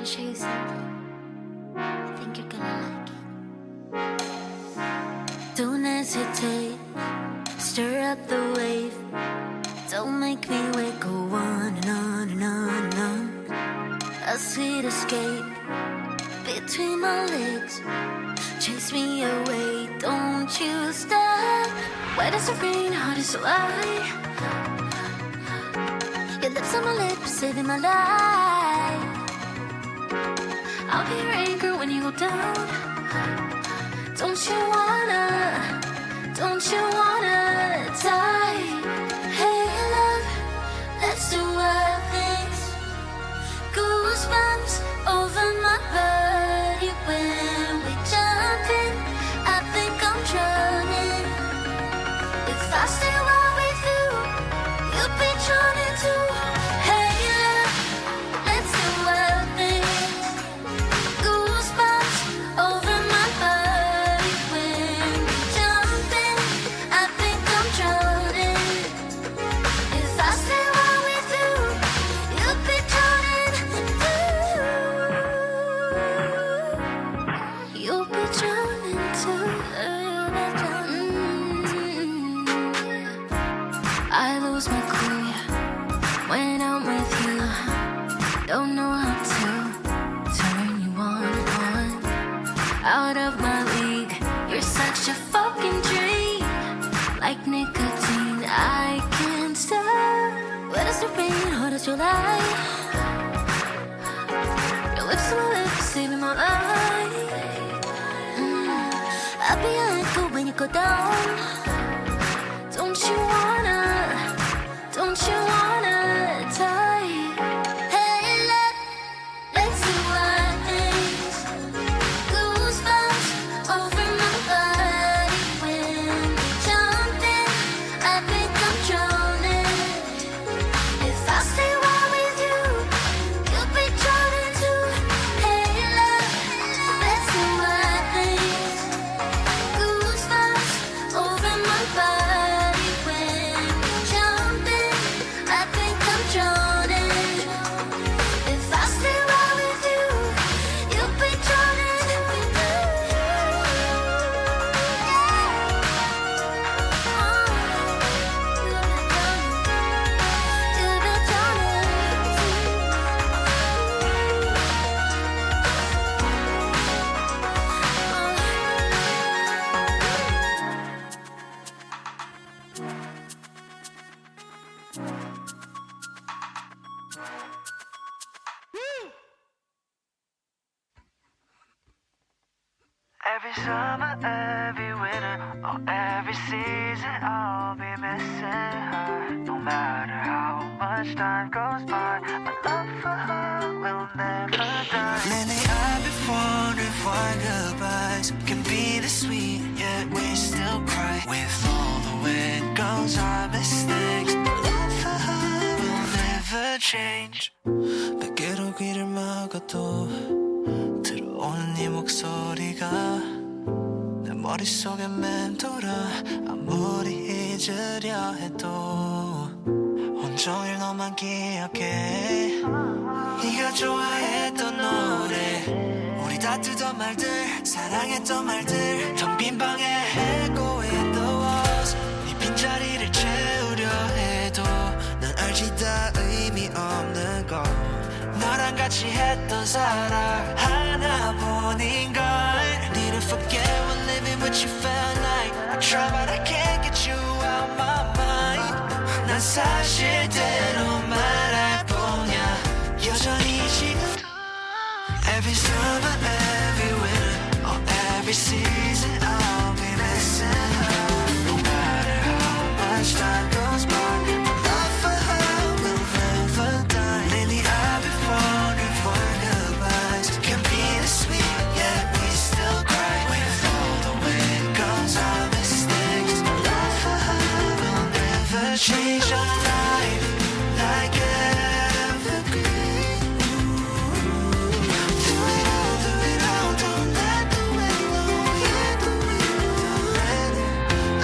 gonna show you something. I think you're gonna like it. Don't hesitate, stir up the wave. Don't make me wait, go on and on and on and on. A sweet escape between my legs. Chase me away, don't you stop. Wet as the rain, hard as a lie. Your lips on my lips, saving my life. I'll be your anchor when you go down. Don't you wanna die? Hey love, let's do wild things. Goosebumps over my body when we jump in. I think I'm drowning. If I stay right with you, you'll be drowning too. Hey love, let's do wild things. Goosebumps over my body when we jump in. I think I'm drowning. If I stay right with you, you'll be drowning too. You'll be drowning too. I lose my cool when I'm with you. Don't know how to turn you on. Out of my league, you're such a fucking dream. Like nicotine, I can't stop. Wet as the rain, hard as July. Your lips on my lips, saving my life. I'll be your anchor when you go down. Don't you wanna die? Hey love, let's do wild things. Goosebumps over my body when we jump in. I think I'm drowning. If I stay right with you, you'll be drowning too. Hey love, let's do wild things. Goosebumps over my body when we jump in. I think I'm drowning. If I stay right with you, you'll be drowning too. You'll be drowning Every summer, every winter, or every season, I'll be missing her. No matter how much time goes by, my love for her will never die. Lately I've been wondering why goodbyes can be this sweet, yet we still cry. With all the wind goes our mistakes, my love for her will never change. 베개로 귀를 막아도 들어오는 네 목소리가 내 머릿속에 맴돌아. 아무리 잊으려 해도 온종일 너만 기억해. 네가 좋아했던 노래, 우리 다투던 말들, 사랑했던 말들, 텅 빈 방에 echo in the walls. 네 빈자리를 채우려 해도 난 알지 다 의미 없는 거. 너랑 같이 했던 사랑 하나뿐인걸. Need to forget when living with you felt like I try but I can't get you out my mind. 난 사실대로 말할 뿐이야 여전히 지금도. Every summer, every winter, or every season, I'll be missing her. No matter how much time goes by, my love for her will never die. Lately I've been wondering why goodbyes can be this sweet, yet we still cry. With all the wind goes our mistakes, my love for her will never change. Our life like evergreen. Through it all, don't let the wind blow. Hear the wind blow.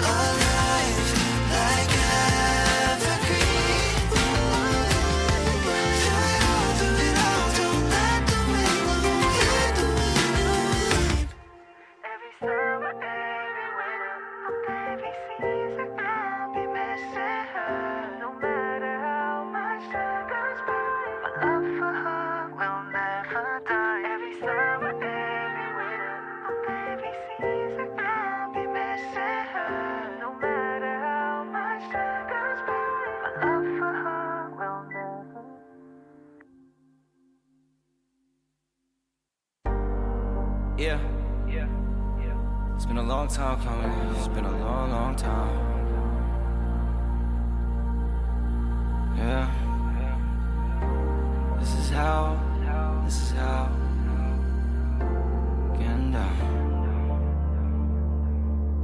Our life like evergreen. Through it all, don't let the wind It's been a long time coming. It's been a long, long time. Yeah. This is how. Getting down.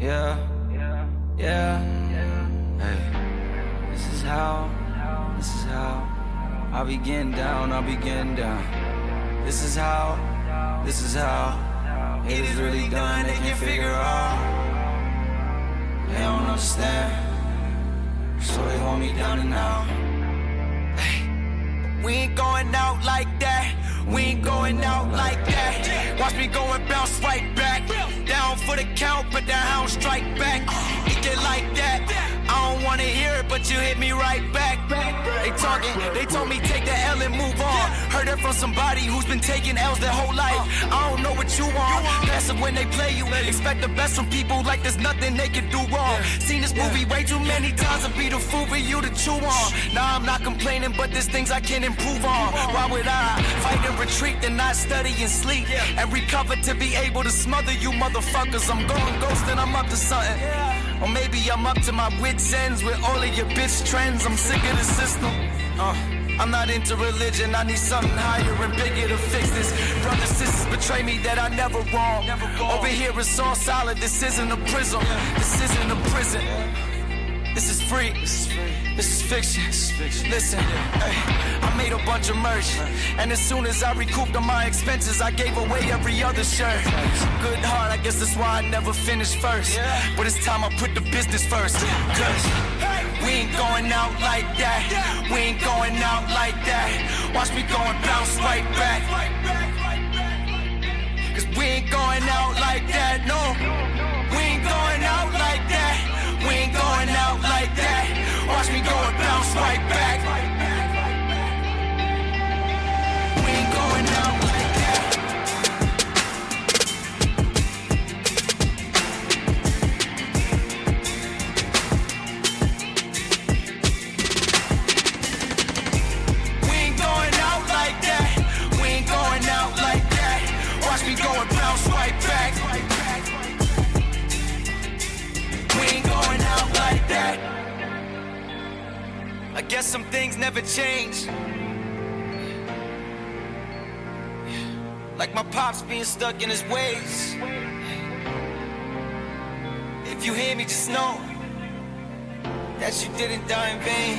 Yeah. Hey. This is how. I'll be getting down. This is how. It is really done, they can't figure out. They don't understand, so they hold me down and out. Hey. We ain't going out like that. Watch me go and bounce right back. Down for the count, but the hound strike back. It get like that. I don't wanna hear it, but you hit me right back. They talking, they told me take the L and move on. Heard it from somebody who's been taking L's their whole life. I don't know what you want. Passive when they play you. Expect the best from people like there's nothing they can do wrong. Seen this movie way too many times to be the fool for you to chew on. Nah, I'm not complaining, but there's things I can improve on. Why would I fight and retreat and not study and sleep and recover to be able to smother you motherfuckers? I'm going ghost and I'm up to something. Or maybe I'm up to my wits' ends with all of your bitch trends. I'm sick of the system. I'm not into religion. I need something higher and bigger to fix this. Brothers, sisters betray me that I never wrong. Over here it's all solid. This isn't a prison. This isn't a prison. This is free. This is fiction. Listen, hey, I made a bunch of merch, and as soon as I recouped on my expenses, I gave away every other shirt. Good heart, I guess that's why I never finished first. But it's time I put the business first. Cause we ain't going out like that. Watch me go and bounce right back. Cause we ain't going out like that, no. We ain't going out like that. Watch me go and bounce right back. We ain't going out like that. We ain't going out like that. Watch me go and bounce right back. We ain't going out like that. I guess some things never change. Like my pops being stuck in his ways. If you hear me, just know that you didn't die in vain.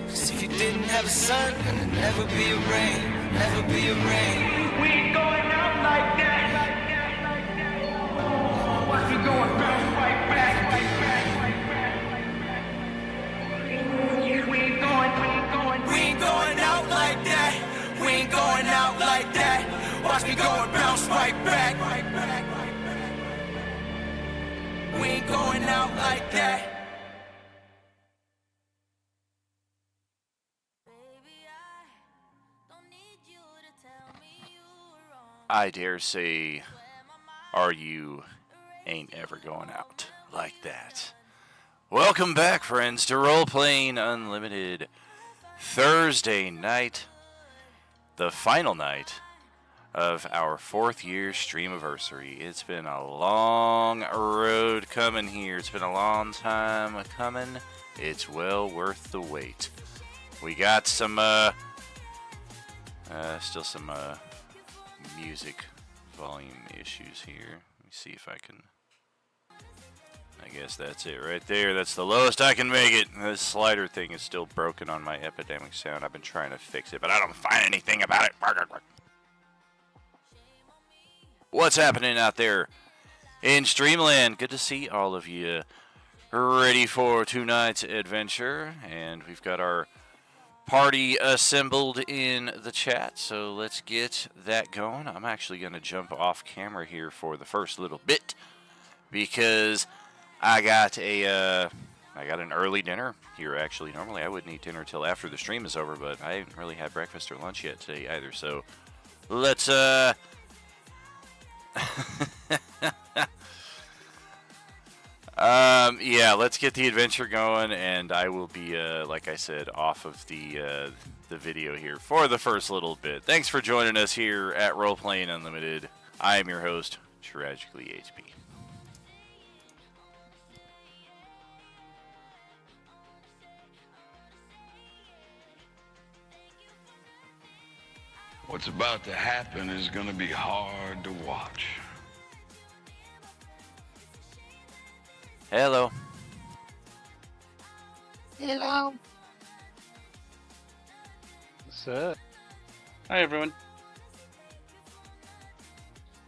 Cause if you didn't have a sun, then there'd never be a rain. We ain't going out like that. Watch me go and bounce right back. We ain't going out like that. Watch me go and bounce right back. We ain't going out like that. I dare say, you ain't ever going out like that. Welcome back, friends, to Role Playing Unlimited Thursday night, the final night of our 4th year streamiversary. It's been a long road coming here. It's been a long time coming. It's well worth the wait. We got some, still some, music volume issues here. Let me see if I can. I guess that's it right there. That's the lowest I can make it. This slider thing is still broken on my Epidemic Sound. I've been trying to fix it, but I don't find anything about it. What's happening out there in Streamland? Good to see all of you ready for tonight's adventure. And we've got our party assembled in the chat, so let's get that going. I'm actually going to jump off camera here for the first little bit because I got an early dinner here. Actually, normally I wouldn't eat dinner till after the stream is over, but I haven't really had breakfast or lunch yet today either. So let's yeah, let's get the adventure going, and I will be, like I said, off of the video here for the first little bit. Thanks for joining us here at Role Playing Unlimited. I am your host, tragically HP. What's about to happen is gonna be hard to watch. Hello. Hello. What's up? Hi, everyone.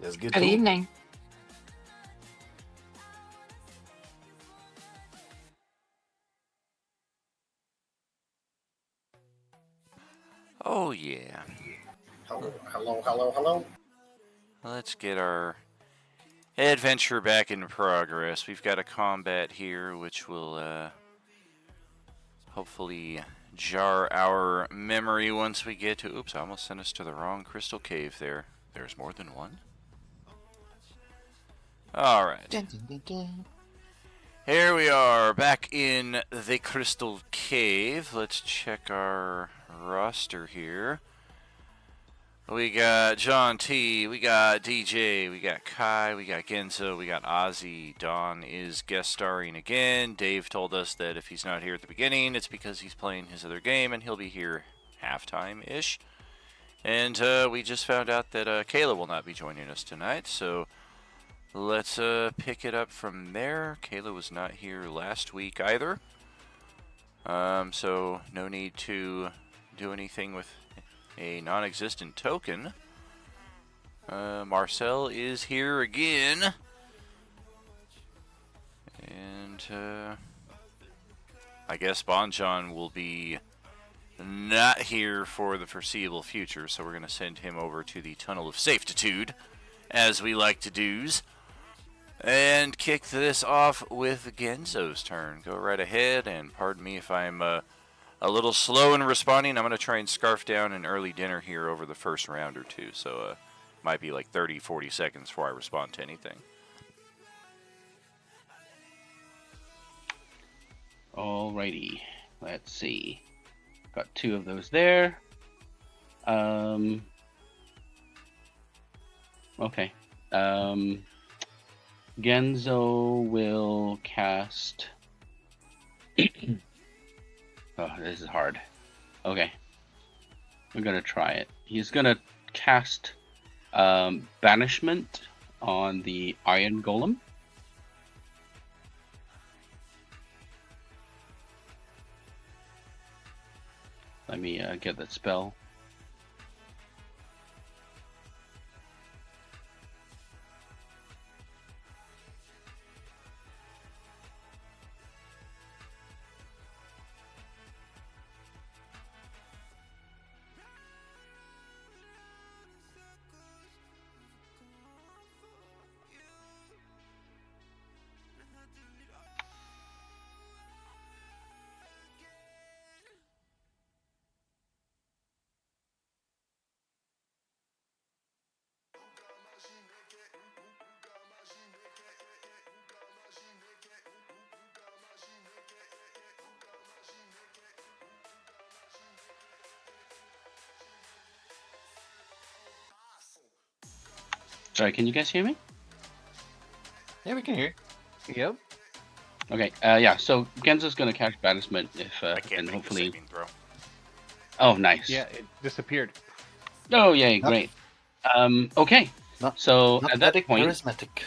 That's good. Good evening. Oh, yeah. Hello. Let's get our adventure back in progress. We've got a combat here, which will hopefully jar our memory once we get to... Oops, I almost sent us to the wrong crystal cave there. There's more than one? Alright. Dun, dun, dun, dun. Here we are, back in the crystal cave. Let's check our roster here. We got John T, we got DJ, we got Kai, we got Genzo, we got Ozzy. Don is guest starring again. Dave told us that if he's not here at the beginning, it's because he's playing his other game, and he'll be here halftime-ish. And we just found out that Kayla will not be joining us tonight, so let's pick it up from there. Kayla was not here last week either, so no need to do anything with a non-existent token. Marcel is here again. And I guess Bonjon will be not here for the foreseeable future, so we're going to send him over to the Tunnel of Safetitude, as we like to do's. And kick this off with Genzo's turn. Go right ahead, and pardon me if I'm a little slow in responding. I'm going to try and scarf down an early dinner here over the first round or two, so might be like 30-40 seconds before I respond to anything. Alrighty, let's see. Got 2 of those there. Okay. Genzo will cast... Oh, this is hard. Okay. We're gonna try it. He's gonna cast Banishment on the Iron Golem. Let me get that spell. Sorry, can you guys hear me? Yeah, we can hear. Yep. Okay, yeah, so Genzo's gonna cast Banishment if, I can't and make hopefully... the saving throw. Oh, nice. Yeah, it disappeared. Oh, yay, Not- great. Okay, Not- so Not at that very point... charismatic.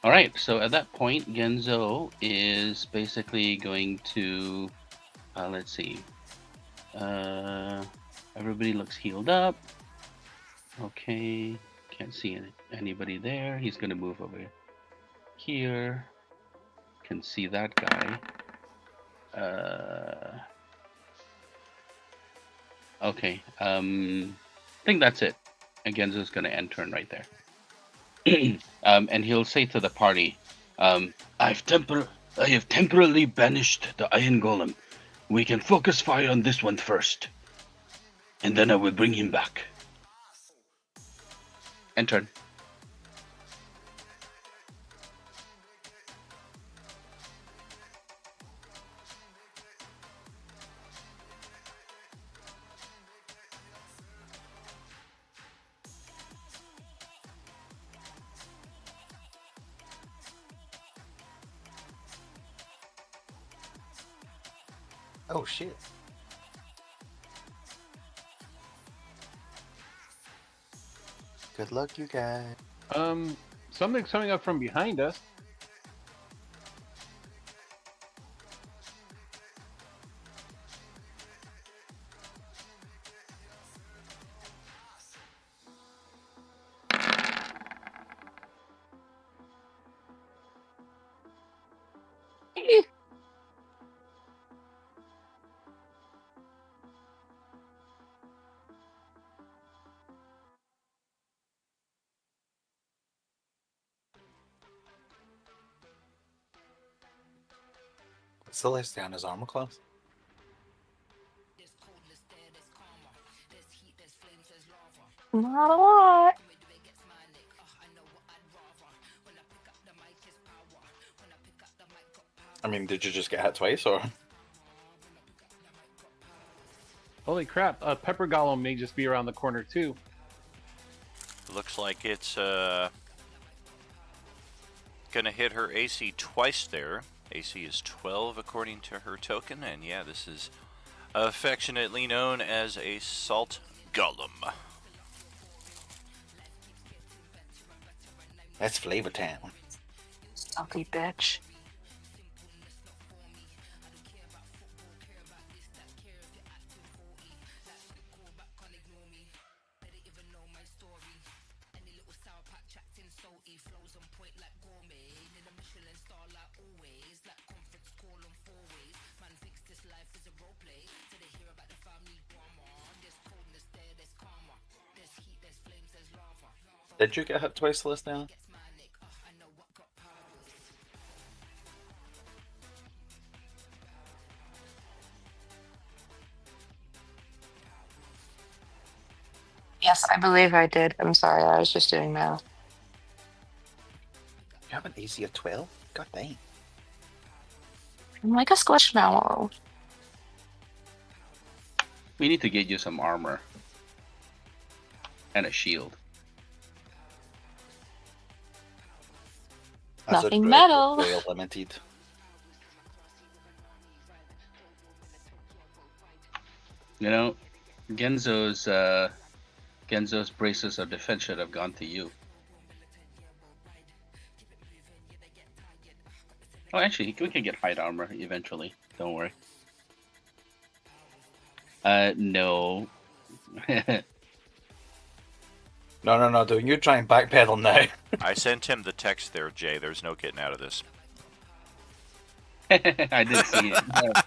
Alright, so at that point, Genzo is basically going to... let's see. Everybody looks healed up. Okay, can't see anybody there. He's gonna move over here. Can see that guy. Okay, I think that's it. And Genzo's gonna end turn right there. And he'll say to the party, I have temporarily banished the Iron Golem. We can focus fire on this one first. And then I will bring him back. End turn. Oh shit. Good luck, you guys. Something's coming up from behind us. Celestiana's armor class. Not a lot. I mean, did you just get hit twice, or? Holy crap! Pepper Golem may just be around the corner too. Looks like it's gonna hit her AC twice there. AC is 12 according to her token, and yeah, this is affectionately known as a Salt Golem. That's Flavor Town. Salty bitch. Did you get hit twice, Celestiana? Yes, I believe I did. I'm sorry, I was just doing math. You have an AC of 12? God dang. I'm like a squishmallow. We need to get you some armor and a shield. Nothing metal. Royal Limited. You know, Genzo's braces of defense should have gone to you. Oh, actually, we can get hide armor eventually. Don't worry. No. No, don't you try and backpedal now. I sent him the text there, Jay. There's no getting out of this. I did see it.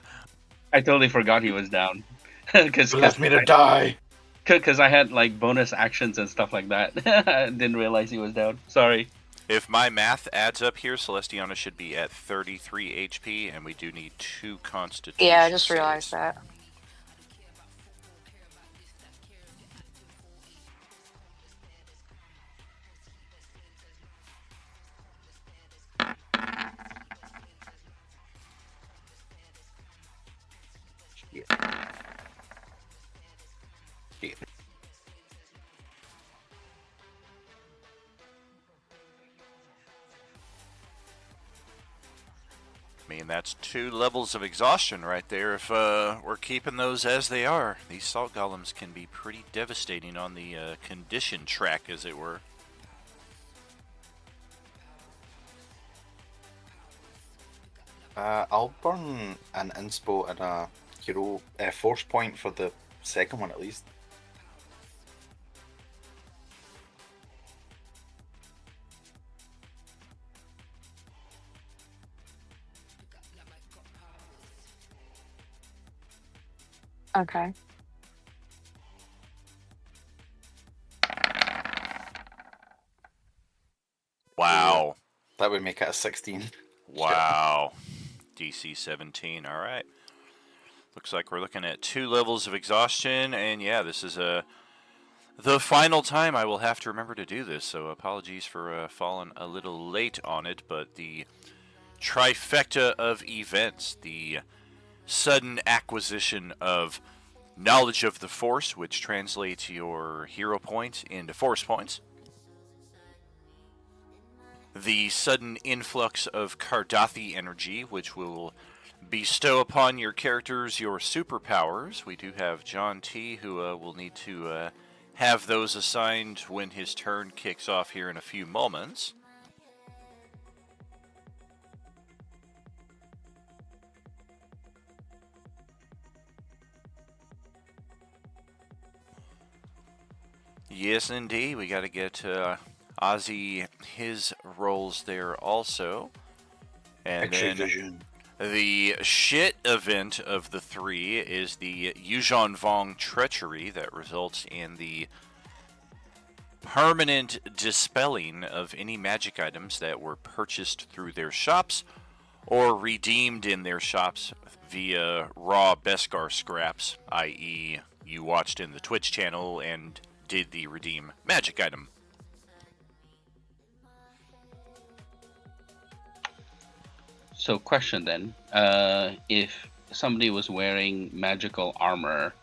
I totally forgot he was down. You left me to die. Because I had like bonus actions and stuff like that. I didn't realize he was down. Sorry. If my math adds up here, Celestiana should be at 33 HP, and we do need 2 constitution Yeah, I just saves. realized that. I mean, that's 2 levels of exhaustion right there if we're keeping those as they are. These salt golems can be pretty devastating on the condition track, as it were. I'll burn an inspo and a hero force point for the second one at least. Okay. Wow. That would make it a 16. Wow. DC 17. All right. Looks like we're looking at 2 levels of exhaustion, and yeah, this is the final time I will have to remember to do this, so apologies for falling a little late on it, but the trifecta of events, the sudden acquisition of knowledge of the Force, which translates your hero points into Force points, the sudden influx of Cardathi energy, which will bestow upon your characters your superpowers. We do have John T, who will need to have those assigned when his turn kicks off here in a few moments. Yes, indeed. We got to get Ozzy his roles there also. And X-ray then vision. the shit event of the three is the Yuuzhan Vong treachery that results in the permanent dispelling of any magic items that were purchased through their shops or redeemed in their shops via raw Beskar scraps, i.e., you watched in the Twitch channel and did the redeem magic item. So, question then: if somebody was wearing magical armor,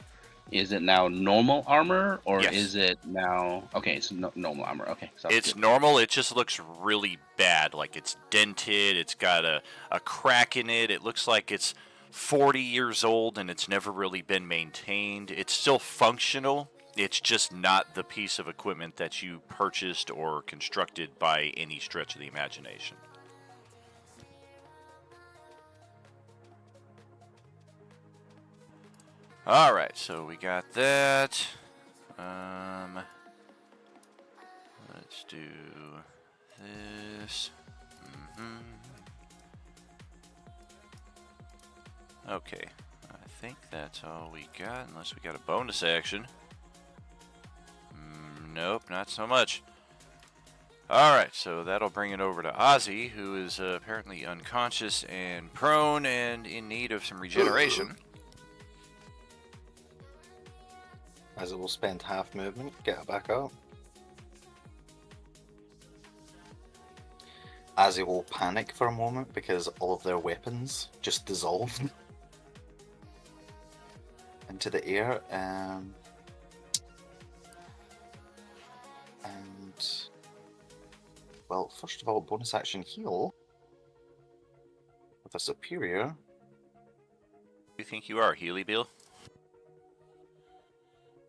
is it now normal armor, or Yes. is it now? Okay, it's normal armor. Okay, sounds It's good. normal. It just looks really bad. Like it's dented. It's got a crack in it. It looks like it's 40 years old and it's never really been maintained. It's still functional. It's just not the piece of equipment that you purchased or constructed by any stretch of the imagination. Alright, so we got that. Let's do this. Okay, I think that's all we got, unless we got a bonus action. Nope, not so much. Alright, so that'll bring it over to Ozzy, who is apparently unconscious and prone and in need of some regeneration. As it will spend half movement, get it back up. As it will panic for a moment because all of their weapons just dissolved into the air. And well, first of all, bonus action heal with a superior. Who do you think you are, Healy Bill?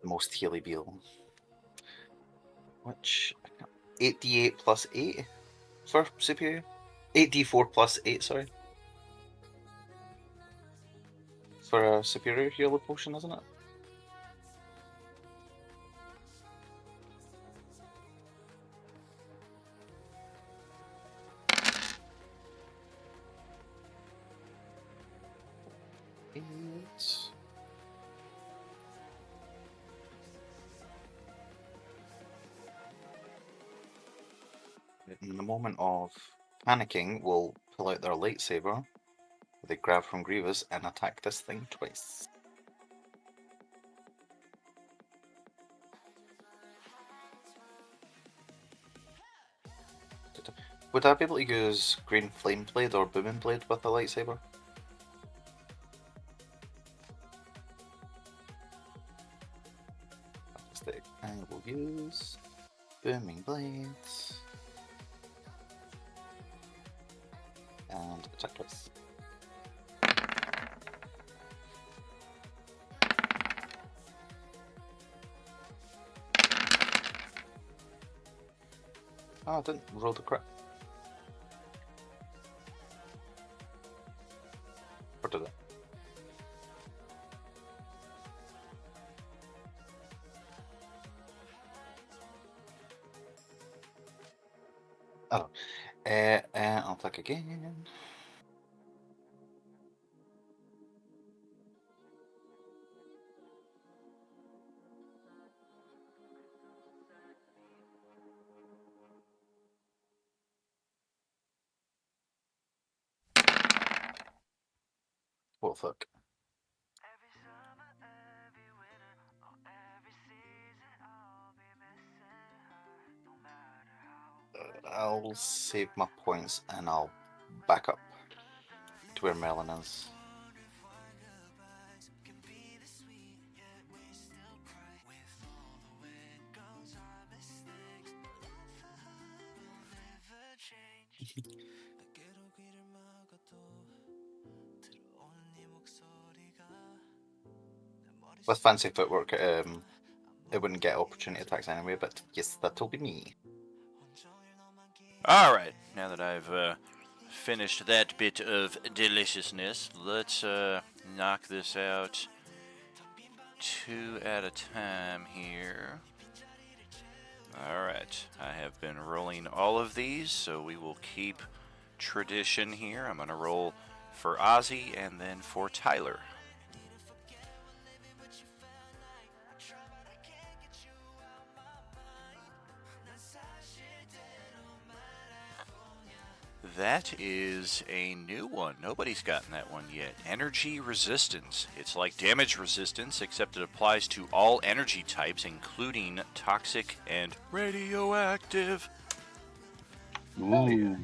The most healy beal. Which 8d8 plus 8 for superior? 8d4 plus 8, sorry. For a superior healer potion, isn't it? In the moment of panicking, will pull out their lightsaber that they grab from Grievous and attack this thing twice. Would I be able to use Green Flame Blade or Booming Blade with the lightsaber? Fantastic. I will use Booming Blades. And attack twice. Oh, I didn't roll the crit. Or did it? Oh. I'll attack again. What the fuck? Every summer, every winter, or every season, I'll be missing her. No matter how I'll save my points and I'll back up to where Melon is. With fancy footwork, it wouldn't get opportunity attacks anyway, but yes, that'll be me. Alright, now that I've finished that bit of deliciousness, let's knock this out 2 at a time here. Alright, I have been rolling all of these, so we will keep tradition here. I'm going to roll for Ozzy and then for Tyler. That is a new one. Nobody's gotten that one yet. Energy resistance. It's like damage resistance, except it applies to all energy types, including toxic and radioactive. Ooh.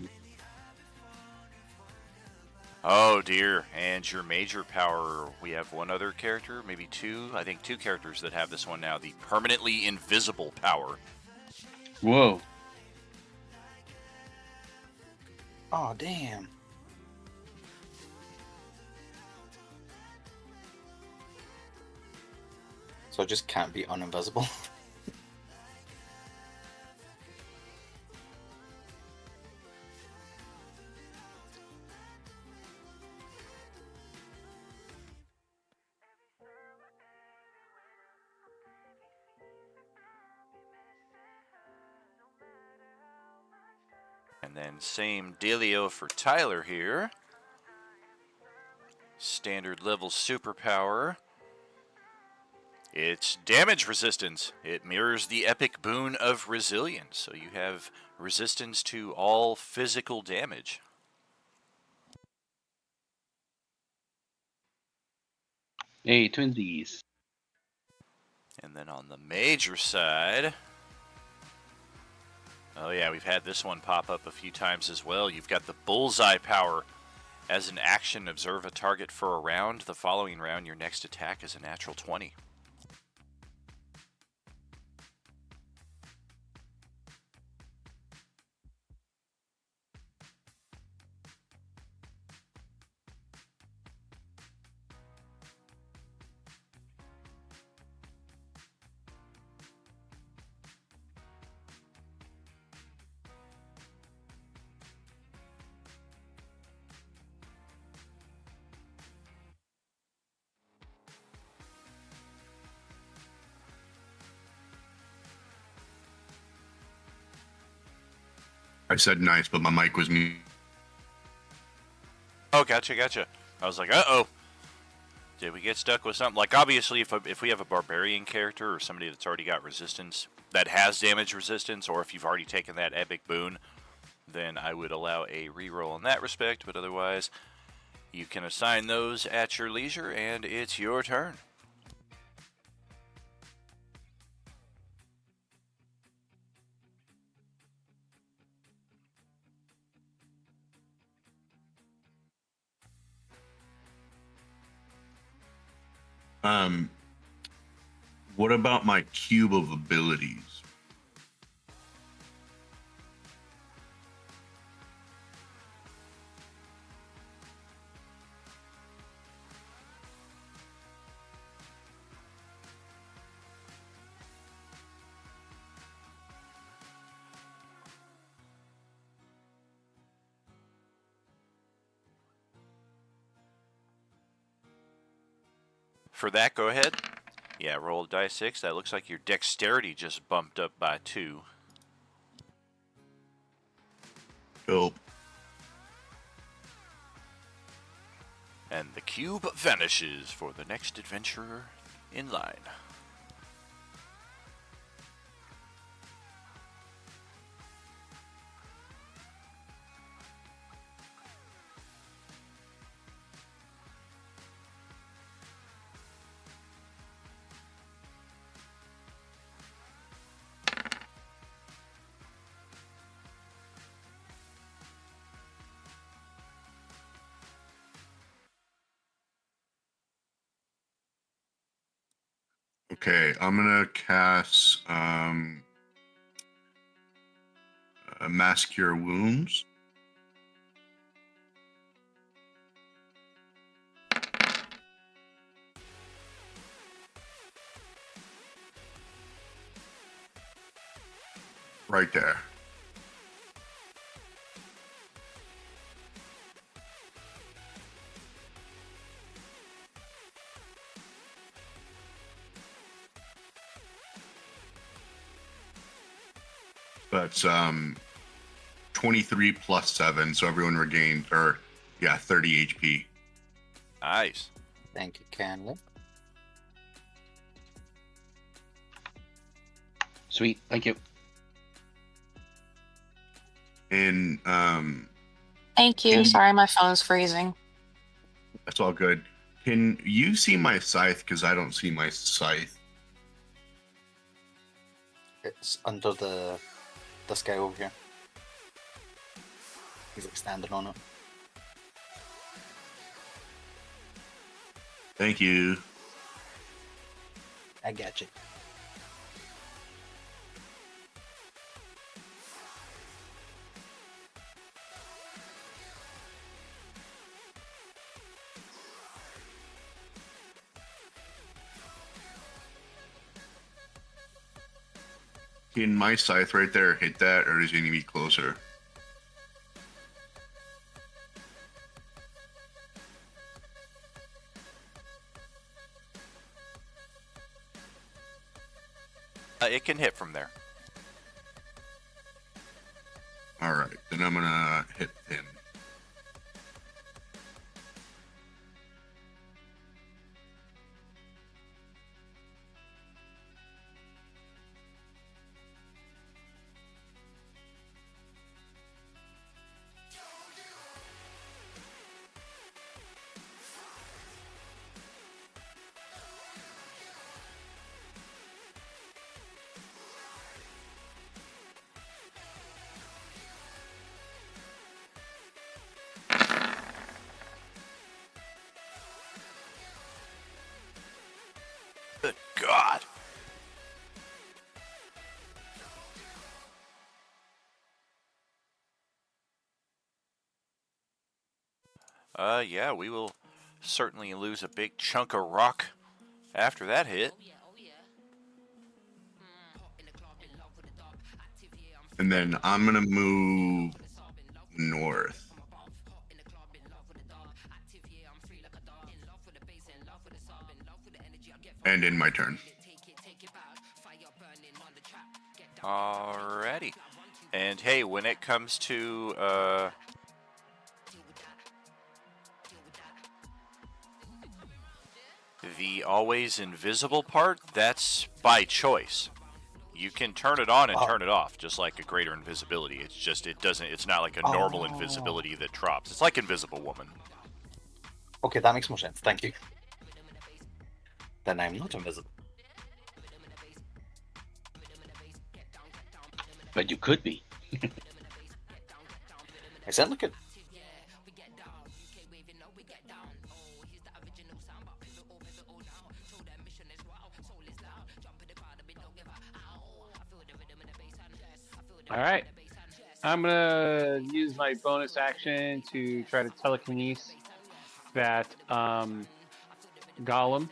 Oh dear. And your major power, we have one other character, maybe two. I think 2 characters that have this one now. The permanently invisible power. Whoa. Oh, damn. So I just can't be uninvisible. And then same dealio for Tyler here. Standard level superpower. It's damage resistance. It mirrors the epic boon of resilience, so you have resistance to all physical damage. Hey, twinsies. And then on the major side, oh yeah, we've had this one pop up a few times as well. You've got the bullseye power. As an action, observe a target for a round. The following round, your next attack is a natural 20. I said nice, but my mic was mute. Oh, gotcha. I was like, uh-oh. Did we get stuck with something? Like, obviously, if we have a barbarian character or somebody that's already got resistance, that has damage resistance, or if you've already taken that epic boon, then I would allow a reroll in that respect, but otherwise, you can assign those at your leisure, and it's your turn. What about my cube of abilities? For that, go ahead. Yeah, roll die 6. That looks like your dexterity just bumped up by 2. Dope. And the cube vanishes for the next adventurer in line. Okay, I'm gonna cast Mass Cure Wounds. Right there. That's 23 plus 7, so everyone regained 30 HP. Nice. Thank you, kindly. Sweet, thank you. And Thank you. Can- Sorry, my phone's freezing. that's all good. Can you see my scythe? Because I don't see my scythe. It's under this guy over here. He's like standing on it. Thank you. I got you. Can my scythe right there hit that, or does he need to be closer? It can hit from there. All right, then I'm gonna hit him. Good God. Yeah, we will certainly lose a big chunk of rock after that hit. And then I'm gonna move north. And in my turn. Alrighty. And hey, when it comes to the always invisible part, that's by choice. You can turn it on and turn it off, just like a greater invisibility. It's just it's not like a normal invisibility that drops. It's like Invisible Woman. Okay, that makes more sense. Thank you. Then I'm not invisible. But you could be. I certainly could. All right. I'm gonna use my bonus action to try to telekinesis that golem.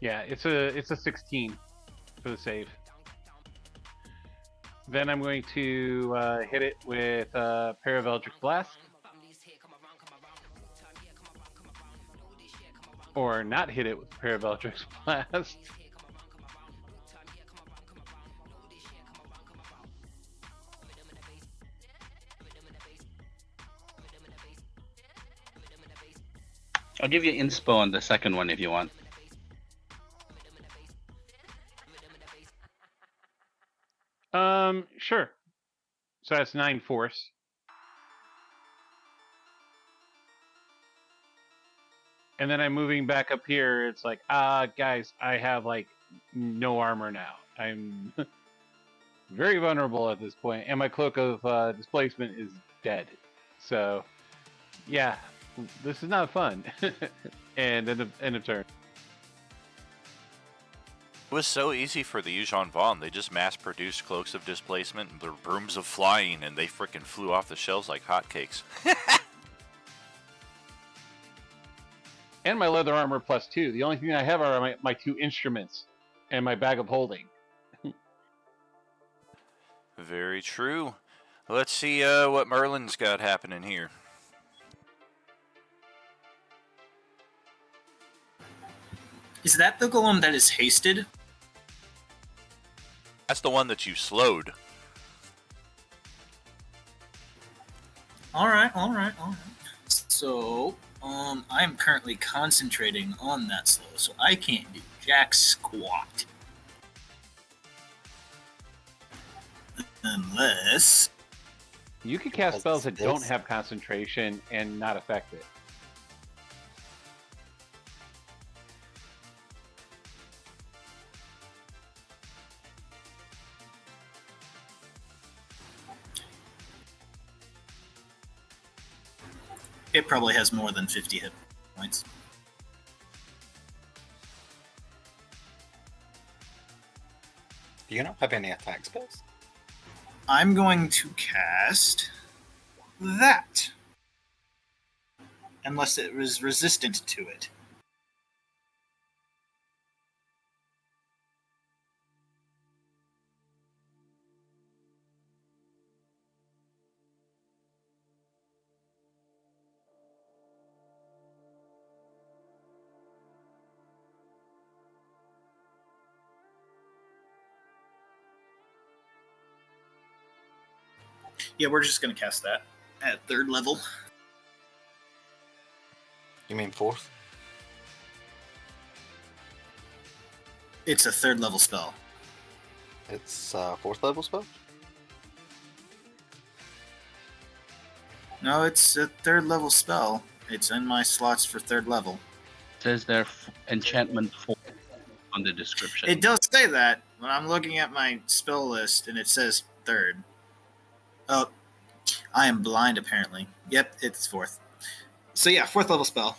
Yeah, it's a 16 for the save. Then I'm going to hit it with Paraveldric Blast. Or not hit it with Paraveldric Blast. I'll give you inspo on the second one if you want. Sure. So that's 9 force. And then I'm moving back up here. It's like, guys, I have like no armor now. I'm very vulnerable at this point, and my cloak of displacement is dead. So, yeah, this is not fun. And end of turn. It was so easy for the Yuuzhan Vaughn. They just mass-produced cloaks of displacement and the brooms of flying, and they frickin' flew off the shelves like hotcakes. And my leather armor +2. The only thing I have are my 2 instruments and my bag of holding. Very true. Let's see what Merlin's got happening here. Is that the golem that is hasted? That's the one that you slowed. All right. So, I am currently concentrating on that slow, so I can't do jack squat. Unless... You can cast spells that don't have concentration and not affect it. It probably has more than 50 hit points. Do you not have any attack spells? I'm going to cast that. Unless it was resistant to it. Yeah, we're just going to cast that at 3rd level. You mean 4th? It's a 3rd level spell. It's a 4th level spell? No, it's a 3rd level spell. It's in my slots for 3rd level. It says there enchantment 4 on the description. It does say that when I'm looking at my spell list and it says 3rd. Oh, I am blind apparently. Yep, it's 4th. So yeah, 4th level spell.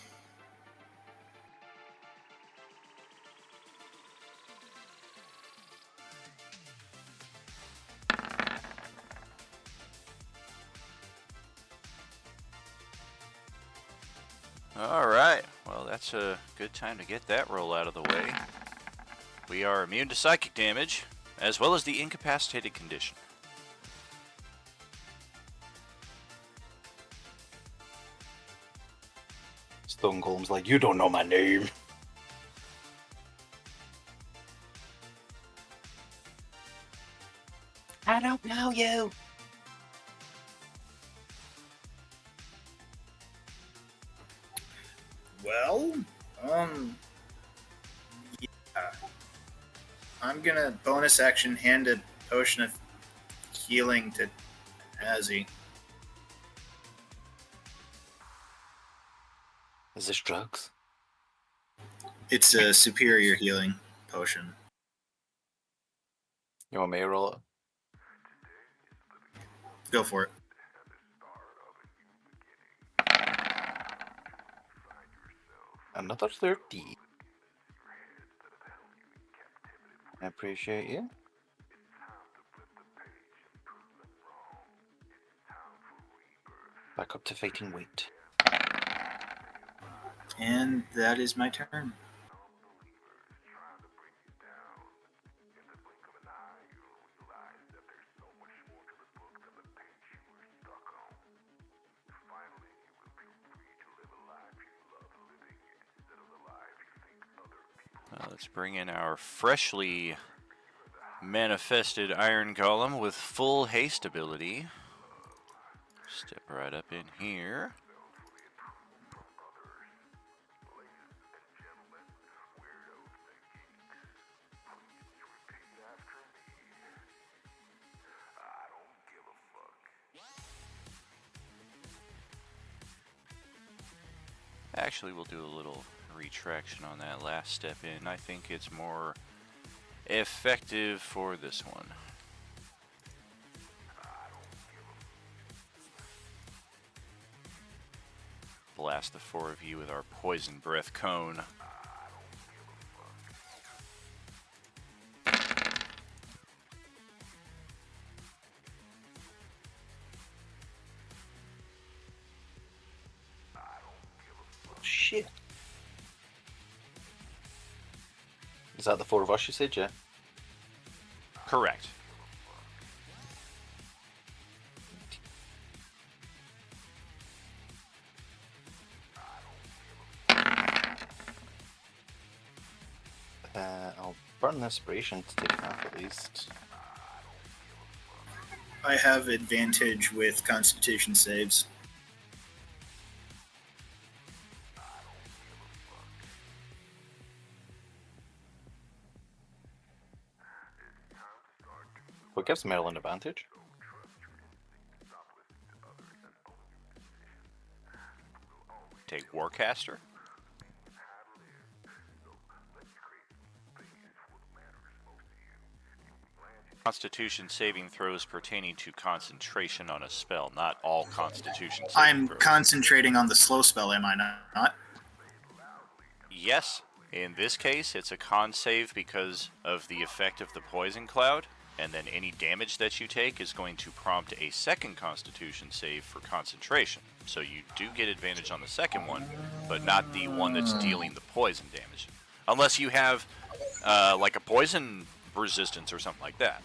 Alright, well that's a good time to get that roll out of the way. We are immune to psychic damage, as well as the incapacitated condition. Stone Golem's like, you don't know my name. I don't know you. Well, yeah. I'm gonna bonus action hand a potion of healing to Azzy. Is this drugs? It's a superior healing potion. You want me to roll it? Go for it. Another 30. I appreciate you. Back up to fighting weight. And that is my turn. Let's bring in our freshly manifested Iron Golem with full haste ability. Step right up in here. Actually, we'll do a little retraction on that last step in. I think it's more effective for this one. Blast past the 4 of you with our poison breath cone. Shit. Is that the 4 of us you said, yeah? Correct. I'll burn the inspiration to take half at least. I have advantage with Constitution saves. What gives Maryland advantage? Take Warcaster. Constitution saving throws pertaining to concentration on a spell, not all Constitution saving I'm throws. concentrating on the slow spell, am I not? Yes. In this case, it's a con save because of the effect of the poison cloud, and then any damage that you take is going to prompt a second Constitution save for concentration. So you do get advantage on the second one, but not the one that's dealing the poison damage. Unless you have, like a poison resistance or something like that.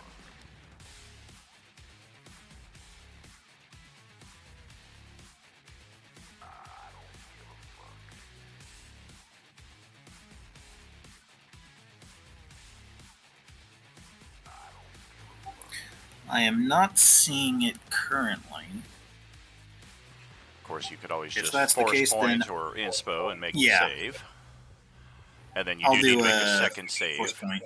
I am not seeing it currently. Of course, you could always If just that's the force case, point then- or inspo and make Yeah. the save. And then you I'll do need do to make a a second save. force point.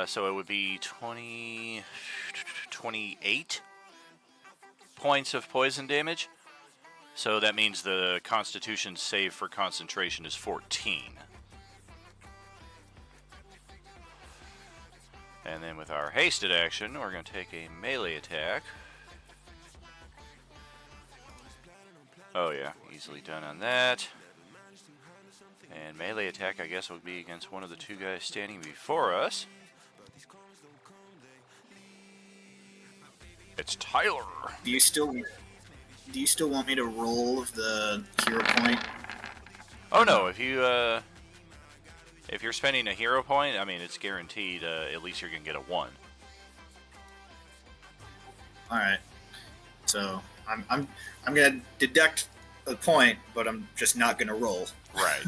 So it would be 28 points of poison damage. So that means the Constitution save for concentration is 14. And then with our hasted action, we're going to take a melee attack. Oh yeah, easily done on that. And melee attack, I guess, would be against one of the 2 guys standing before us. It's Tyler. Do you still want me to roll the hero point? Oh no, if you're spending a hero point, I mean, it's guaranteed. At least you're gonna get a 1. All right. So I'm gonna deduct a point, but I'm just not gonna roll. Right.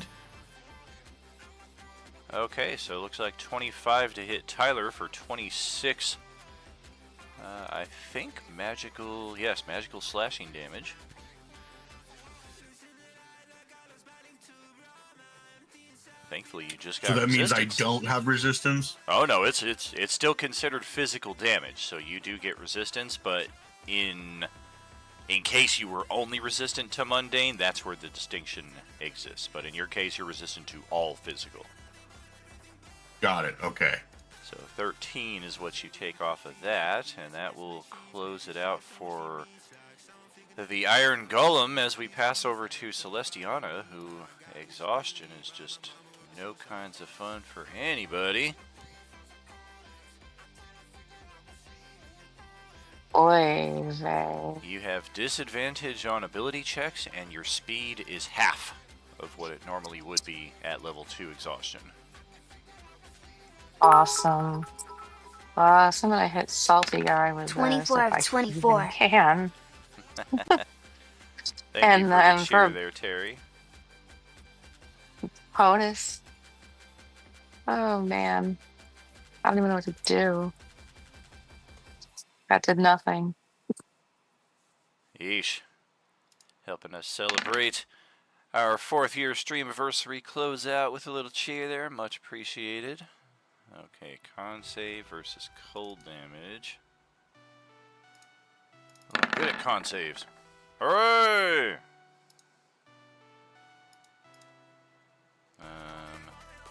Okay, so it looks like 25 to hit Tyler for 26. I think magical slashing damage. Thankfully, you just got So that means I resistance. don't have resistance? Oh no, it's still considered physical damage, so you do get resistance, but in case you were only resistant to mundane, that's where the distinction exists. But in your case, you're resistant to all physical. Got it, okay. So 13 is what you take off of that, and that will close it out for the Iron Golem as we pass over to Celestiana, who exhaustion is just no kinds of fun for anybody. Oy vey. You have disadvantage on ability checks, and your speed is half of what it normally would be at level 2 exhaustion. Awesome. So I'm gonna hit salty guy with 24 this of if I 24. even can. Thank And you for then the cheer for- there, Terry. POTUS. Oh man. I don't even know what to do. That did nothing. Yeesh. Helping us celebrate our 4th year streamiversary close out with a little cheer there. Much appreciated. Okay, con save versus cold damage. Oh, good at con saves. Hooray!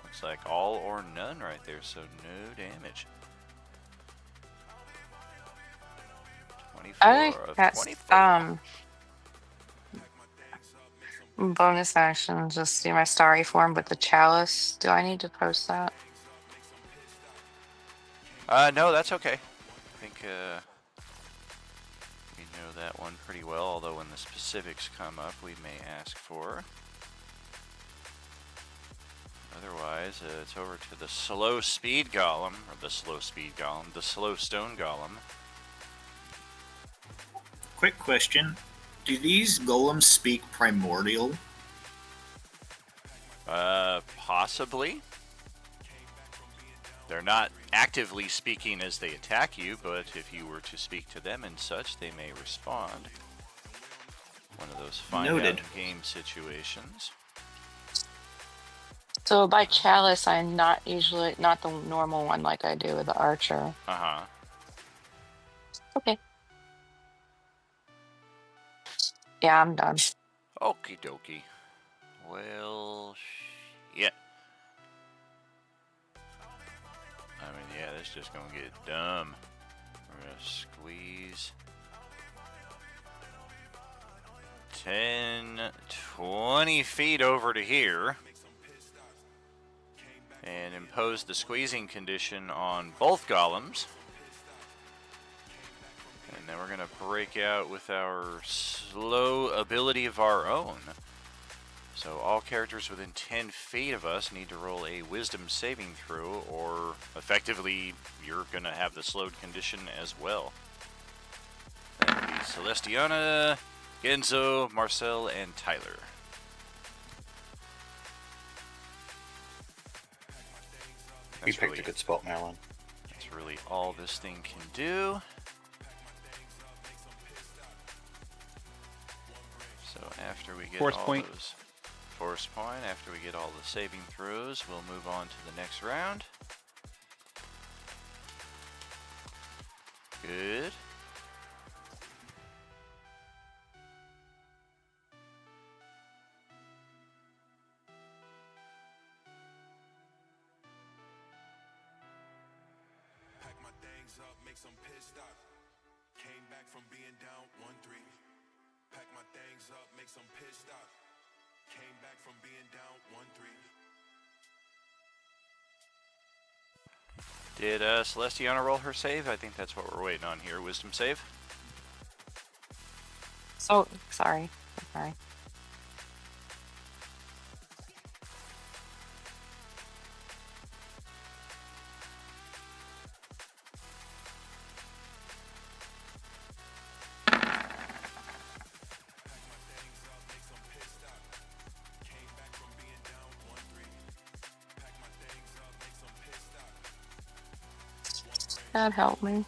Looks like all or none right there, so no damage. 24 I think of that's 24. Bonus action, just do my starry form with the chalice. Do I need to post that? No, that's okay. I think we know that one pretty well, although when the specifics come up, we may ask for. Otherwise, it's over to the slow speed golem, or the slow speed golem, the slow stone golem. Quick question. Do these golems speak primordial? Possibly. They're not actively speaking as they attack you, but if you were to speak to them and such, they may respond. One of those find out game situations. So by chalice, I'm not usually not the normal one like I do with the archer. Uh-huh. Okay. Yeah, I'm done. Okie dokie. Well, shit. I mean, yeah, this is just gonna get dumb. We're gonna squeeze 10, 20 feet over to here and impose the squeezing condition on both golems. And then we're going to break out with our slow ability of our own. So all characters within 10 feet of us need to roll a wisdom saving throw, or effectively you're going to have the slowed condition as well. That would be Celestiana, Genzo, Marcel, and Tyler. You picked a good spot, Marilyn. That's really all this thing can do. So after we get Force all point. those force point, after we get all the saving throws, we'll move on to the next round. Good. Pack my things up, make some pit stop. Came back from being down 1-3. Pack my things up, make some pit stop. Came back from being down 1-3. Did Celestiana roll her save? I think that's what we're waiting on here. Wisdom save? So sorry. Sorry. That helped me.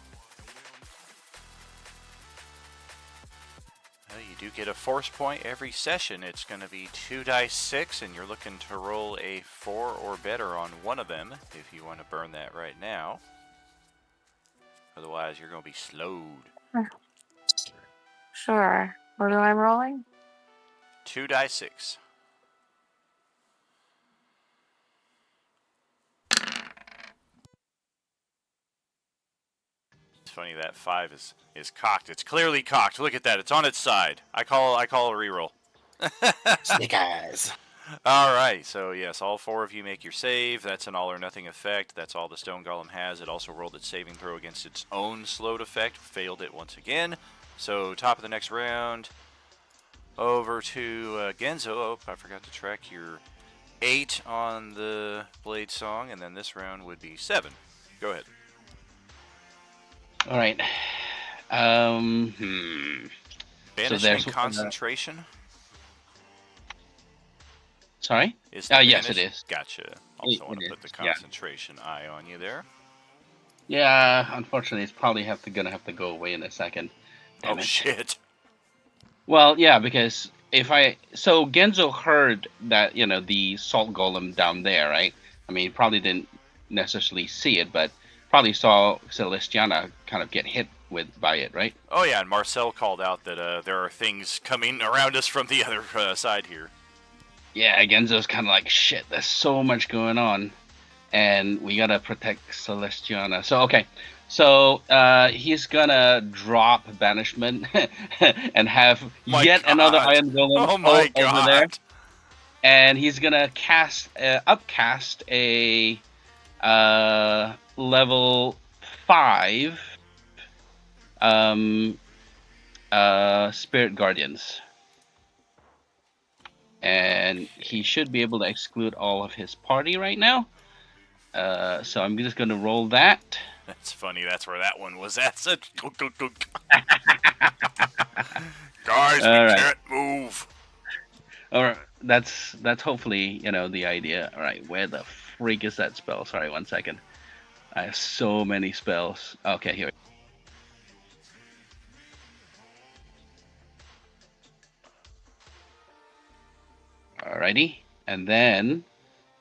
You do get a force point every session. It's going to be 2 dice 6, and you're looking to roll a 4 or better on one of them if you want to burn that right now. Otherwise, you're going to be slowed. Sure. What am I rolling? 2 dice 6. It's funny that 5 is cocked. It's clearly cocked. Look at that. It's on its side. I call a reroll. Snake eyes. All right. So yes, all 4 of you make your save. That's an all or nothing effect. That's all the stone golem has. It also rolled its saving throw against its own slowed effect. Failed it once again. So top of the next round. Over to Genzo. Oh, I forgot to track your 8 on the blade song, and then this round would be 7. Go ahead. All right. Banishing concentration? Sorry? Yes, it is. Gotcha. Also want to put the concentration eye on you there. Yeah, unfortunately, it's probably gonna have to go away in a second. Damn it. Shit. Well, yeah, because so Genzo heard that, the salt golem down there, right? I mean, he probably didn't necessarily see it, but probably saw Celestiana kind of get hit by it, right? Oh yeah, and Marcel called out that there are things coming around us from the other side here. Yeah, Genzo's kind of like, shit, there's so much going on, and we gotta protect Celestiana. So, okay. So, he's gonna drop banishment and have another Iron Golem over there. and he's gonna upcast a level 5 Spirit Guardians. And he should be able to exclude all of his party right now. So I'm just going to roll that. That's funny. That's where that one was at. Guys, we All right. can't move. All right. That's hopefully the idea. All right. Where the freak is that spell? Sorry, 1 second. I have so many spells. Okay, here. Alrighty, and then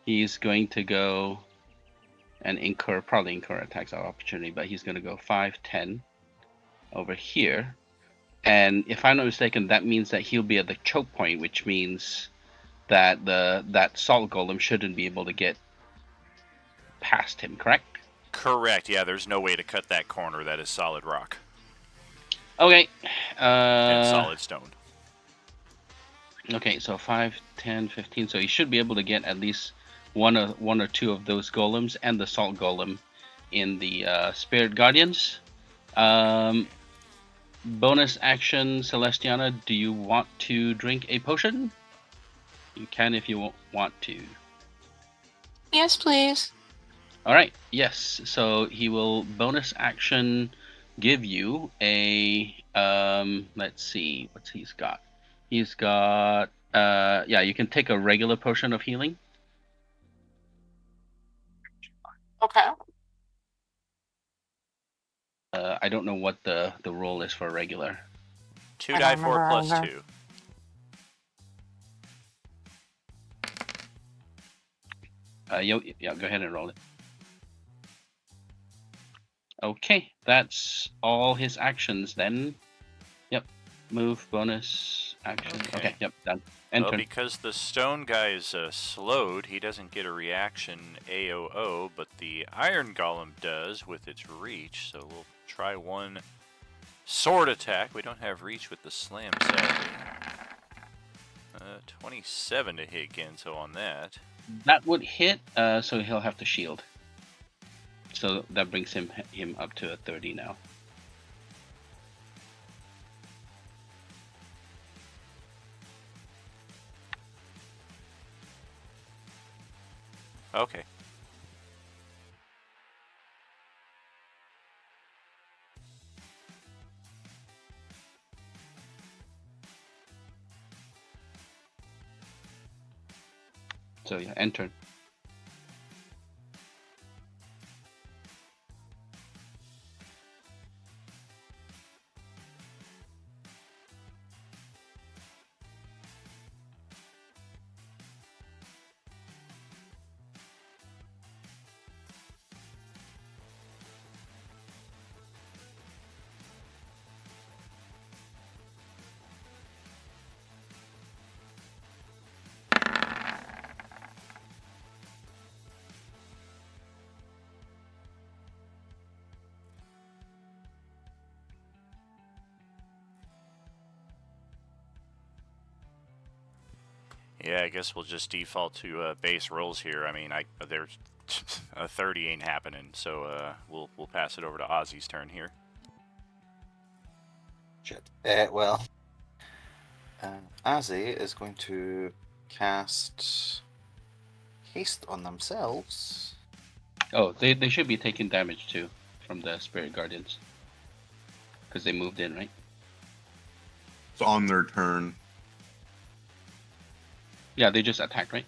he's going to go and probably incur attacks of opportunity, but he's going to go 5, 10 over here. And if I'm not mistaken, that means that he'll be at the choke point, which means that that salt golem shouldn't be able to get past him, correct? Correct. Yeah, there's no way to cut that corner. That is solid rock. Okay. And solid stone. Okay, so 5, 10, 15. So he should be able to get at least one or two of those golems and the salt golem in the Spirit Guardians. Bonus action, Celestiana, do you want to drink a potion? You can if you want to. Yes, please. All right, yes. So he will bonus action give you a, let's see, what's he's got? He's got, yeah, you can take a regular potion of healing. Okay. I don't know what the roll is for regular. 2 die 4 plus 2. Yeah, go ahead and roll it. Okay, that's all his actions then. Yep, move, bonus, action. Okay, yep, done. Enter. Well, because the stone guy is slowed, he doesn't get a reaction AOO, but the iron golem does with its reach. So we'll try one sword attack. We don't have reach with the slam, sadly. 27 to hit again, so on that. That would hit, so he'll have to shield. So that brings him up to a 30 now. Okay. So yeah, enter. Yeah, I guess we'll just default to base rolls here. I mean, there's a 30 ain't happening, so we'll pass it over to Ozzy's turn here. Shit. Well, Ozzy is going to cast haste on themselves. Oh, they should be taking damage too from the Spirit Guardians. Because they moved in, right? It's on their turn. Yeah, they just attacked, right?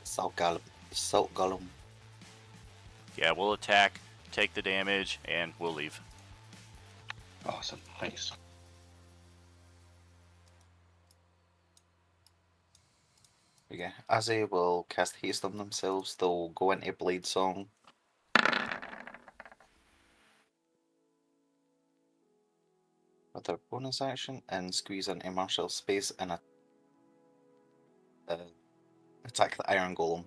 Salt golem. Yeah, we'll attack, take the damage, and we'll leave. Awesome, thanks. Okay, Ozzy will cast haste on themselves. They'll go into Blade Song. With their bonus action and squeeze into martial space and attack the Iron Golem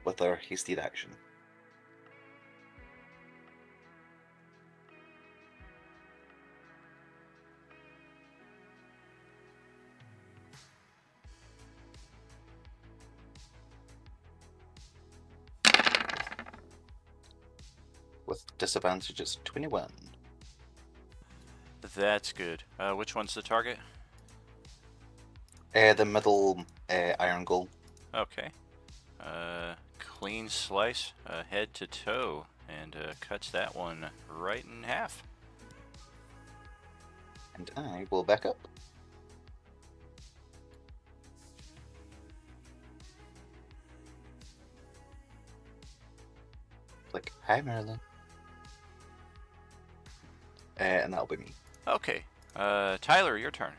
with their hasted action. disadvantage is 21. That's good. Which one's the target? The middle iron goal. Okay. Clean slice, head to toe, and cuts that one right in half. And I will back up. Like, hi Merlin. And that'll be me. Okay. Tyler, your turn.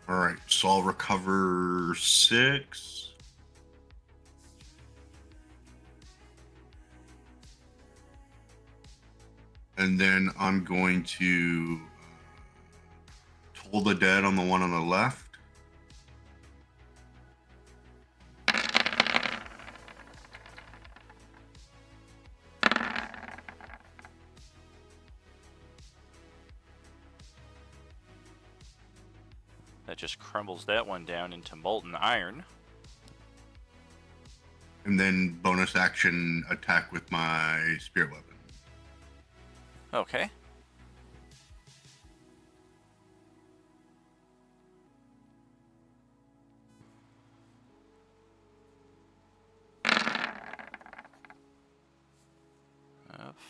All right, so I'll recover 6. And then I'm going to Toll the Dead on the one on the left. That just crumbles that one down into molten iron. And then bonus action attack with my spirit weapon. Okay.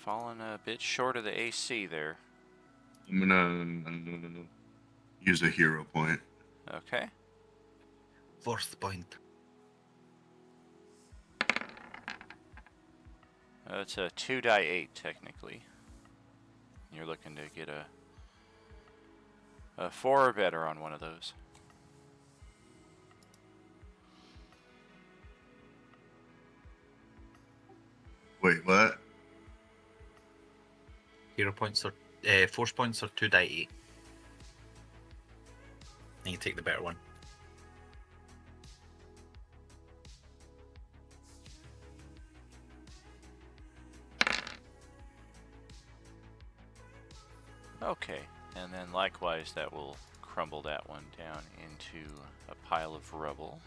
Falling a bit short of the AC there. I'm gonna use a hero point. Okay. 4th point. It's a 2 die 8 technically. You're looking to get a 4 or better on one of those. Wait, what? Hero points are force points are 2 die 8. And you take the better one. Okay, and then likewise that will crumble that one down into a pile of rubble.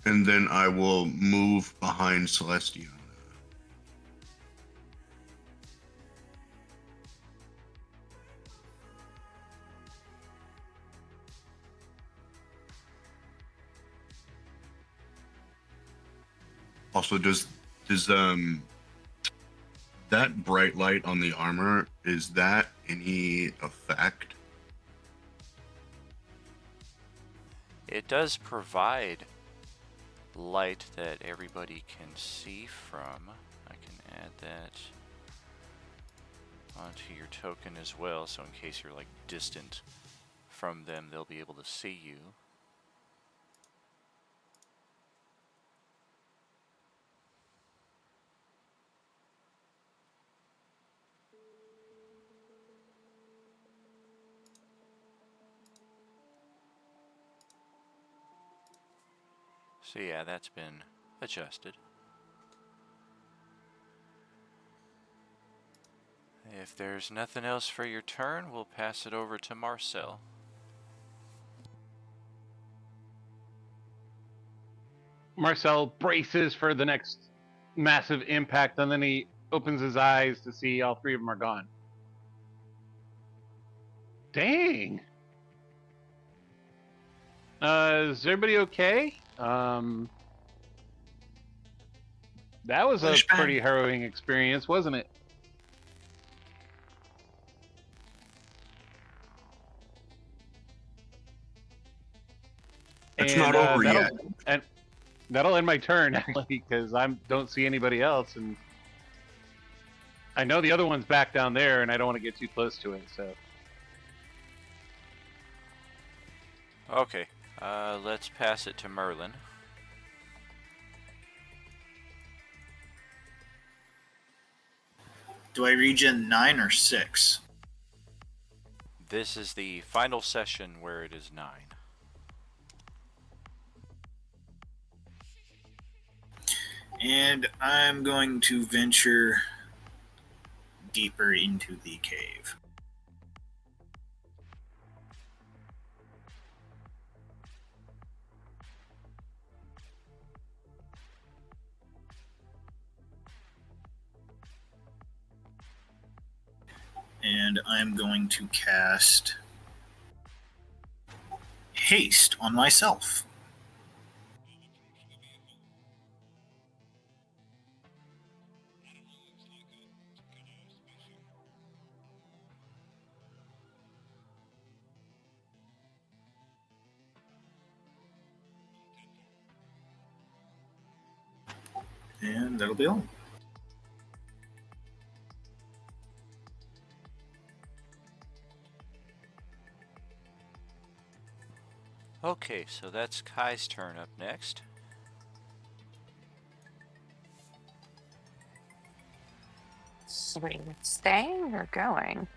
And then I will move behind Celestia. Also, does that bright light on the armor, is that any effect? It does provide light that everybody can see from. I can add that onto your token as well, so in case you're like distant from them, they'll be able to see you. So yeah, that's been adjusted. If there's nothing else for your turn, we'll pass it over to Marcel. Marcel braces for the next massive impact, and then he opens his eyes to see all 3 of them are gone. Dang. Is everybody okay? That was a pretty harrowing experience, wasn't it? It's not over yet. And that'll end my turn, actually, because I don't see anybody else, and I know the other one's back down there, and I don't want to get too close to it, so. Okay, let's pass it to Merlin. Do I regen 9 or 6? This is the final session where it is 9. And I'm going to venture deeper into the cave. and I'm going to cast haste on myself. And that'll be all. Okay, so that's Kai's turn up next. Sweet. Staying or going?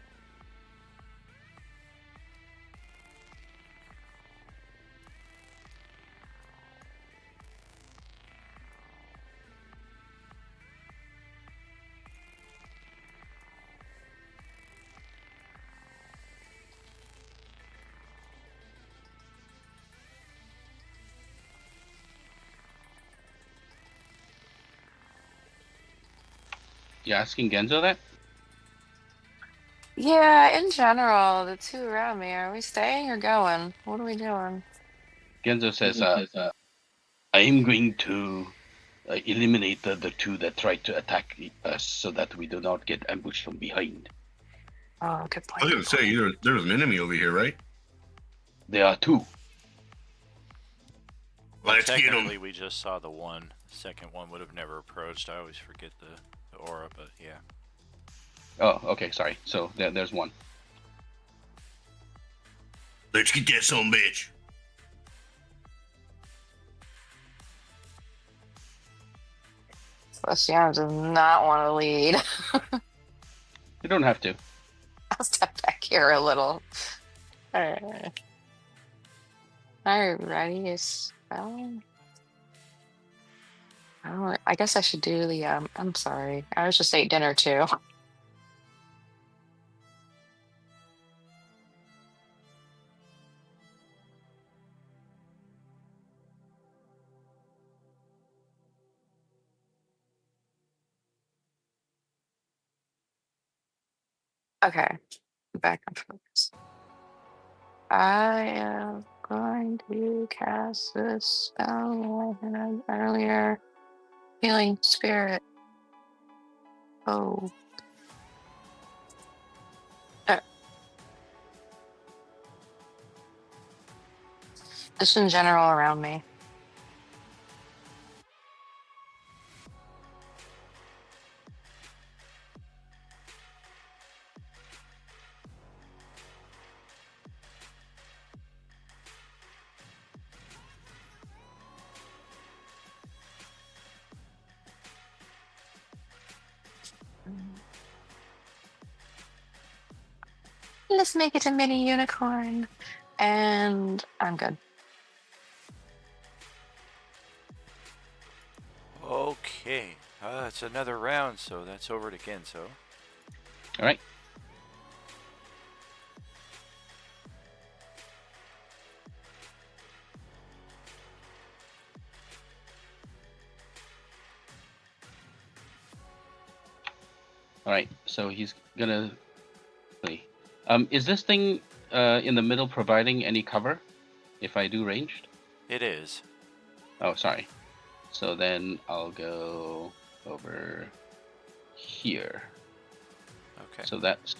You asking Genzo that? Yeah, in general, the two around me, are we staying or going? What are we doing? Genzo says, I'm going to eliminate the two that tried to attack us so that we do not get ambushed from behind. Oh, good I was point. gonna say there's an enemy over here, right? There are two. Let's get Technically, him. we just saw the one. Second one would have never approached. I always forget the aura, but yeah. Oh, okay, sorry. So there's one. Let's get that son bitch. Luciano does not want to lead. You don't have to. I'll step back here a little. Alright. Alright, ready to spell? I guess I should do the I'm sorry. I was just ate dinner too. Okay. Back on focus. I am going to cast this spell I had earlier. Healing spirit. Oh. Just in general around me. Let's make it a mini unicorn. And I'm good. Okay, it's another round, so that's over to Genzo. All right. All right. So he's gonna. Is this thing in the middle providing any cover if I do ranged? It is. Oh, sorry. So then I'll go over here. Okay. So that's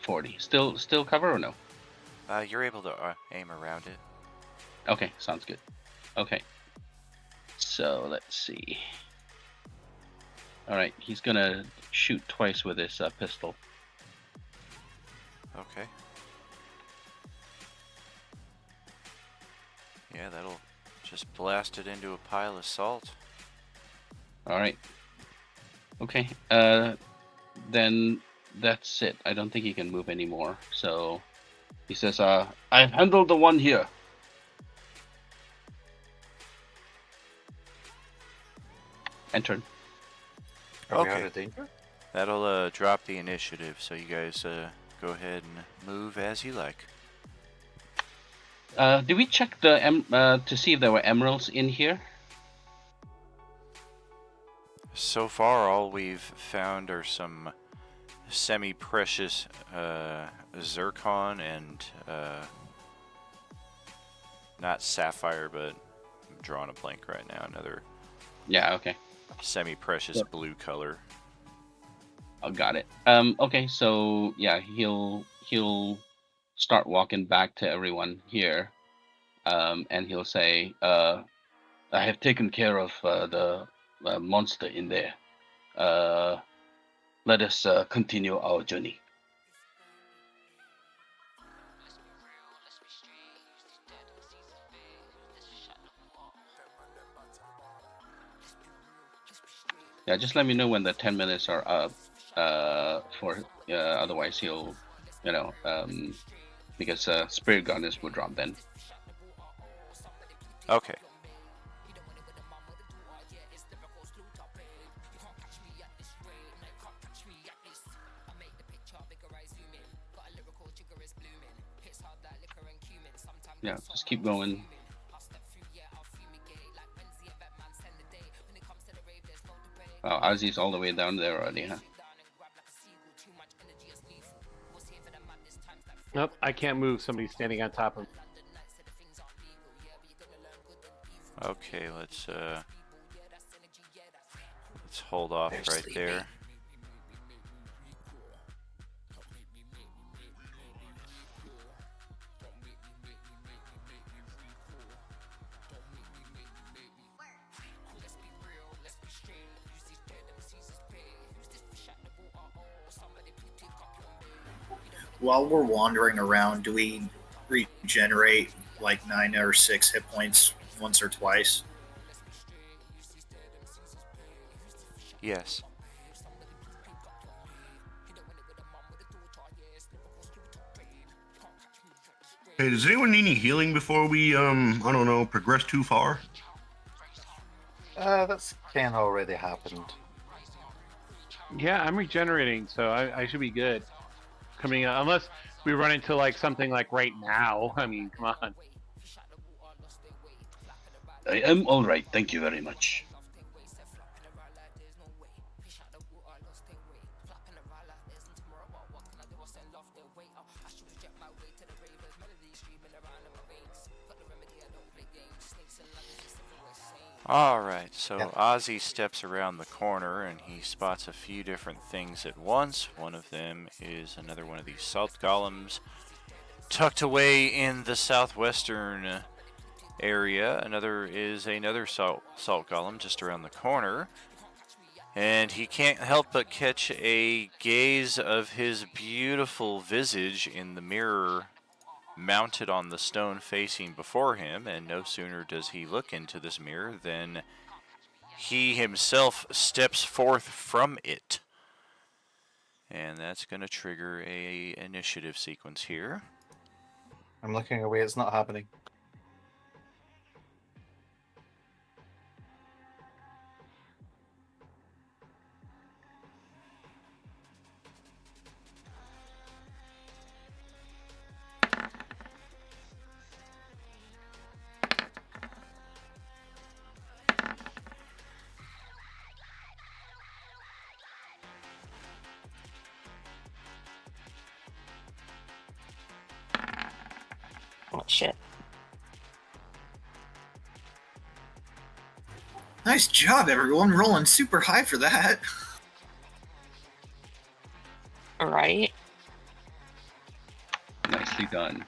40. Still cover or no? You're able to aim around it. Okay, sounds good. Okay. So let's see. All right, he's gonna shoot twice with his pistol. Okay. Yeah, that'll just blast it into a pile of salt. All right. Okay. Then that's it. I don't think he can move anymore. So he says, I've handled the one here. Enter. Are we Okay. out of danger? That'll drop the initiative, so you guys go ahead and move as you like. Did we check the to see if there were emeralds in here? So far, all we've found are some semi-precious zircon and not sapphire, but I'm drawing a blank right now. Another Yeah. Okay. semi-precious blue color. Oh, got it. Okay. So yeah, he'll start walking back to everyone here, and he'll say, "I have taken care of the monster in there. Let us continue our journey." Yeah, just let me know when the 10 minutes are up. For otherwise he'll, because spirit guardians will drop then. Okay. Yeah, just keep going. Wow, Ozzy's all the way down there already, huh? Nope, I can't move. Somebody's standing on top of me. Okay, let's hold off right there. While we're wandering around, do we regenerate like 9 or 6 hit points once or twice? Yes. Hey, does anyone need any healing before we, I don't know, progress too far? That's kind of already happened. Yeah, I'm regenerating, so I should be good. Coming out, unless we run into like something like right now. I mean, come on. I am all right, thank you very much. Alright, so Yep. Ozzy steps around the corner and he spots a few different things at once. One of them is another one of these salt golems tucked away in the southwestern area. Another is another salt golem just around the corner. And he can't help but catch a gaze of his beautiful visage in the mirror mounted on the stone facing before him, and no sooner does he look into this mirror than he himself steps forth from it. And that's going to trigger a initiative sequence here. I'm looking away, it's not happening. Oh shit. Nice job, everyone. Rolling super high for that. Right? Nicely done.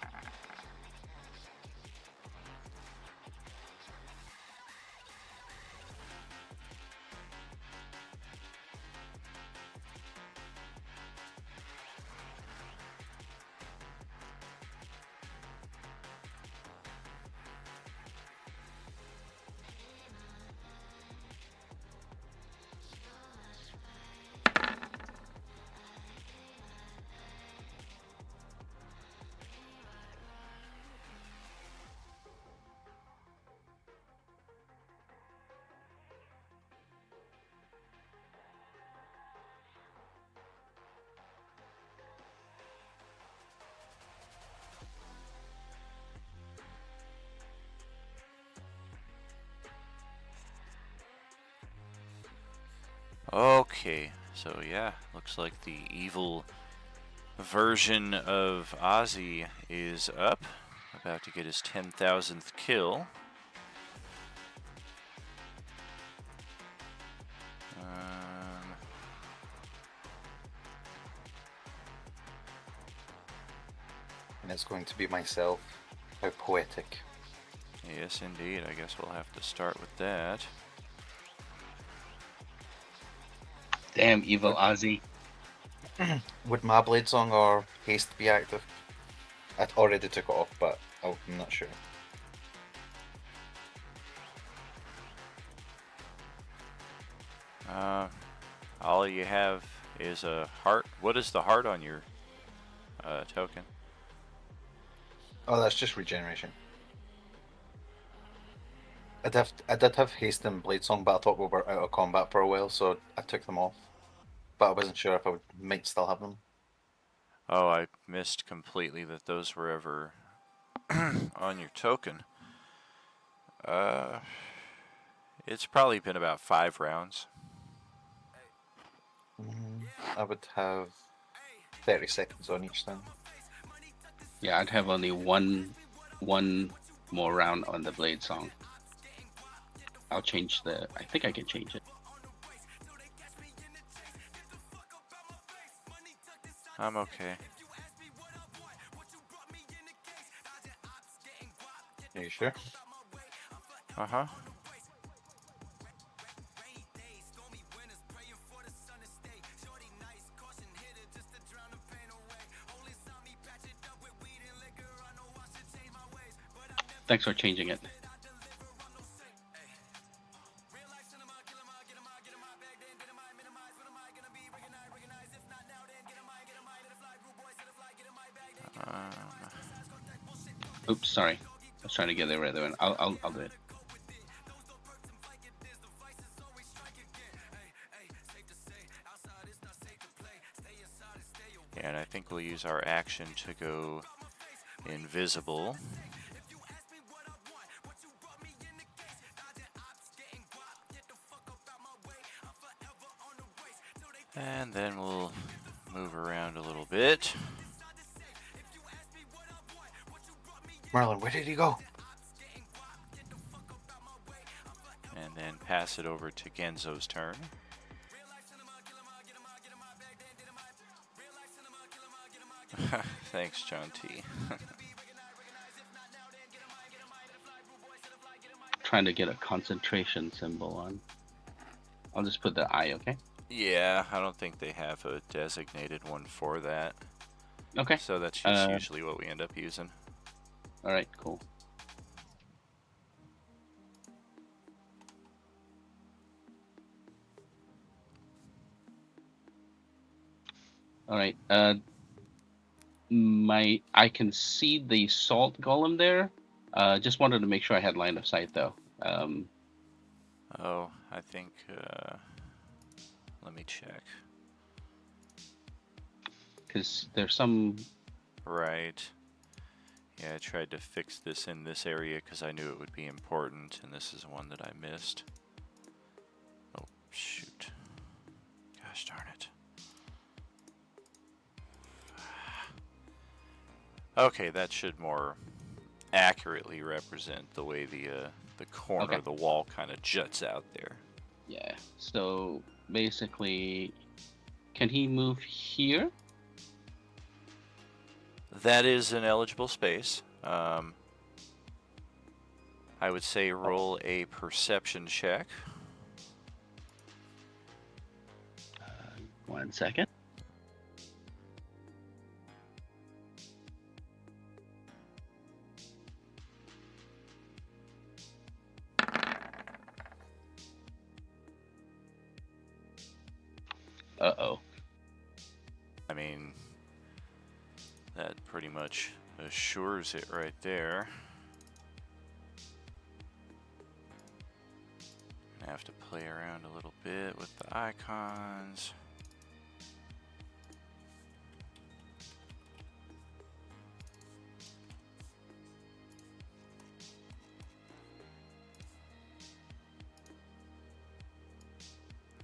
Okay, So yeah, looks like the evil version of Ozzy is up, about to get his 10,000th kill. And it's going to be myself. How poetic. Yes, indeed. I guess we'll have to start with that. Damn, evil Ozzy. Would my blade song or haste be active? I already took it off, but I'm not sure. All you have is a heart. What is the heart on your token? Oh, that's just regeneration. I did have haste and blade song, but I thought we were out of combat for a while, so I took them off. But I wasn't sure if might still have them. Oh, I missed completely that those were ever on your token. It's probably been about 5 rounds. I would have 30 seconds on each then. Yeah, I'd have only one more round on the blade song. I'll change I think I can change it. I'm okay. Are you sure? Uh-huh. Thanks for changing it. Oops, sorry. I was trying to get the other one. I'll do it. Yeah, and I think we'll use our action to go invisible. And then we'll move around a little bit. Merlin, where did he go? And then pass it over to Genzo's turn. Thanks, John T. Trying to get a concentration symbol on. I'll just put the eye, okay? Yeah, I don't think they have a designated one for that. Okay. So that's just usually what we end up using. Alright, cool. Alright, I can see the salt golem there. Just wanted to make sure I had line of sight though. Oh, I think, let me check. Because there's some... Right. Yeah, I tried to fix this in this area because I knew it would be important, and this is one that I missed. Oh, shoot. Gosh darn it. Okay, that should more accurately represent the way the corner of the wall kind of juts out there. Yeah, so basically, can he move here? That is an eligible space. I would say roll a perception check. 1 second. Uh-oh. I mean, that pretty much assures it right there. Gonna have to play around a little bit with the icons.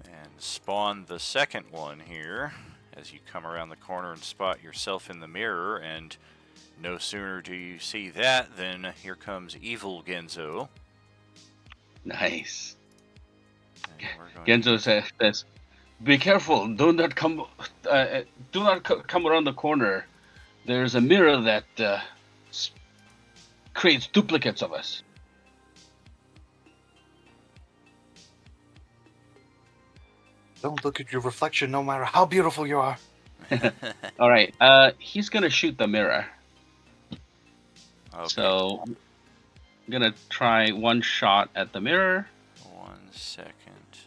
And spawn the second one here as you come around the corner and spot yourself in the mirror, and no sooner do you see that than here comes evil Genzo. Nice. And we're going Genzo says, "Be careful! Do not come around the corner. There's a mirror that creates duplicates of us." Don't look at your reflection, no matter how beautiful you are. All right. He's gonna shoot the mirror. Okay. So I'm gonna try one shot at the mirror. 1 second.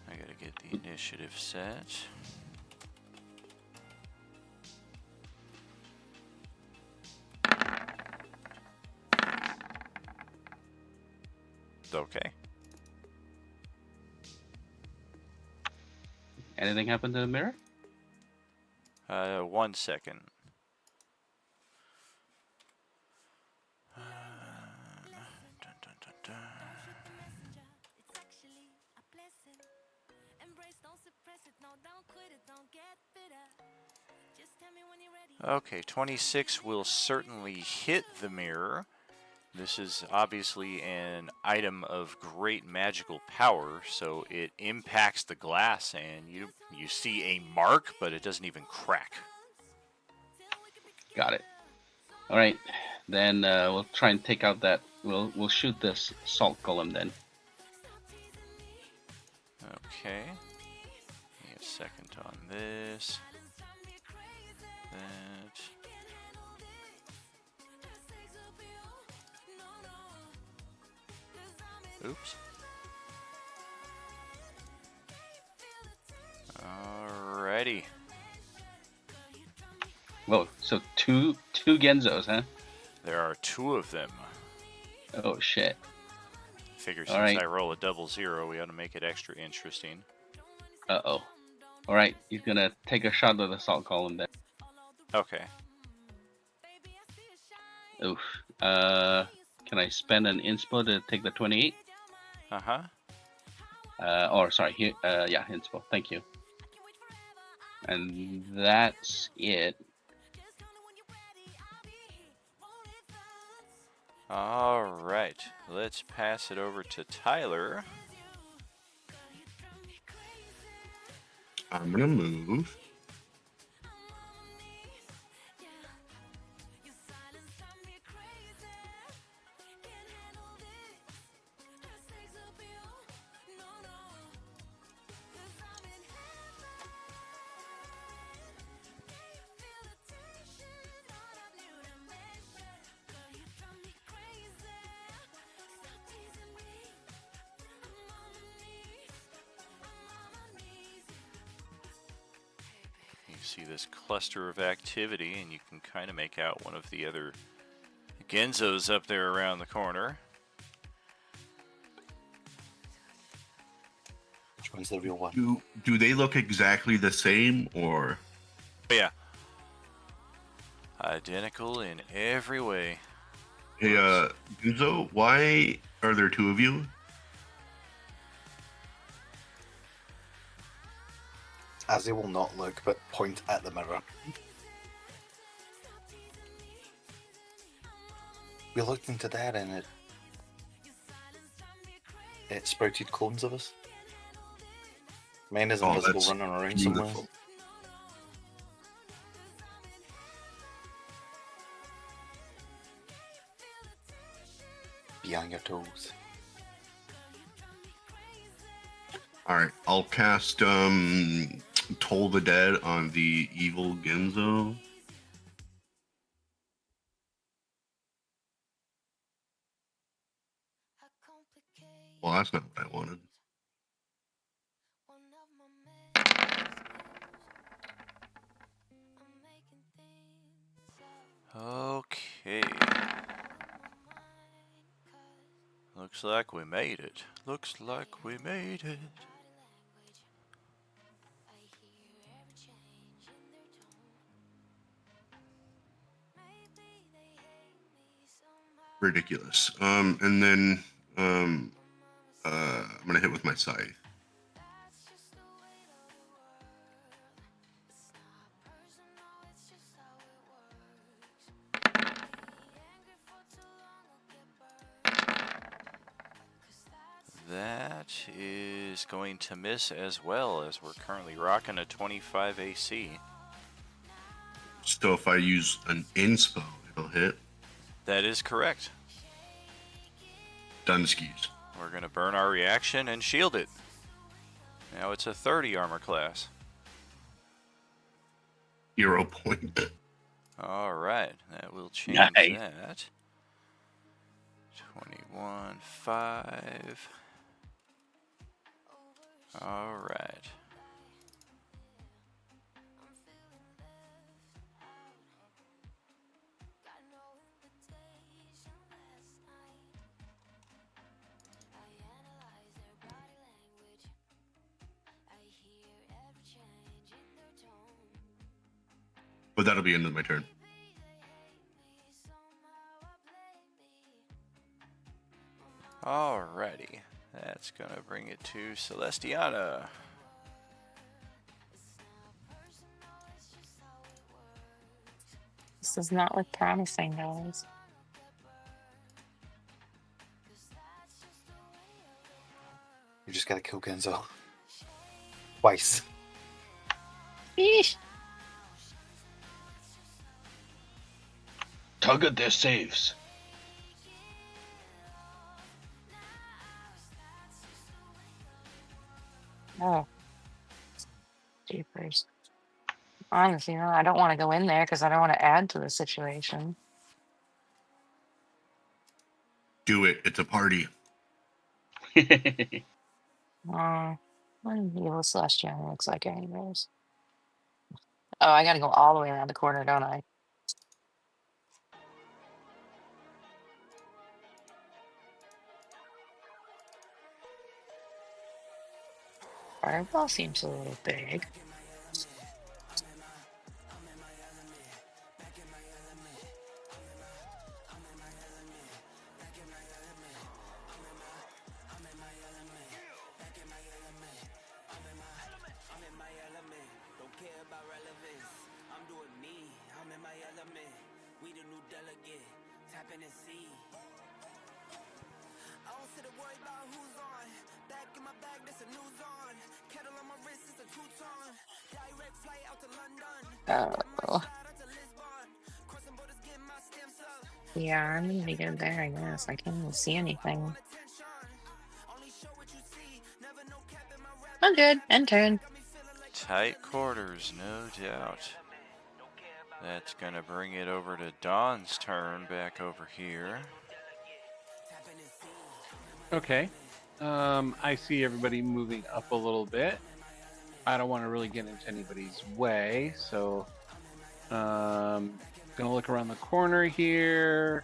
I gotta get the initiative set. Okay. Anything happen to the mirror? 1 second. Dun, dun, dun, dun. It's actually a blessing. Embrace, don't suppress it, no, don't quit it, don't get bitter. Just tell me when you're ready. Okay, 26 will certainly hit the mirror. This is obviously an item of great magical power, so it impacts the glass and you see a mark, but it doesn't even crack. Got it. All right. Then we'll try and take out that. We'll shoot this salt golem then. Okay. Give me a second on this. That. Oops. Alrighty. Whoa, so two Genzos, huh? There are 2 of them. Oh shit. Figure All since right. I roll a 00, we ought to make it extra interesting. Uh-oh. All right, he's gonna take a shot at the salt golem then. Okay. Oof. Can I spend an inspo to take the 28? Uh-huh. Or sorry, here. Yeah, inspo. Thank you. And that's it. Alright. Let's pass it over to Tyler. I'm gonna move. You see this cluster of activity, and you can kind of make out one of the other Genzos up there around the corner. Which one's the real one? Do they look exactly the same, or? But yeah. Identical in every way. Hey, Gunzo, why are there 2 of you? As they will not look, but point at the mirror. We looked into that and it sprouted clones of us. Mine is invisible that's running around somewhere. beautiful. Be on your toes. Alright, I'll cast Toll the Dead on the evil Genzo. Well, that's not what I wanted. Okay. Looks like we made it. Looks like we made it. Ridiculous. And then I'm gonna hit with my scythe. that is going to miss as well, as we're currently rocking a 25 AC. So if I use an inspo, it'll hit. That is correct. Done skis. We're going to burn our reaction and shield it. Now it's a 30 armor class. 0 point. All right, that will change Nice. that. 21, 5. All right. But that'll be end of my turn. Alrighty. That's going to bring it to Celestiana. This does not look promising, guys. You just gotta kill Genzo. Twice. Eesh. Target their saves. Oh. Jeepers. Honestly, I don't want to go in there because I don't want to add to the situation. Do it. It's a party. What an evil Celestial looks like anyways. Oh, I gotta go all the way around the corner, don't I? Fireball seems a little big. Oh. Yeah, I'm gonna be good there, I guess. I can't even see anything. I'm good. End turn. Tight quarters, no doubt. That's going to bring it over to Dawn's turn back over here. Okay. I see everybody moving up a little bit. I don't want to really get into anybody's way, so gonna look around the corner here,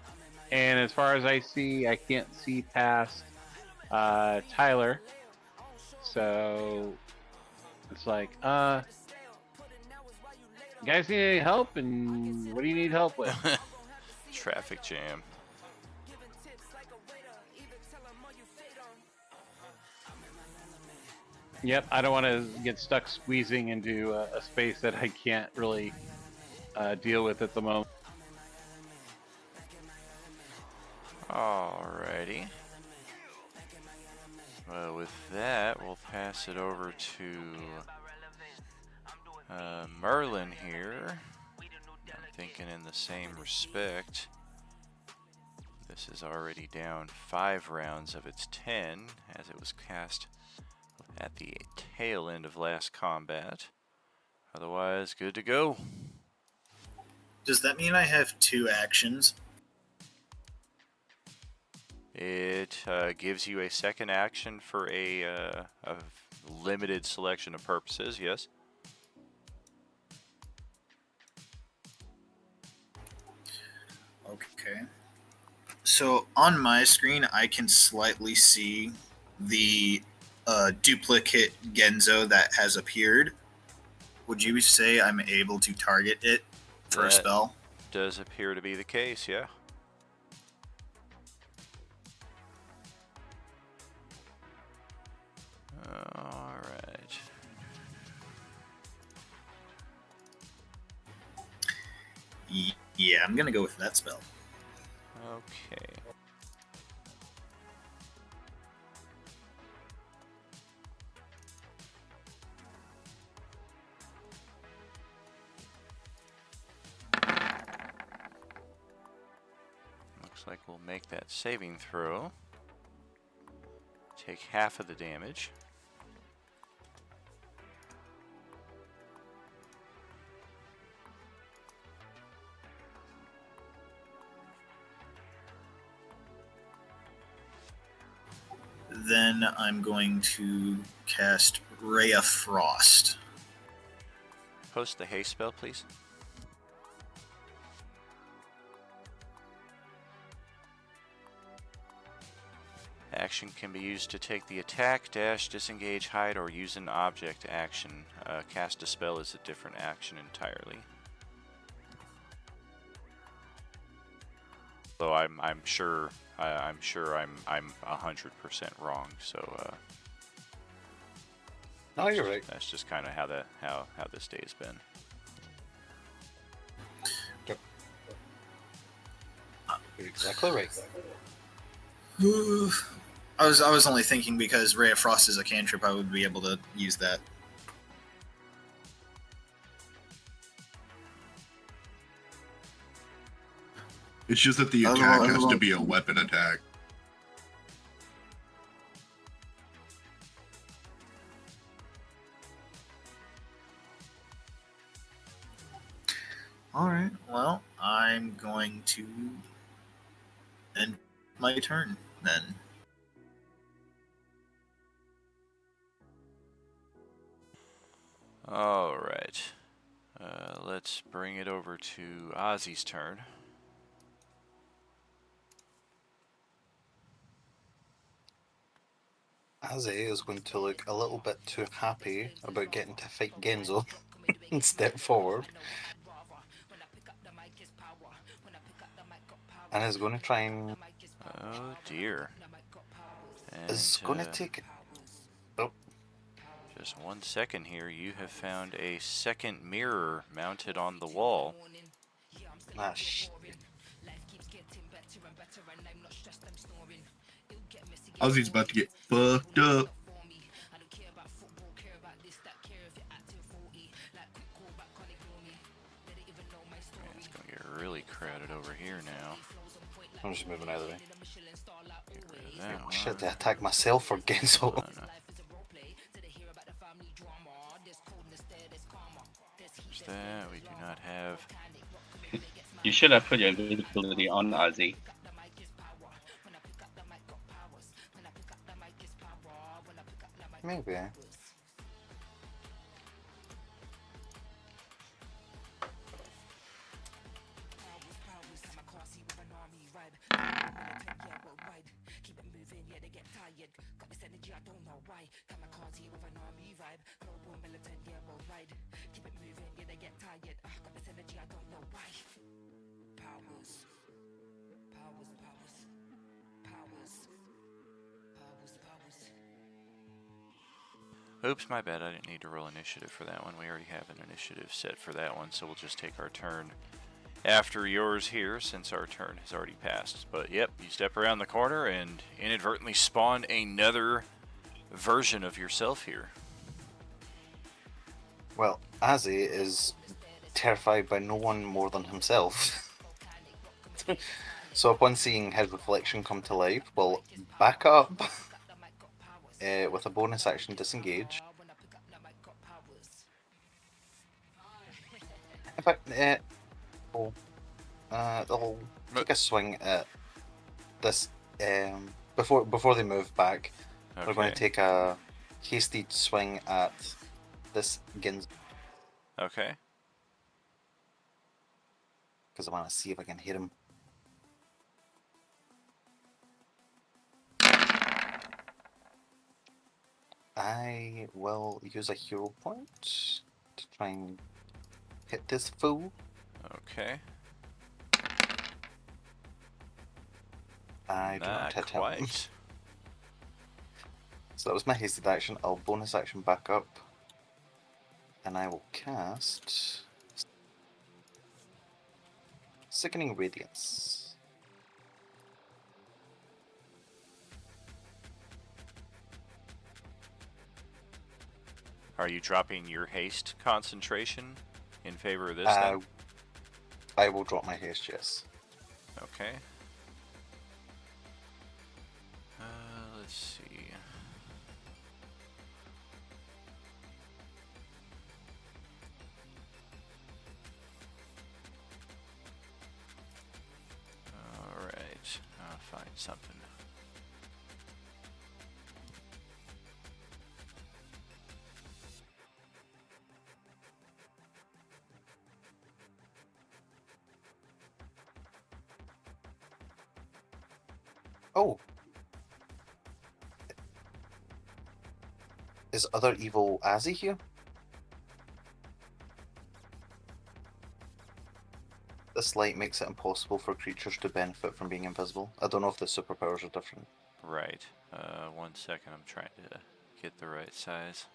and as far as I see, I can't see past Tyler. So it's like, you guys need any help? And what do you need help with? Traffic jam. Yep, I don't want to get stuck squeezing into a space that I can't really deal with at the moment. Alrighty. Well, with that, we'll pass it over to Merlin here. I'm thinking in the same respect. This is already down 5 rounds of its 10, as it was cast at the tail end of last combat. Otherwise, good to go. Does that mean I have 2 actions? It gives you a second action for a limited selection of purposes, yes. Okay. So on my screen, I can slightly see the duplicate Genzo that has appeared. Would you say I'm able to target it for a spell? Does appear to be the case, yeah. Alright. Yeah, I'm gonna go with that spell. Okay. like we'll make that saving throw. Take half of the damage. Then I'm going to cast Ray of Frost. Post the haste spell, please. Action can be used to take the attack, dash, disengage, hide, or use an object action. Cast a spell is a different action entirely. Though I'm sure I'm 100% wrong. So No, you're right. that's just kind of how this day has been. Yep. You're exactly right. I was only thinking because Ray of Frost is a cantrip, I would be able to use that. It's just that the attack has to be a weapon attack. Alright, well, I'm going to end my turn then. All right. Let's bring it over to Ozzy's turn. Ozzy is going to look a little bit too happy about getting to fight Genzo and step forward. And is going to try and... Oh dear. And, is going to take... Oh. Just 1 second here. You have found a second mirror mounted on the wall. Ah, shit. Ozzy's about to get fucked up. It's going to get really crowded over here now. I'm just moving out of the way. Get rid of that one. Shit, I attack myself for Genzo. Oh, no. There's that. We do not have... You should have put your invisibility on, Ozzy. Maybe. Oops, my bad. I didn't need to roll initiative for that one. We already have an initiative set for that one, so we'll just take our turn after yours here, since our turn has already passed. But yep, you step around the corner and inadvertently spawn another version of yourself here. Well, Ozzy is terrified by no one more than himself. So upon seeing his reflection come to life, we'll back up with a bonus action disengage. In fact, they'll take a swing at this before they move back. Okay. They're going to take a hasty swing at this Ginz Okay. because I want to see if I can hit him. I will use a hero point to try and hit this fool. Okay. I do not Not hit him. quite. So that was my hasted action. I'll bonus action back up. And I will cast Sickening Radiance. Are you dropping your haste concentration in favor of this then? I will drop my haste, yes. Okay. find something. Oh. Is other evil Azzy here? This light makes it impossible for creatures to benefit from being invisible. I don't know if the superpowers are different. Right. 1 second, I'm trying to get the right size.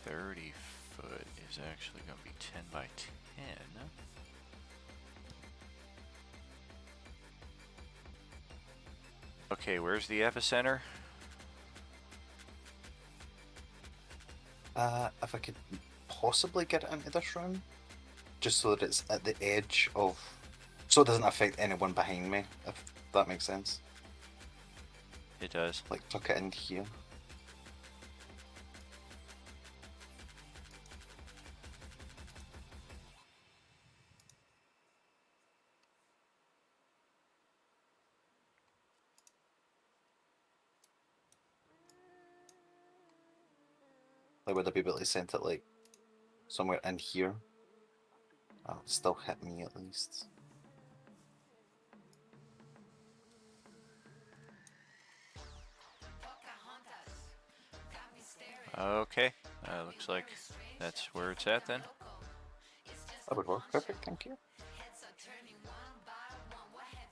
.30-foot is actually going to be 10 by 10. Okay, where's the epicenter? If I could possibly get it into this room, just so that it's at the edge of, so it doesn't affect anyone behind me, if that makes sense. It does. Like tuck it in here. Like, would I be able to send it like somewhere in here? Oh, it'll still hit me at least. Okay, looks like that's where it's at then. That would work. Perfect, thank you.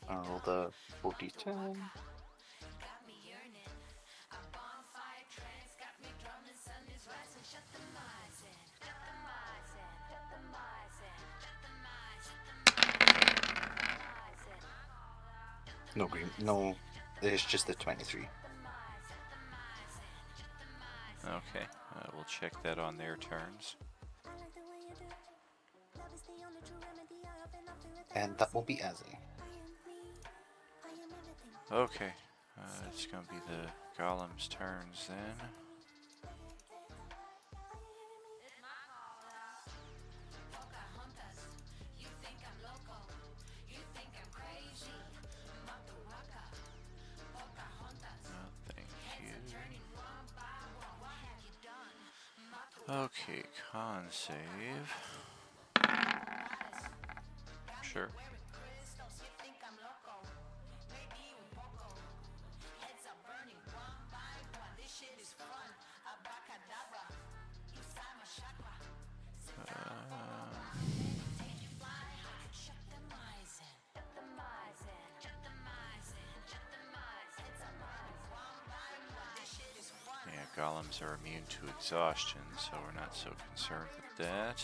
I'll roll the 4d10. No green, no, it's just the 23. Okay, we'll check that on their turns. And that will be Azzy. Okay, it's gonna be the golem's turns then. Thank you. Okay, con save. Sure. Yeah, golems are immune to exhaustion, so we're not so concerned with that.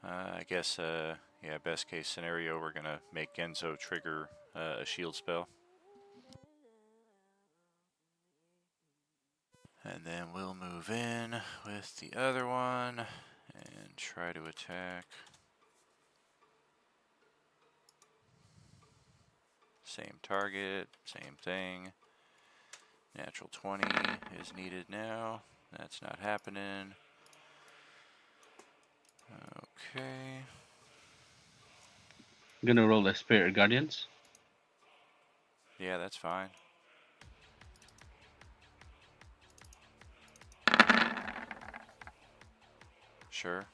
I guess, yeah, best case scenario, we're gonna make Genzo trigger a shield spell. And then we'll move in with the other one and try to attack. Same target, same thing. Natural 20 is needed now. That's not happening. Okay. I'm gonna roll the Spirit Guardians. Yeah, that's fine. Sure.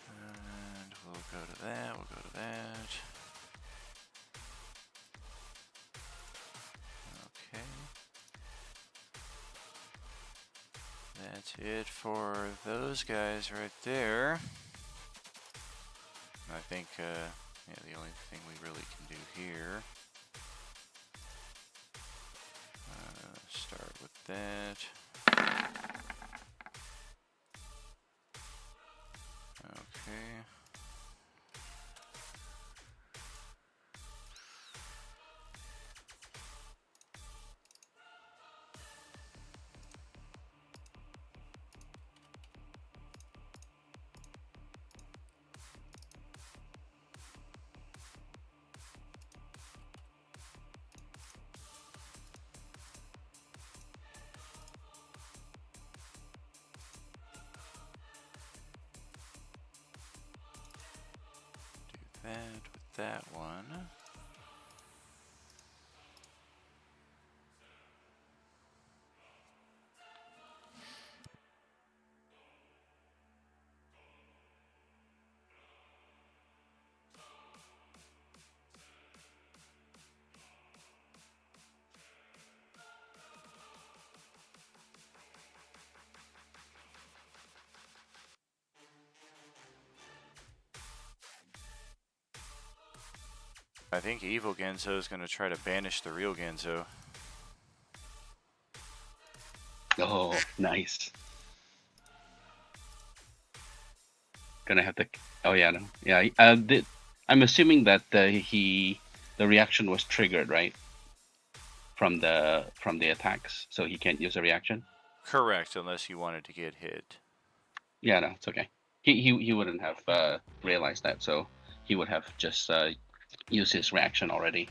And we'll go to that, we'll go to that. Okay. That's it for those guys right there. I think, yeah, the only thing we really can do here, start with that. that with that one. I think Evil Genzo is going to try to banish the real Genzo. Oh, nice. Gonna have to. Oh yeah, no, yeah. I'm assuming that the reaction was triggered, right? From the attacks, so he can't use a reaction. Correct, unless he wanted to get hit. Yeah, no, it's okay. He wouldn't have realized that, so he would have just used his reaction already.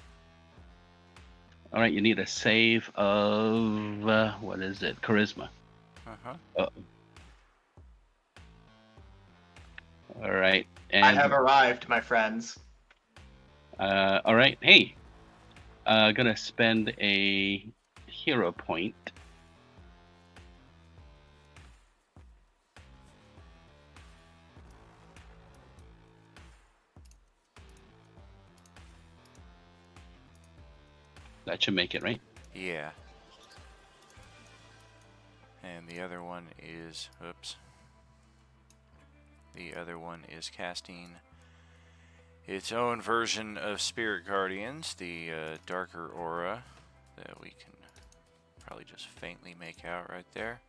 All right, you need a save of what is it? Charisma. Uh-huh. All right, and I have arrived, my friends. all right, hey, gonna spend a hero point. That should make it, right? Yeah. And the other one is, oops. The other one is casting its own version of Spirit Guardians, the darker aura that we can probably just faintly make out right there.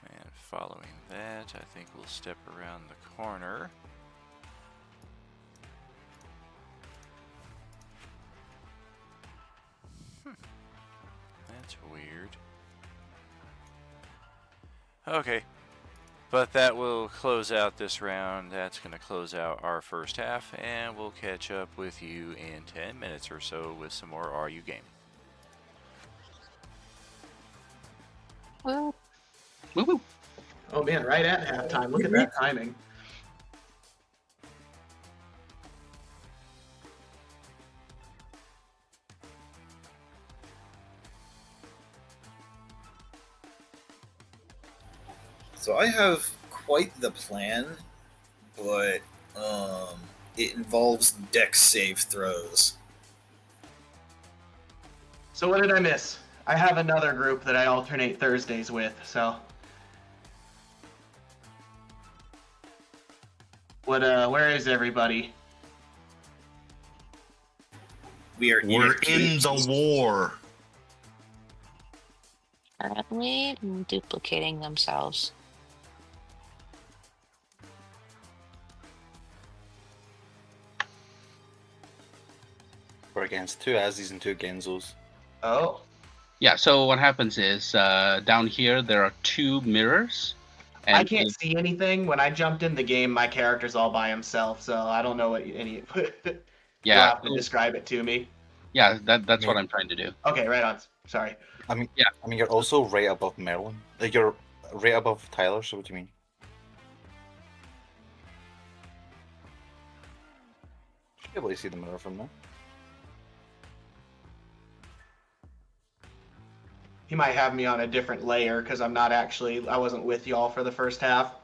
And following that, I think we'll step around the corner. That's weird. Okay, but that will close out this round. That's going to close out our first half, and we'll catch up with you in 10 minutes or so with some more Are You Game. Woo. Woo woo. Oh man, right at halftime. Look at that timing. So I have quite the plan, but it involves deck save throws. So what did I miss? I have another group that I alternate Thursdays with, so what where is everybody? We're in the war. Currently duplicating themselves. We're against 2 Azis and 2 Genzos. Oh. Yeah, so what happens is down here there are 2 mirrors. And I can't see anything. When I jumped in the game, my character's all by himself, so I don't know what any. Yeah. You'll have to describe it to me. Yeah, that's what I'm trying to do. Okay, right on. Sorry. I mean, yeah. I mean, you're also right above Merlin. You're right above Tyler. So what do you mean? Should be able to see the mirror from there. He might have me on a different layer because I wasn't with y'all for the first half.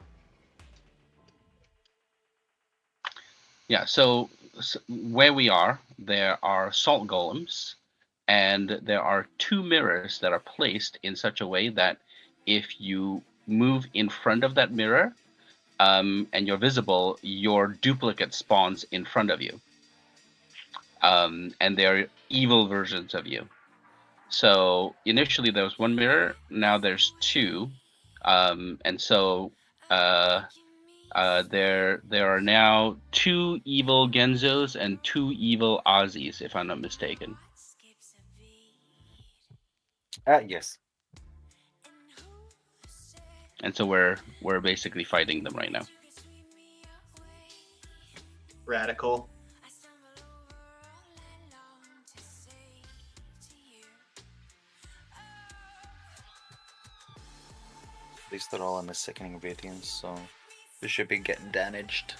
Yeah, so where we are, there are salt golems, and there are 2 mirrors that are placed in such a way that if you move in front of that mirror and you're visible, your duplicate spawns in front of you. And they're evil versions of you. So initially there was 1 mirror, now there's 2, and so there are now 2 evil Genzos and 2 evil Aussies, if I'm not mistaken. Yes. And so we're basically fighting them right now. Radical. At least they're all in the sickening radiance, so they should be getting damaged.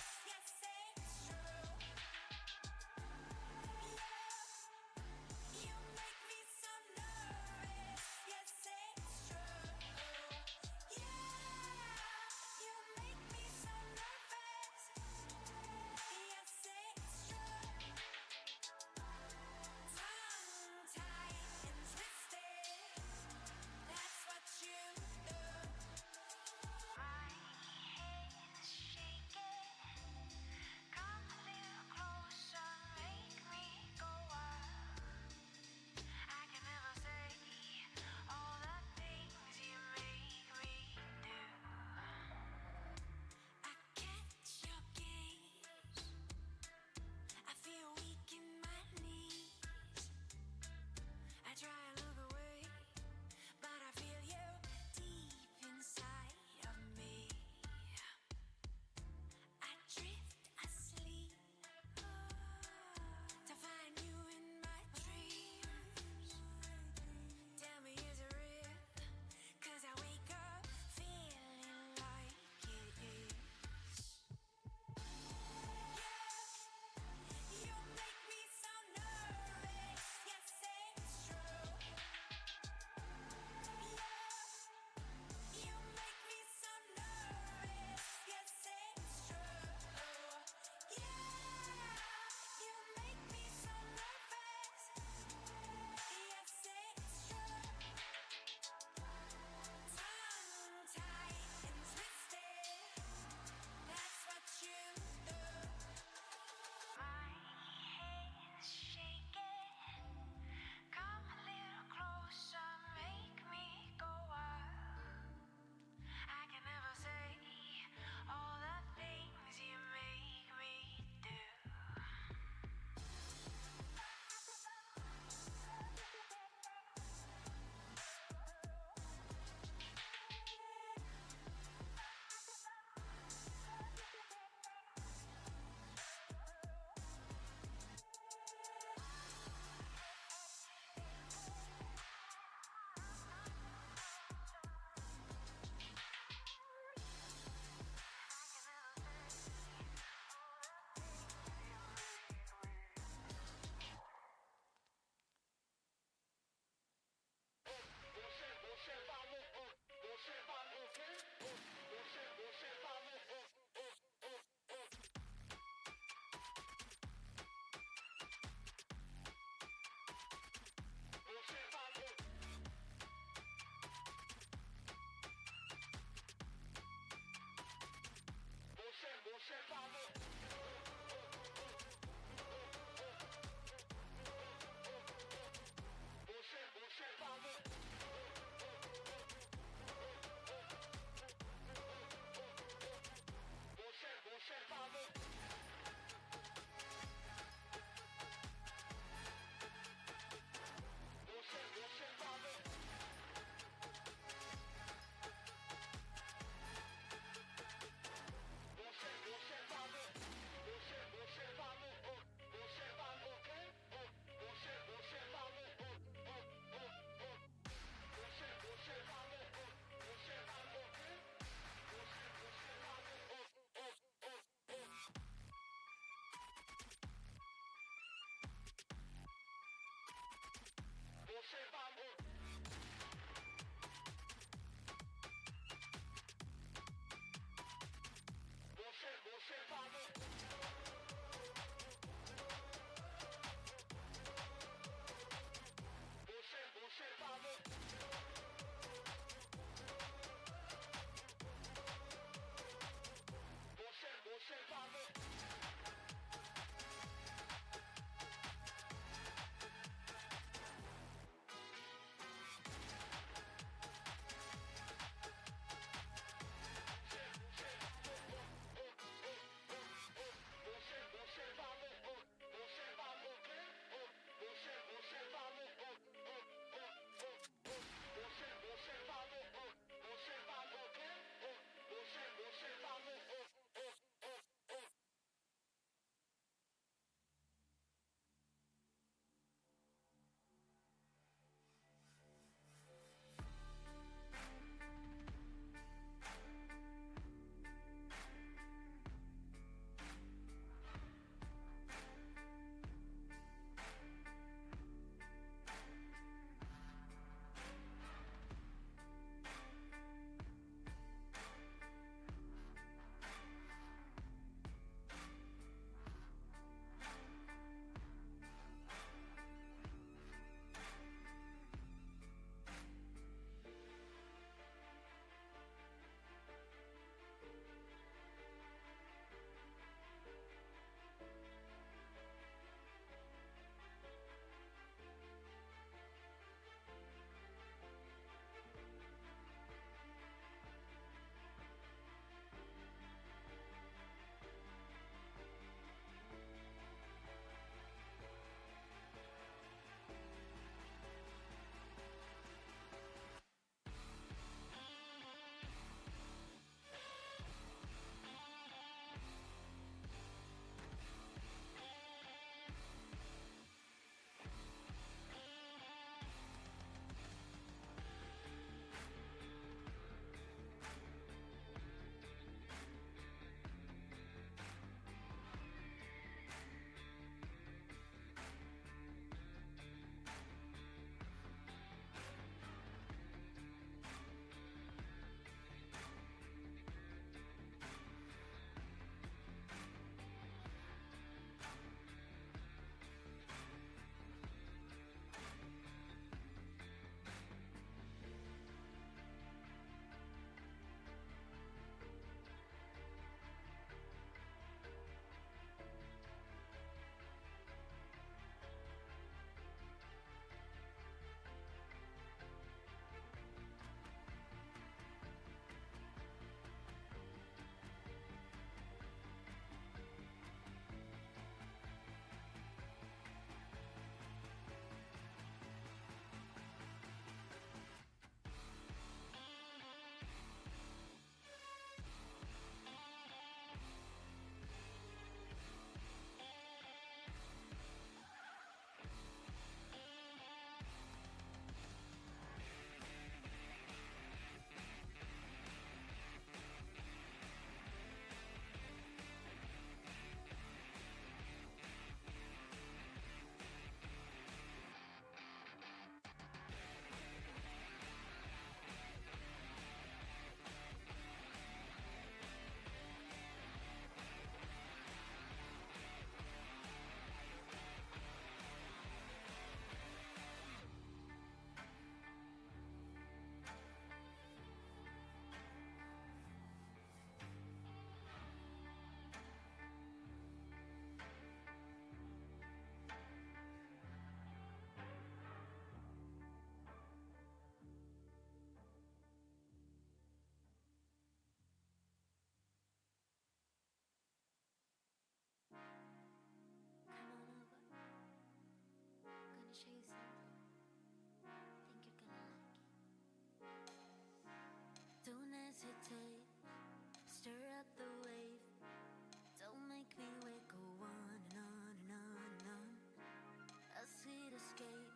escape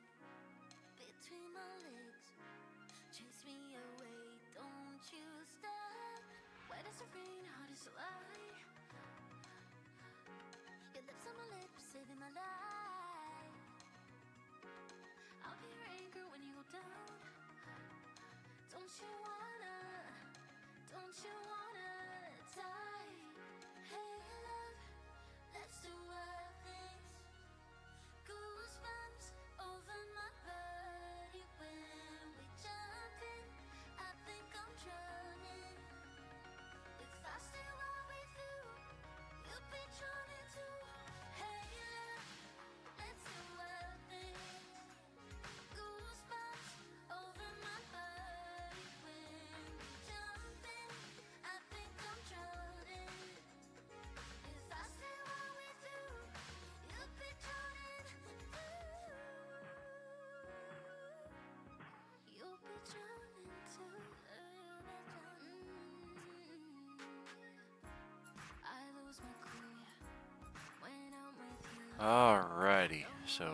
between my legs. Chase me away, don't you stop. Wet as the rain, hard as a lie. Your lips on my lips, saving my life. I'll be your anchor when you go down. Don't you wanna die? Hey love, let's do wild things. Goosebumps over my body when we jump in. I think I'm drowning. If I stay right with you, you'll be drowning too. Hey love, let's do wild things. Goosebumps over my body when we jump in. I think I'm drowning. If I stay right with you, you'll be drowning too. You'll be drowning too. I lose my cool when I'm with you. Alrighty, so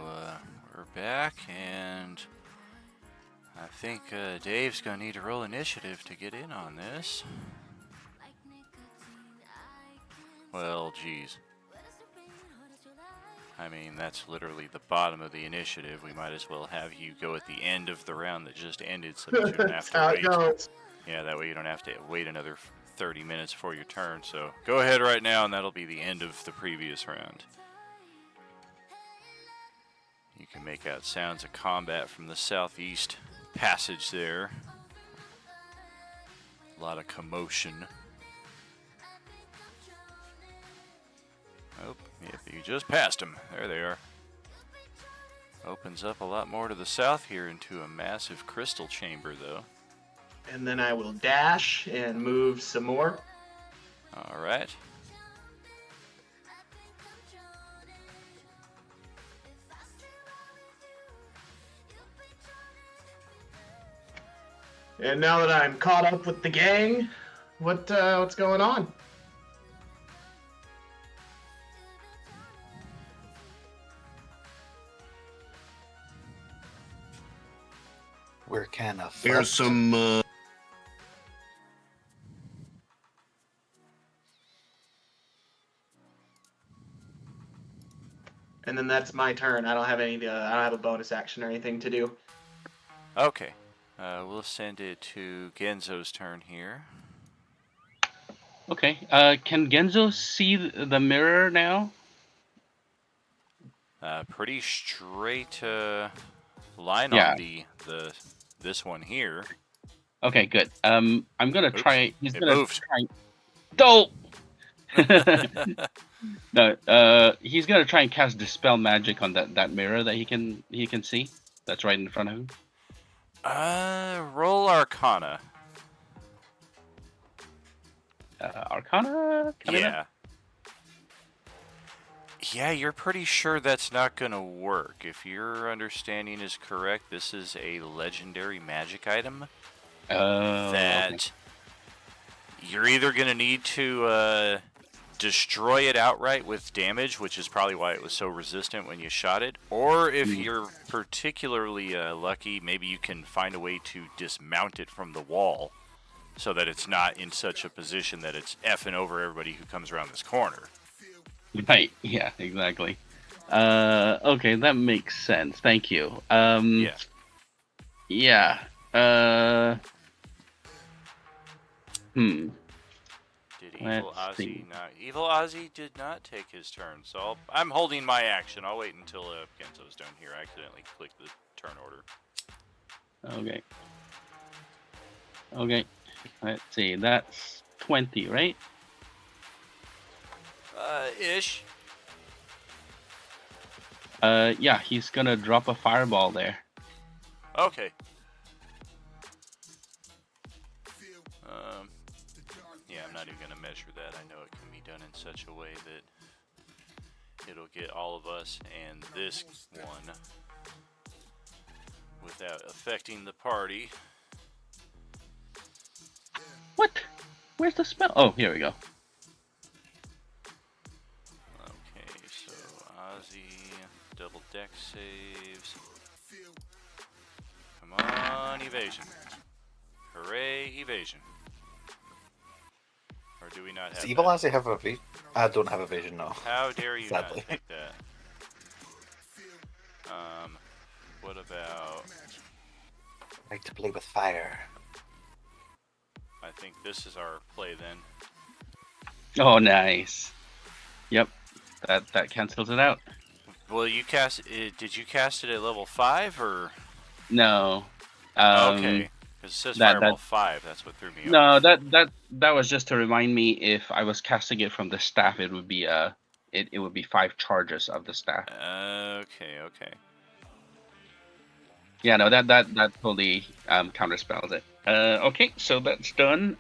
we're back, and I think Dave's gonna need to roll initiative to get in on this. Like nicotine, I can Well, geez. wet as the rain, hard as July. I mean, that's literally the bottom of the initiative. We might as well have you go at the end of the round that just ended so that you don't have That's to how it wait. goes. Yeah, that way you don't have to wait another 30 minutes for your turn. So go ahead right now, and that'll be the end of the previous round. You can make out sounds of combat from the southeast passage there. A lot of commotion. Oh, yep, you just passed them. There they are. Opens up a lot more to the south here into a massive crystal chamber, though. And then I will dash and move some more. All right. And now that I'm caught up with the gang, what's going on? We're kind of There's some. And then that's my turn. I don't have I don't have a bonus action or anything to do. Okay. We'll send it to Genzo's turn here. Okay. Can Genzo see the mirror now? Pretty straight line Yeah. on this one here. Okay, good. I'm gonna Oops, try. He's it gonna moved. try. Don't. No. He's gonna try and cast dispel magic on that mirror that he can see. That's right in front of him. Roll Arcana. Arcana. Can I do Yeah. Yeah, you're pretty sure that's not gonna work. If your understanding is correct, this is a legendary magic item that okay. you're either gonna need to destroy it outright with damage, which is probably why it was so resistant when you shot it, or if you're particularly lucky, maybe you can find a way to dismount it from the wall so that it's not in such a position that it's effing over everybody who comes around this corner. Right. Yeah. Exactly. Okay, that makes sense. Thank you. Yeah. Yeah. Did Evil Let's see. Ozzy not? Evil Ozzy did not take his turn, so I'm holding my action. I'll wait until Genzo's done here. I accidentally clicked the turn order. Okay. Okay. Let's see. That's 20, right? Ish. Yeah. He's gonna drop a fireball there. Okay. Yeah, I'm not even gonna measure that. I know it can be done in such a way that it'll get all of us and this one without affecting the party. What? Where's the spell? Oh, here we go. Okay, so Ozzy double deck saves. Come on, evasion. Hooray, evasion. Or do we not Does have Evil that? Lassie have a vision? I don't have a vision now. How dare you not Sadly. take that? What about... I like to play with fire. I think this is our play then. Oh, nice. Yep, that cancels it out. Well, you cast it. Did you cast it at level 5 or? No. Okay, because it says Fireball 5. That's what threw me off. No, that was just to remind me if I was casting it from the staff, it would be it would be 5 charges of the staff. Okay. Yeah, no, that totally counterspells it. Okay, so that's done.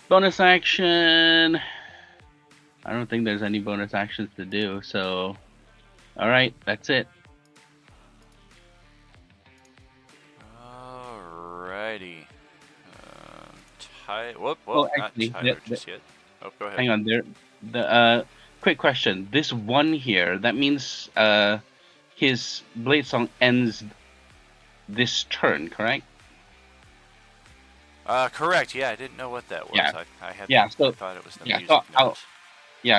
Bonus action. I don't think there's any bonus actions to do, so all right, that's it. Alrighty. Whoop, Oh, not actually, Tyler just yet. Oh, go ahead. Hang on there. The quick question. This one here, that means his blade song ends this turn, correct? Correct. Yeah, I didn't know what that was. Yeah. I had. Yeah, so I thought it was the yeah, music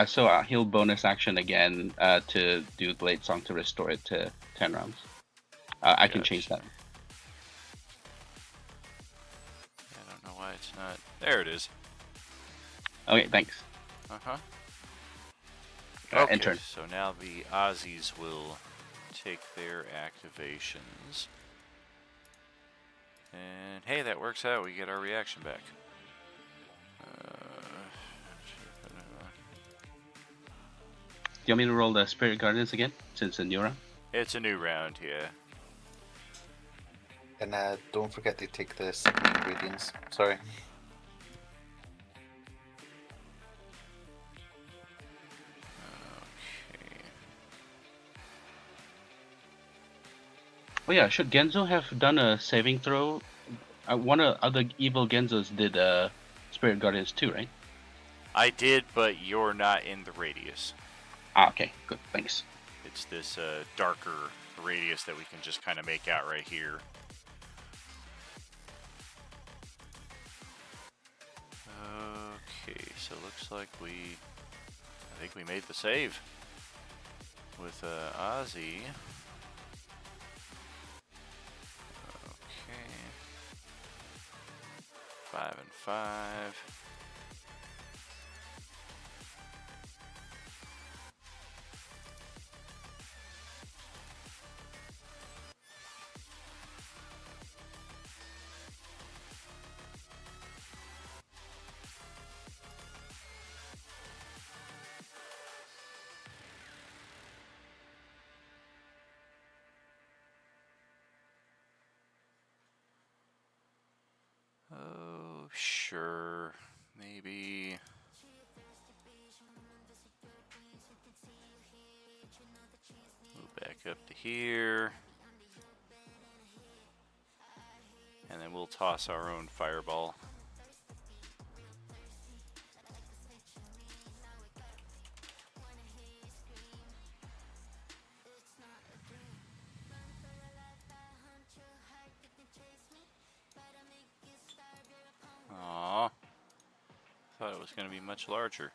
so notes. he'll bonus action again to do blade song to restore it to 10 rounds. I can change that. I don't know why it's not. There it is. Okay, thanks. Okay, Enter. so now the Aussies will take their activations. And hey, that works out. We get our reaction back. Do you want me to roll the Spirit Guardians again, since it's a new round? It's a new round, yeah. And don't forget to take the sickening radiance. Sorry. Okay. Oh yeah, should Genzo have done a saving throw? One of other evil Genzos did Spirit Guardians too, right? I did, but you're not in the radius. Ah, okay, good, thanks. It's this darker radius that we can just kind of make out right here. Okay, so looks like I think we made the save with Ozzy. Okay. 5 and 5. Oh, sure. Maybe. Move back up to here. And then we'll toss our own fireball. Aw. Thought it was going to be much larger.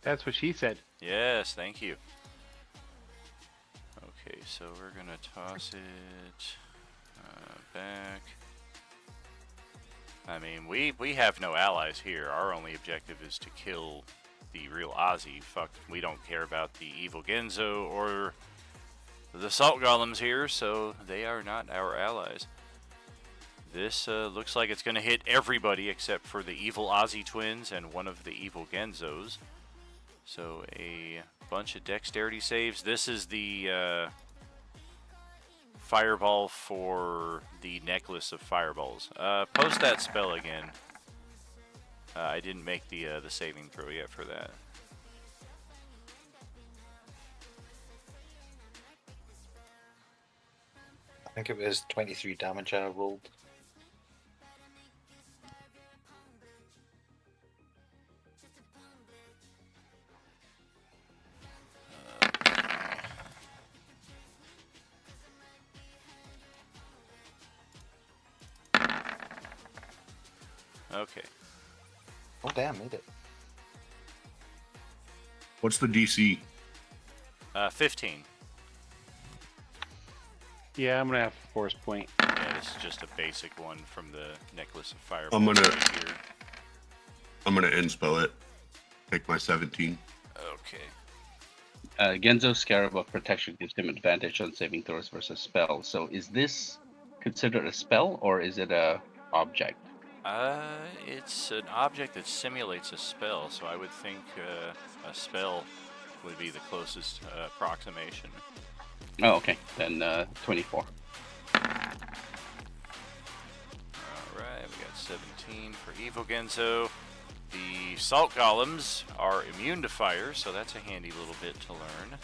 That's what she said. Yes, thank you. Okay, so we're going to toss it back. I mean, we have no allies here. Our only objective is to kill the real Ozzy. Fuck, we don't care about the evil Genzo or the Salt Golems here, so they are not our allies. This looks like it's going to hit everybody except for the evil Ozzy twins and one of the evil Genzos. So a bunch of dexterity saves. This is the fireball for the necklace of fireballs. Post that spell again. I didn't make the saving throw yet for that. I think it was 23 damage I rolled. Okay. Oh damn, made it. What's the DC? 15. Yeah, I'm gonna have a force point. Yeah, this is just a basic one from the Necklace of Fire. I'm gonna here. inspell it. Take my 17. Okay. Genzo's Scarab of Protection gives him advantage on saving throws versus spells. So is this considered a spell or is it a object? It's an object that simulates a spell, so I would think a spell would be the closest approximation. Oh, okay. Then 24. Alright, we got 17 for Evil Genzo. The Salt Golems are immune to fire, so that's a handy little bit to learn.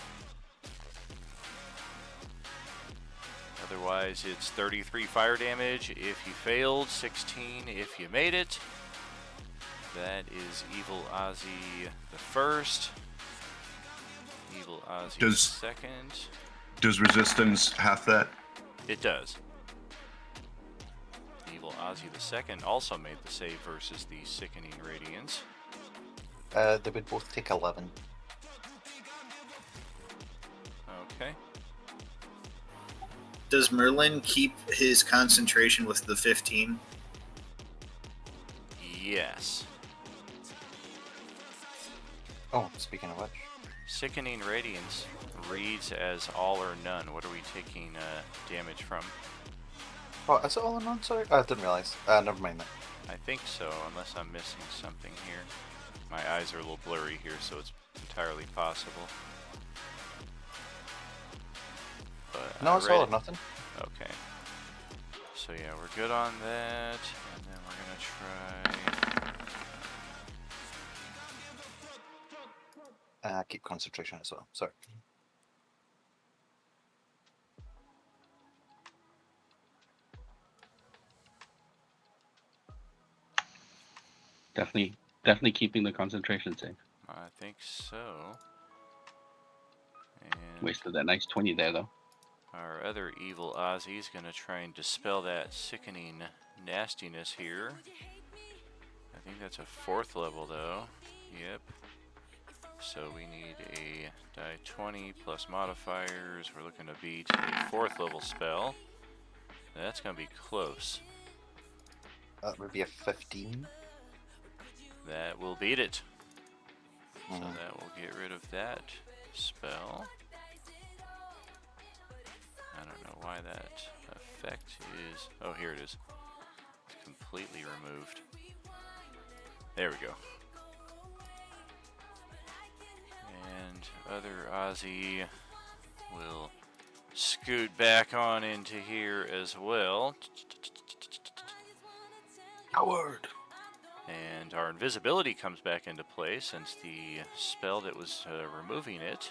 Otherwise, it's 33 fire damage if you failed, 16 if you made it. That is Evil Ozzy the first. Evil Ozzy the second. Does resistance half that? It does. Evil Ozzy the second also made the save versus the Sickening Radiance. They would both take 11. Okay. Does Merlin keep his concentration with the 15? Yes. Oh, speaking of which. Sickening Radiance reads as all or none. What are we taking damage from? Oh, is it all in one? Sorry? I didn't realize. Never mind that. I think so, unless I'm missing something here. My eyes are a little blurry here, so it's entirely possible. But No, it's all or nothing. Okay. So yeah, we're good on that, and then we're gonna try. Keep concentration as well. Sorry. Definitely keeping the concentration safe. I think so. And Wasted that nice 20 there, though. our other evil Ozzy is gonna try and dispel that sickening nastiness here. I think that's a 4th level though. Yep. So we need a die 20 plus modifiers. We're looking to beat a 4th level spell. That's gonna be close. That would be a 15. That will beat it. So that will get rid of that spell. I don't know why that effect is... Oh, here it is. It's completely removed. There we go. And other Ozzy will scoot back on into here as well. Howard! And our invisibility comes back into play since the spell that was removing it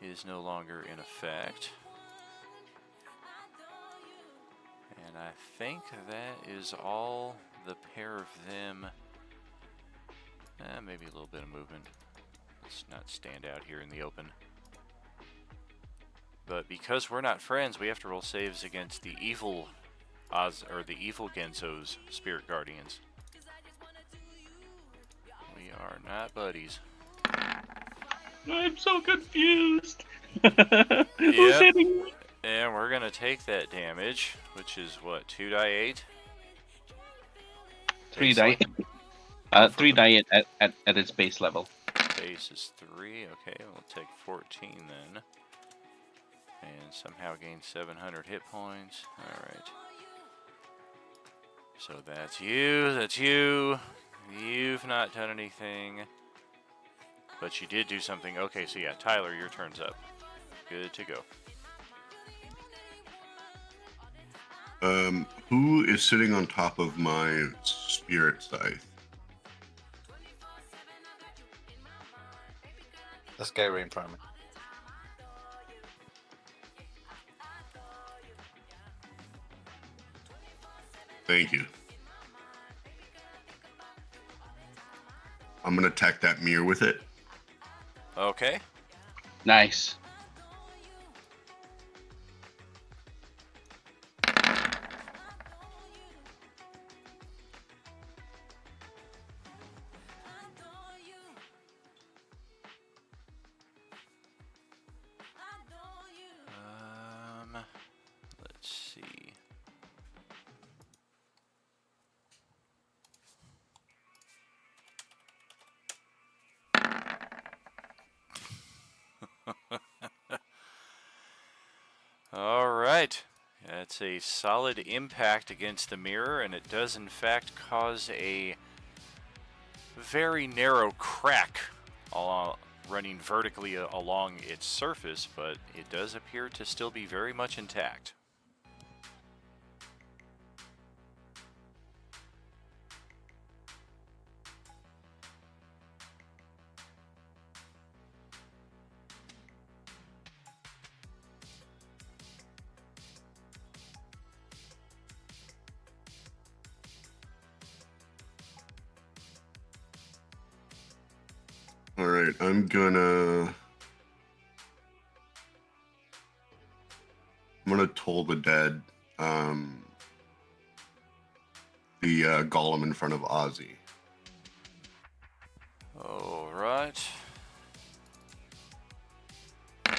is no longer in effect. And I think that is all the pair of them. Maybe a little bit of movement. Let's not stand out here in the open. But because we're not friends, we have to roll saves against the evil the evil Genzo's Spirit Guardians. We are not buddies. I'm so confused. Yep. And we're gonna take that damage, which is what, 2 die 8? 3 die. 3 die at its base level. Base is 3. Okay, we'll take 14 then. And somehow gain 700 hit points. Alright. So that's you, that's you. You've not done anything. But you did do something. Okay, so yeah, Tyler, your turn's up. Good to go. Who is sitting on top of my spirit scythe? This guy right in front of me. Thank you. I'm gonna attack that mirror with it. Okay. Nice. right. That's a solid impact against the mirror, and it does in fact cause a very narrow crack running vertically along its surface, but it does appear to still be very much intact. All right, I'm gonna toll the dead. The golem in front of Ozzy. All right. No,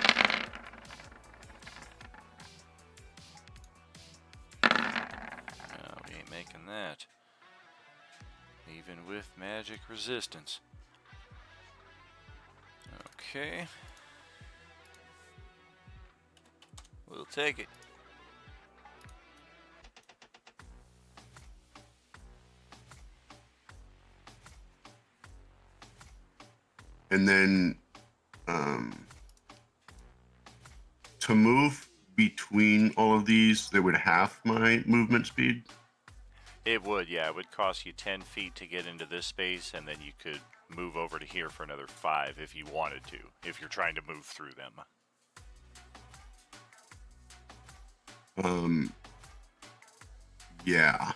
we ain't making that. Even with magic resistance. Okay. We'll take it. And then to move between all of these, they would half my movement speed. It would, yeah. It would cost you 10 feet to get into this space, and then you could move over to here for another 5 if you wanted to, if you're trying to move through them. Yeah.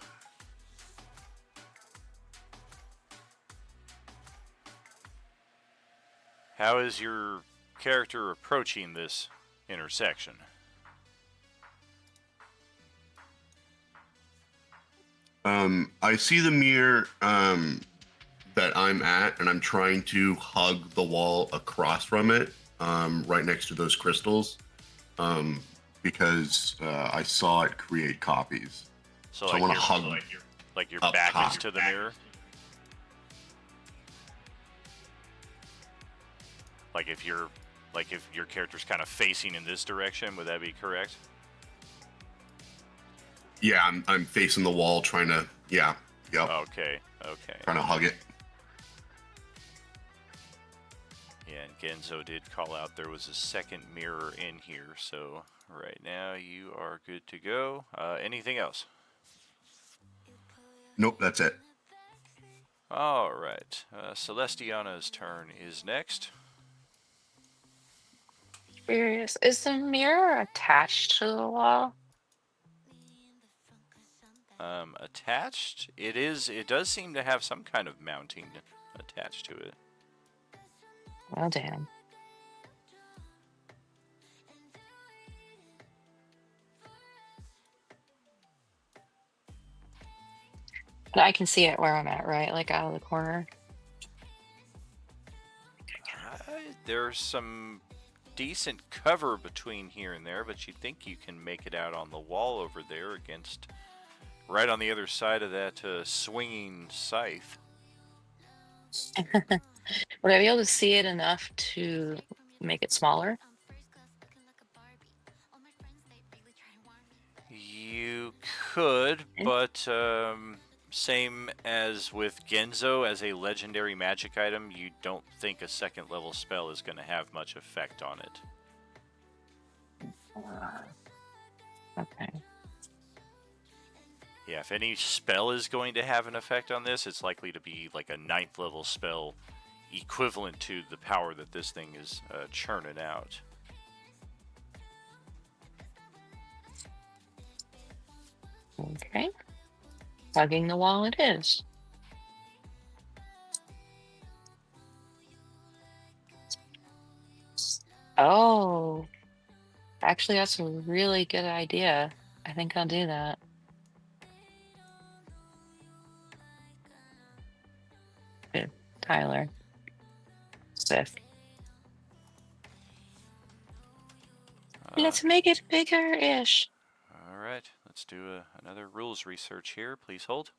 How is your character approaching this intersection? I see the mirror that I'm at, and I'm trying to hug the wall across from it, right next to those crystals, because I saw it create copies. So I want to hug. Like your up back top. is to the mirror? Like if your character's kind of facing in this direction, would that be correct? Yeah, I'm facing the wall, trying to. Yeah. Yep. Okay. Trying to hug it. Yeah, and Genzo did call out there was a second mirror in here, so right now you are good to go. Anything else? Nope, that's it. All right. Celestiana's turn is next. Curious. Is the mirror attached to the wall? Attached? It is. It does seem to have some kind of mounting attached to it. Well, damn. But I can see it where I'm at, right? Like out of the corner. There's some decent cover between here and there, but you think you can make it out on the wall over there against right on the other side of that swinging scythe. Would I be able to see it enough to make it smaller? You could, but same as with Genzo, as a legendary magic item, you don't think a second level spell is going to have much effect on it. Okay. Yeah, if any spell is going to have an effect on this, it's likely to be like a 9th level spell equivalent to the power that this thing is churning out. Okay. Hugging the wall it is. Oh. Actually, that's a really good idea. I think I'll do that. Good. Tyler. Sif. Let's make it bigger-ish. All right, let's do another rules research here. Please hold.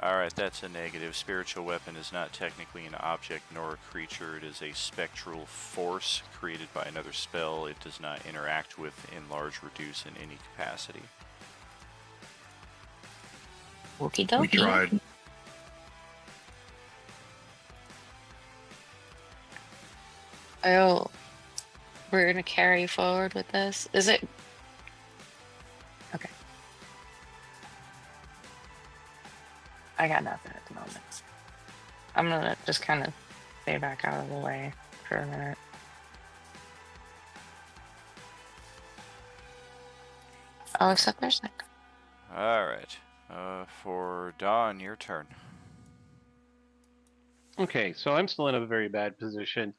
Alright, that's a negative. Spiritual weapon is not technically an object nor a creature. It is a spectral force created by another spell. It does not interact with, enlarge, reduce in any capacity. Okie We dokie. tried. Oh, we're gonna carry forward with this. Is it? Okay. I got nothing at the moment. I'm gonna just kind of stay back out of the way for a minute. Oh, except there's Nick. Alright. For Dawn, your turn. Okay, so I'm still in a very bad position.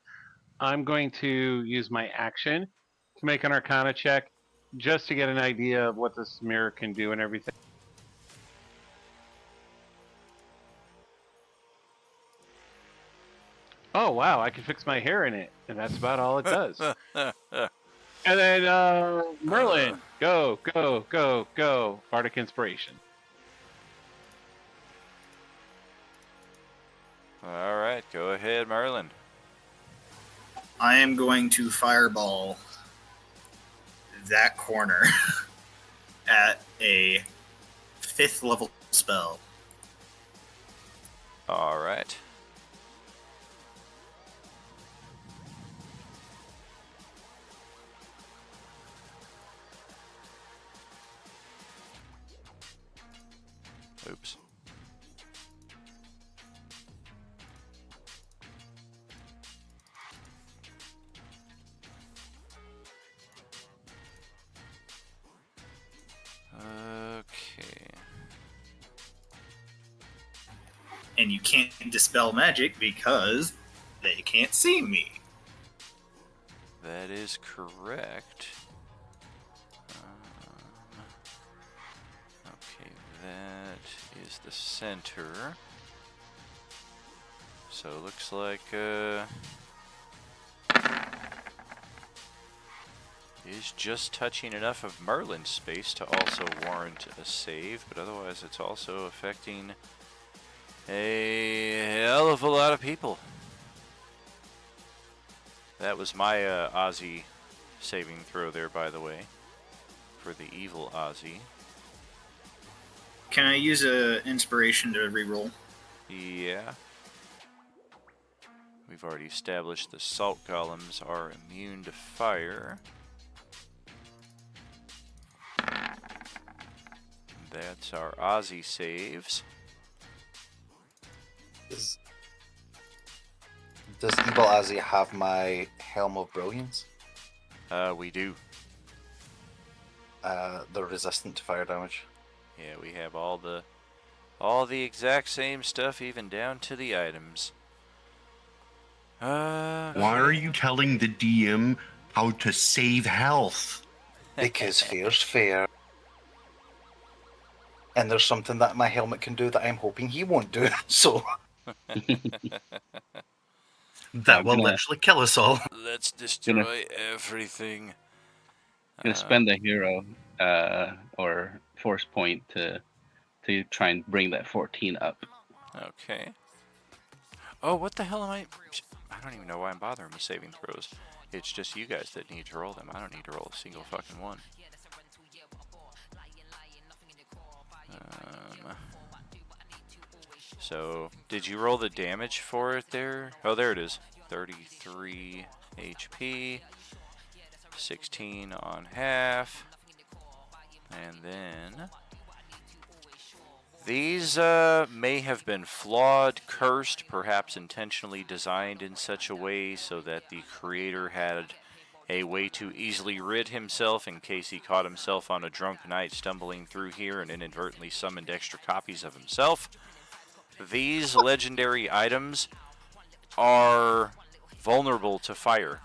I'm going to use my action to make an Arcana check just to get an idea of what this mirror can do and everything. Oh, wow, I can fix my hair in it, and that's about all it does. And then, Merlin, go, go, go, go. Bardic Inspiration. Alright, go ahead, Merlin. I am going to fireball that corner at a 5th level spell. Alright. Oops. Okay. And you can't dispel magic because they can't see me. That is correct. Okay, that is the center. So it looks like is just touching enough of Merlin's space to also warrant a save, but otherwise it's also affecting a hell of a lot of people. That was my Aussie saving throw there, by the way, for the evil Aussie. Can I use a inspiration to reroll? Yeah. We've already established the salt golems are immune to fire. That's our Aussie saves. Does Evil Azzy have my Helm of Brilliance? We do. They're resistant to fire damage. Yeah, we have all the exact same stuff, even down to the items. Why are you telling the DM how to save health? Because fair's fair. And there's something that my helmet can do that I'm hoping he won't do. So that will literally kill us all. Let's destroy everything. Gonna spend a hero or force point to try and bring that 14 up. Okay. Oh, what the hell am I don't even know why I'm bothering with saving throws. It's just you guys that need to roll them. I don't need to roll a single fucking one. So, did you roll the damage for it there? Oh, there it is. 33 HP. 16 on half. And then these may have been flawed, cursed, perhaps intentionally designed in such a way so that the creator had a way to easily rid himself in case he caught himself on a drunk night stumbling through here and inadvertently summoned extra copies of himself. These legendary items are vulnerable to fire,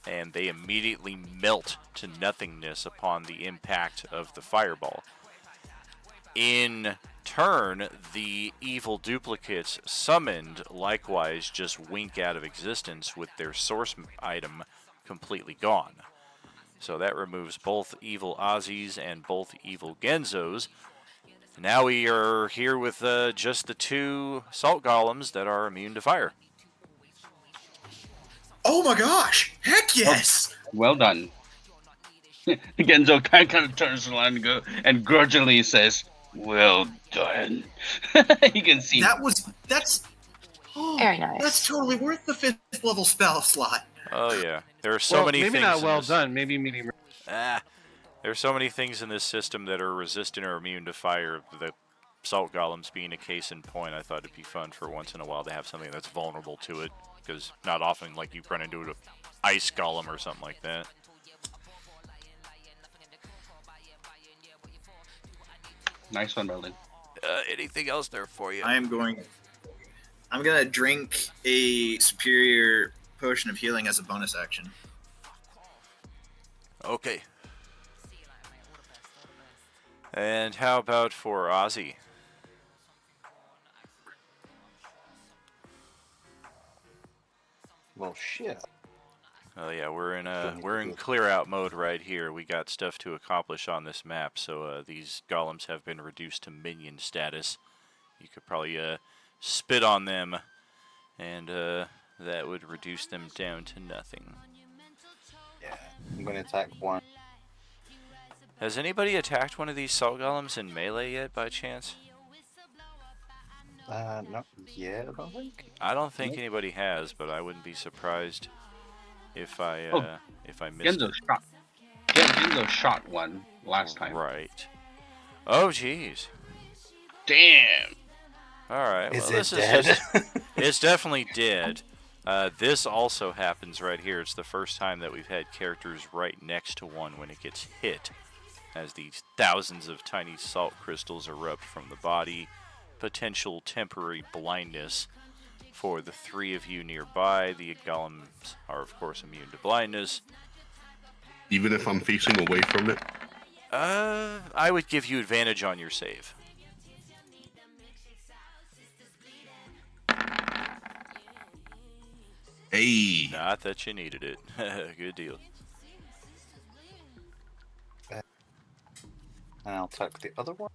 and they immediately melt to nothingness upon the impact of the fireball. In turn, the evil duplicates summoned likewise just wink out of existence with their source item completely gone. So that removes both evil Aussies and both evil Genzos. Now we are here with just the 2 salt golems that are immune to fire. Oh my gosh! Heck yes! Well done. Genzo kind of turns around and grudgingly says, "Well done." You can see That's Very that's nice. totally worth the 5th level spell slot. Oh yeah, there are so many maybe things. not in well this. done. Maybe medium. There's so many things in this system that are resistant or immune to fire. The salt golems being a case in point, I thought it'd be fun for once in a while to have something that's vulnerable to it, because not often like you run into an ice golem or something like that. nice one, Merlin. Anything else there for you? I'm gonna drink a superior potion of healing as a bonus action. Okay. And how about for Ozzy? Well, shit. Oh yeah, we're in clear out mode right here. We got stuff to accomplish on this map, so these golems have been reduced to minion status. You could probably spit on them, and that would reduce them down to nothing. Yeah, I'm gonna attack one. Has anybody attacked one of these salt golems in melee yet, by chance? Not yet, I don't think. I don't think anybody has, but I wouldn't be surprised if I missed Genzo it. shot. Genzo shot one last time. Right. Oh, jeez. Damn. All right. Is Well, it this dead? is just. It's definitely dead. This also happens right here. It's the first time that we've had characters right next to one when it gets hit, as these thousands of tiny salt crystals erupt from the body. Potential temporary blindness for the 3 of you nearby. The golems are, of course, immune to blindness. Even if I'm facing away from it? I would give you advantage on your save. Hey. Not that you needed it. Good deal. And I'll attack the other one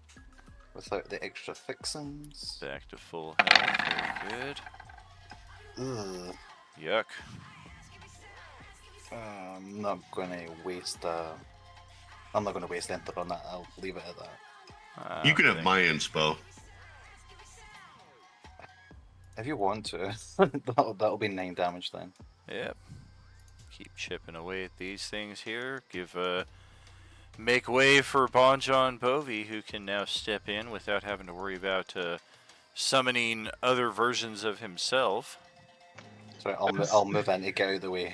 without the extra fixings. Back to full health. Very good. Ugh. Yuck. I'm not gonna waste enter on that. I'll leave it at that. You can have Okay. my inspo. If you want to, that'll be 9 damage then. Yep. Keep chipping away at these things here. Make way for Bonjon Bovi, who can now step in without having to worry about summoning other versions of himself. So I'll move in to get out of the way.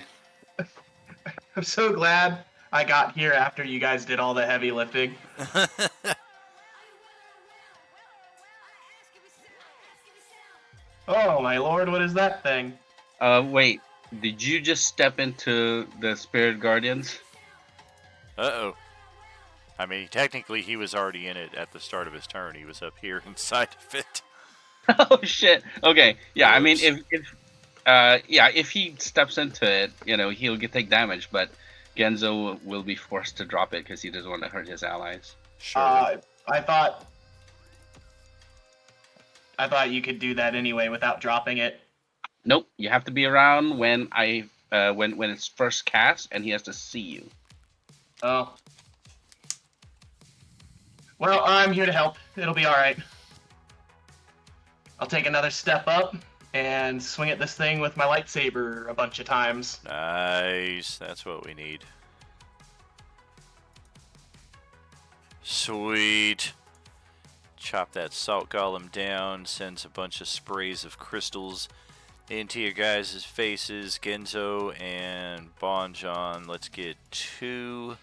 I'm so glad I got here after you guys did all the heavy lifting. Oh my lord, what is that thing? Wait. Did you just step into the Spirit Guardians? Uh-oh. I mean, technically he was already in it at the start of his turn. He was up here inside of it. Oh shit. Okay. Yeah. I mean, Whoops. if he steps into it, he'll take damage, but Genzo will be forced to drop it because he doesn't want to hurt his allies. Sure. I thought you could do that anyway without dropping it. Nope. You have to be around when when it's first cast, and he has to see you. Oh. Well, I'm here to help. It'll be alright. I'll take another step up and swing at this thing with my lightsaber a bunch of times. Nice. That's what we need. Sweet. Chop that salt golem down. Sends a bunch of sprays of crystals into your guys' faces. Genzo and Bonjon. Let's get 2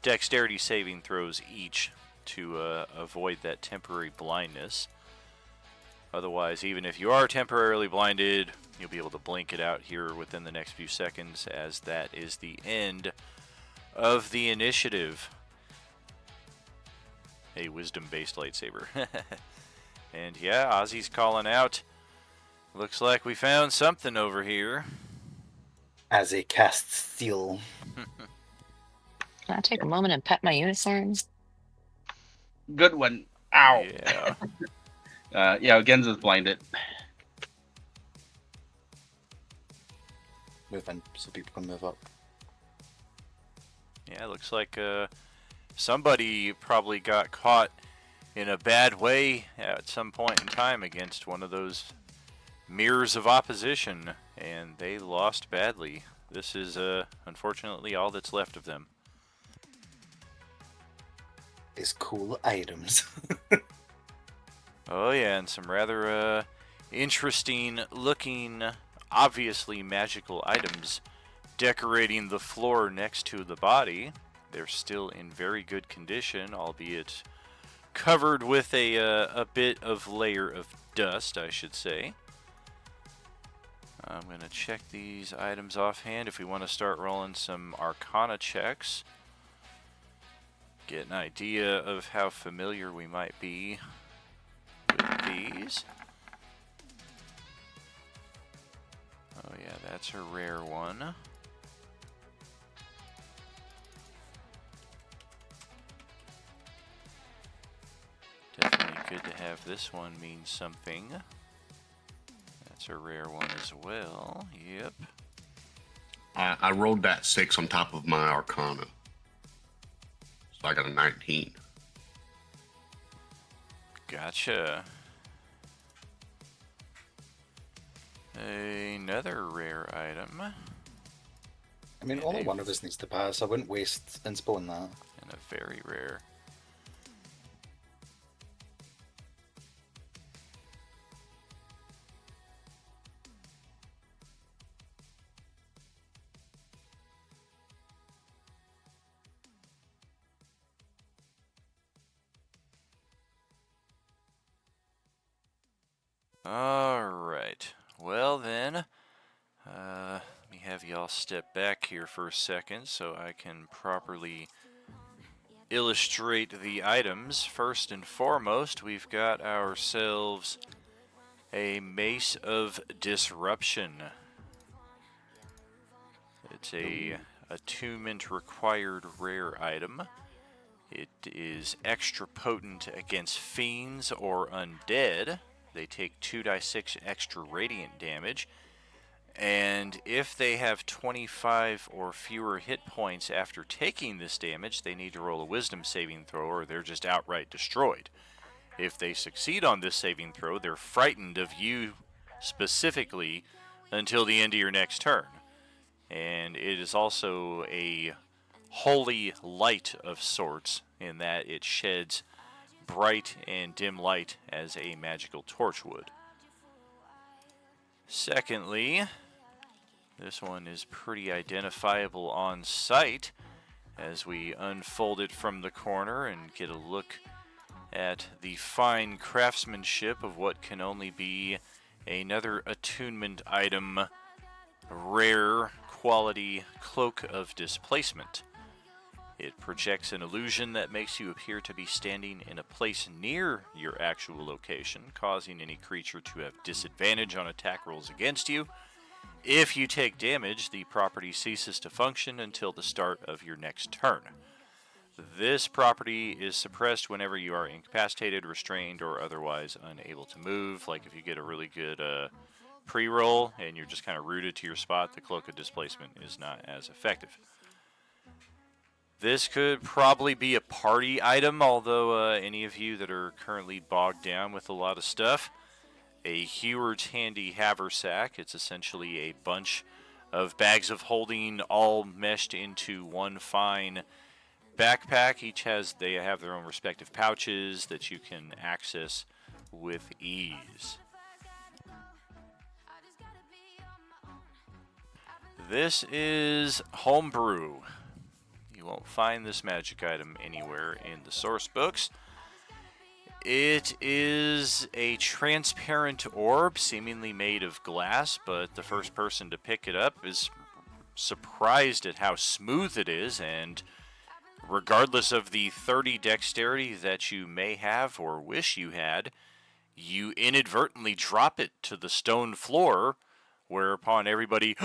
dexterity saving throws each to avoid that temporary blindness. Otherwise, even if you are temporarily blinded, you'll be able to blink it out here within the next few seconds, as that is the end of the initiative. A wisdom-based lightsaber. And yeah, Ozzy's calling out. Looks like we found something over here. As he casts Steel. Can I take a moment and pet my unicorns? Good one. Ow. Yeah. Yeah, Genzo's blinded. Move in so people can move up. Yeah, it looks like somebody probably got caught in a bad way at some point in time against one of those mirrors of opposition, and they lost badly. This is unfortunately all that's left of them. It's cool items. Oh yeah, and some rather interesting looking, obviously magical items decorating the floor next to the body. They're still in very good condition, albeit covered with a bit of layer of dust, I should say. I'm going to check these items offhand if we want to start rolling some Arcana checks. Get an idea of how familiar we might be with these. Oh yeah, that's a rare one. Definitely good to have this one mean something. That's a rare one as well. Yep. I rolled that 6 on top of my Arcana. So I got a 19. Gotcha. Another rare item. I mean, only one of us needs to pass. I wouldn't waste inspo on that. And a very rare. Alright. Well then, let me have y'all step back here for a second so I can properly illustrate the items. First and foremost, we've got ourselves a Mace of Disruption. It's a attunement required rare item. It is extra potent against fiends or undead. They take 2d6 extra radiant damage. And if they have 25 or fewer hit points after taking this damage, they need to roll a wisdom saving throw or they're just outright destroyed. If they succeed on this saving throw, they're frightened of you specifically until the end of your next turn. And it is also a holy light of sorts in that it sheds bright and dim light as a magical torch would. Secondly, this one is pretty identifiable on sight as we unfold it from the corner and get a look at the fine craftsmanship of what can only be another attunement item, rare quality Cloak of Displacement. It projects an illusion that makes you appear to be standing in a place near your actual location, causing any creature to have disadvantage on attack rolls against you. If you take damage, the property ceases to function until the start of your next turn. This property is suppressed whenever you are incapacitated, restrained, or otherwise unable to move. Like if you get a really good pre-roll and you're just kind of rooted to your spot, the Cloak of Displacement is not as effective. This could probably be a party item, although any of you that are currently bogged down with a lot of stuff, a Heward's Handy Haversack. It's essentially a bunch of bags of holding all meshed into one fine backpack. They have their own respective pouches that you can access with ease. This is homebrew. You won't find this magic item anywhere in the source books. It is a transparent orb, seemingly made of glass, but the first person to pick it up is surprised at how smooth it is, and regardless of the 30 dexterity that you may have or wish you had, you inadvertently drop it to the stone floor, whereupon everybody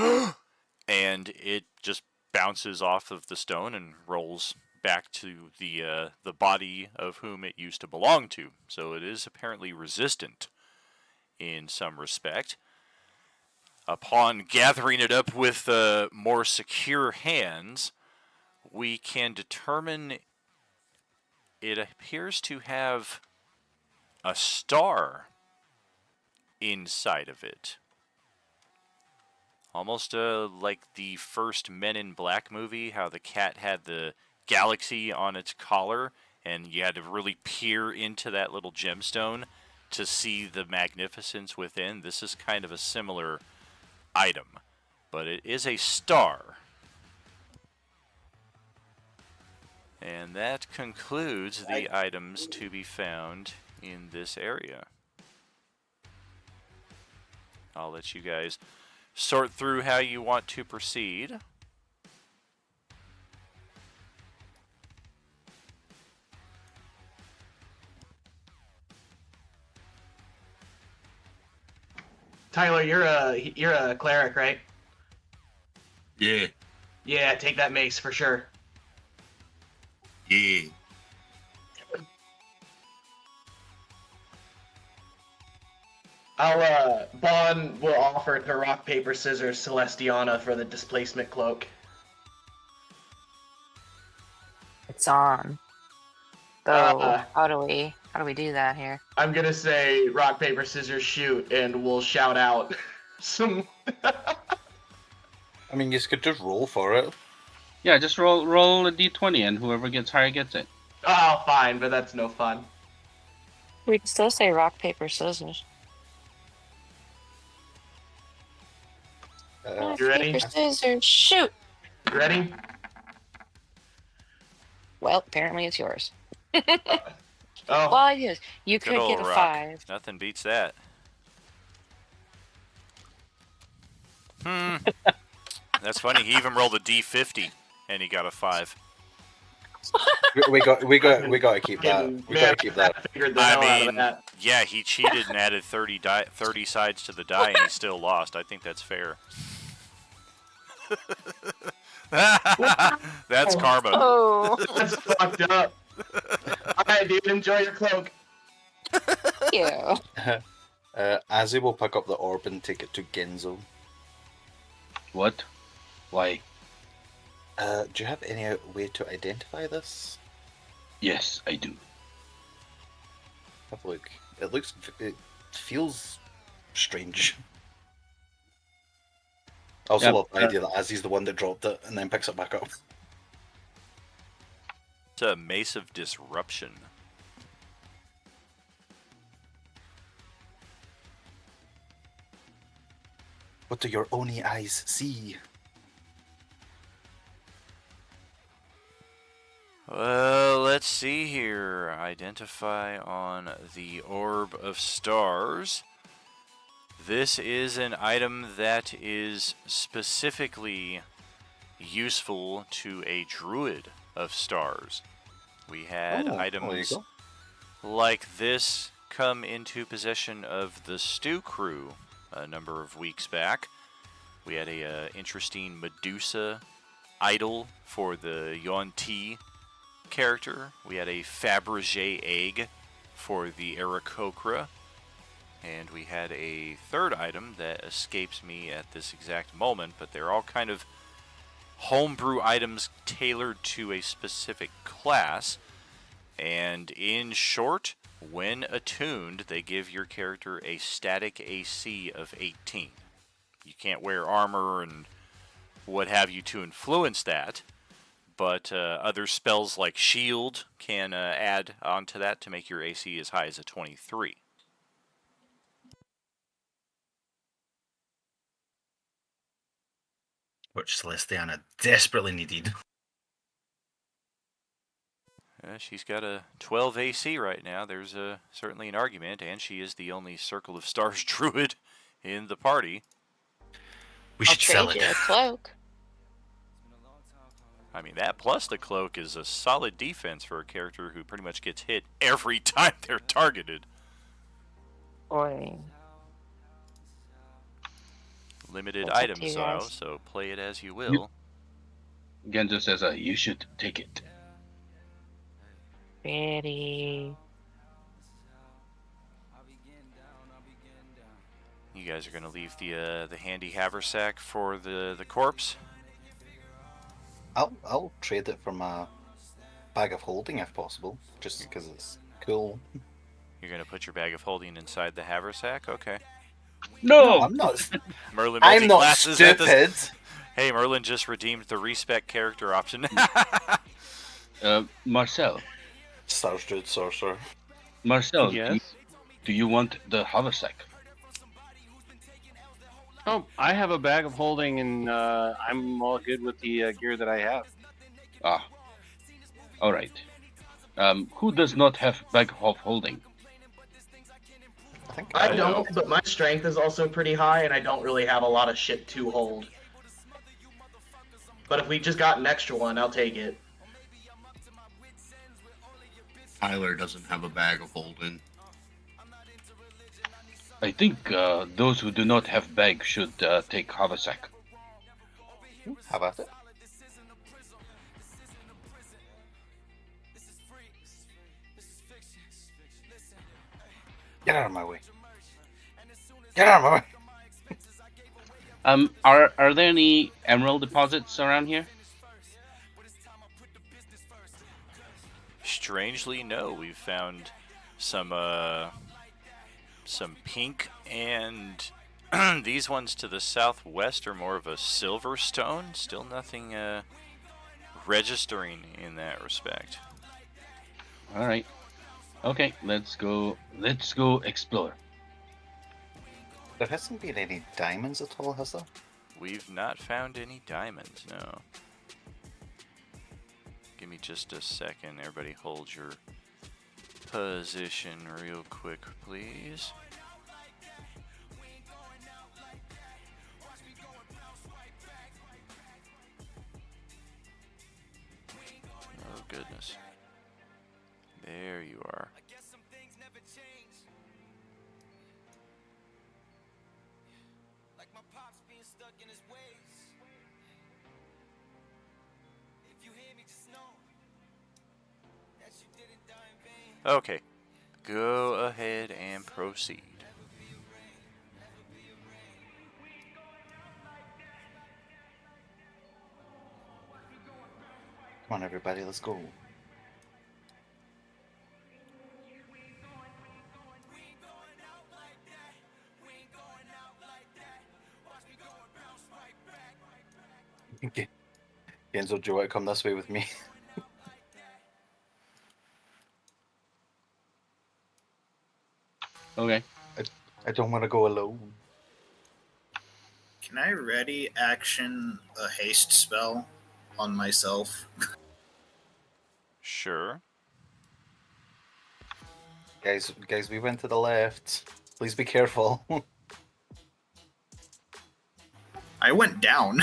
and it just bounces off of the stone and rolls back to the body of whom it used to belong to. So it is apparently resistant in some respect. Upon gathering it up with more secure hands, we can determine it appears to have a star inside of it. Almost like the first Men in Black movie, how the cat had the galaxy on its collar, and you had to really peer into that little gemstone to see the magnificence within. This is kind of a similar item, but it is a star. And that concludes the items to be found in this area. I'll let you guys sort through how you want to proceed. Tyler, you're a cleric, right? Yeah. Yeah, take that mace for sure. Yeah. Bond will offer to rock, paper, scissors Celestiana for the displacement cloak. It's on. So how do we do that here? I'm gonna say rock, paper, scissors, shoot, and we'll shout out some. I mean, you could just roll for it. Yeah, just roll a d20, and whoever gets higher gets it. Oh, fine, but that's no fun. We can still say rock, paper, scissors. Rock, You ready? paper, scissors, shoot! You ready? Well, apparently it's yours. Oh. Well, it is. You Good could old get a rock. 5. Nothing beats that. That's funny. He even rolled a d50, and he got a 5. We got to keep that. We got to keep that. I mean, yeah, he cheated and added 30 sides to the die, and he still lost. I think that's fair. That's karma. Oh. That's fucked up. Alright, dude, enjoy your cloak. Yeah. Azzy will pick up the orb and take it to Genzo. What? Why? Do you have any way to identify this? Yes, I do. Have a look. It feels strange. I also love the idea that Azzy's the one that dropped it and then picks it back up. It's a Mace of Disruption. What do your Oni eyes see? Well, let's see here. Identify on the Orb of Stars. This is an item that is specifically useful to a druid of stars. We had items like this come into possession of the Stew Crew a number of weeks back. We had a interesting Medusa idol for the Yuan-Ti character. We had a Fabergé egg for the Aarakocra. And we had a third item that escapes me at this exact moment, but they're all kind of homebrew items tailored to a specific class. And in short, when attuned, they give your character a static AC of 18. You can't wear armor and what have you to influence that, but other spells like Shield can add onto that to make your AC as high as a 23. Which Celestiana desperately needed. She's got a 12 AC right now. There's certainly an argument, and she is the only Circle of Stars druid in the party. We should sell it. Trade you a cloak. I mean, that plus the cloak is a solid defense for a character who pretty much gets hit every time they're targeted. Boy. Limited That's up item to you style, guys. so play it as you will. Genzo says, you should take it. Pretty. You guys are gonna leave the handy haversack for the corpse. I'll trade it for my bag of holding if possible, just because it's cool. You're gonna put your bag of holding inside the haversack. Okay. No, No. I'm not. Merlin I'm not multi-classes at this. stupid. Hey, Merlin just redeemed the respec character option. Marcel. Stars, dude, sorcerer. Marcel. Yes. Do you want the haversack? Oh, I have a bag of holding, and I'm all good with the gear that I have. Ah. All right. Who does not have bag of holding? I I don't, know. but my strength is also pretty high, and I don't really have a lot of shit to hold. But if we just got an extra one, I'll take it. Tyler doesn't have a bag of holding. I think those who do not have bag should take haversack. How about it? Get out of my way. Get out of my way. Are there any emerald deposits around here? Strangely, no. We've found some pink, and these ones to the southwest are more of a silver stone. Still nothing registering in that respect. All right. Okay, let's go. Let's go explore. There hasn't been any diamonds at all, has there? We've not found any diamonds, no. Give me just a second. Everybody hold your position real quick, please. Oh, goodness. There you are. Okay, go ahead and proceed. Come on, everybody, let's go. Genzo, do you want to come this way with me? Okay. I don't want to go alone. Can I ready action a haste spell on myself? Sure. Guys, we went to the left. Please be careful. I went down.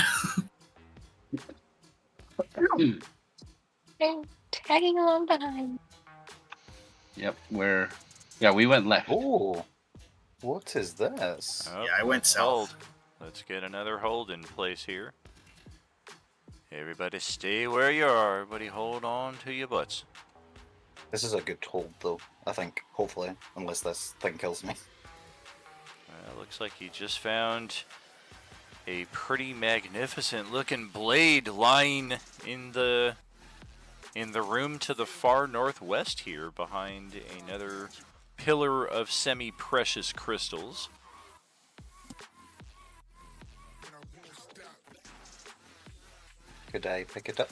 I'm tagging along behind. Yep. We went left. Oh, what is this? Oh, Yeah, I went let's south. hold. Let's get another hold in place here. Everybody stay where you are. Everybody hold on to your butts. This is a good hold, though. I think, hopefully, unless this thing kills me. Looks like you just found a pretty magnificent looking blade lying in the room to the far northwest here, behind another pillar of semi-precious crystals. Could I pick it up?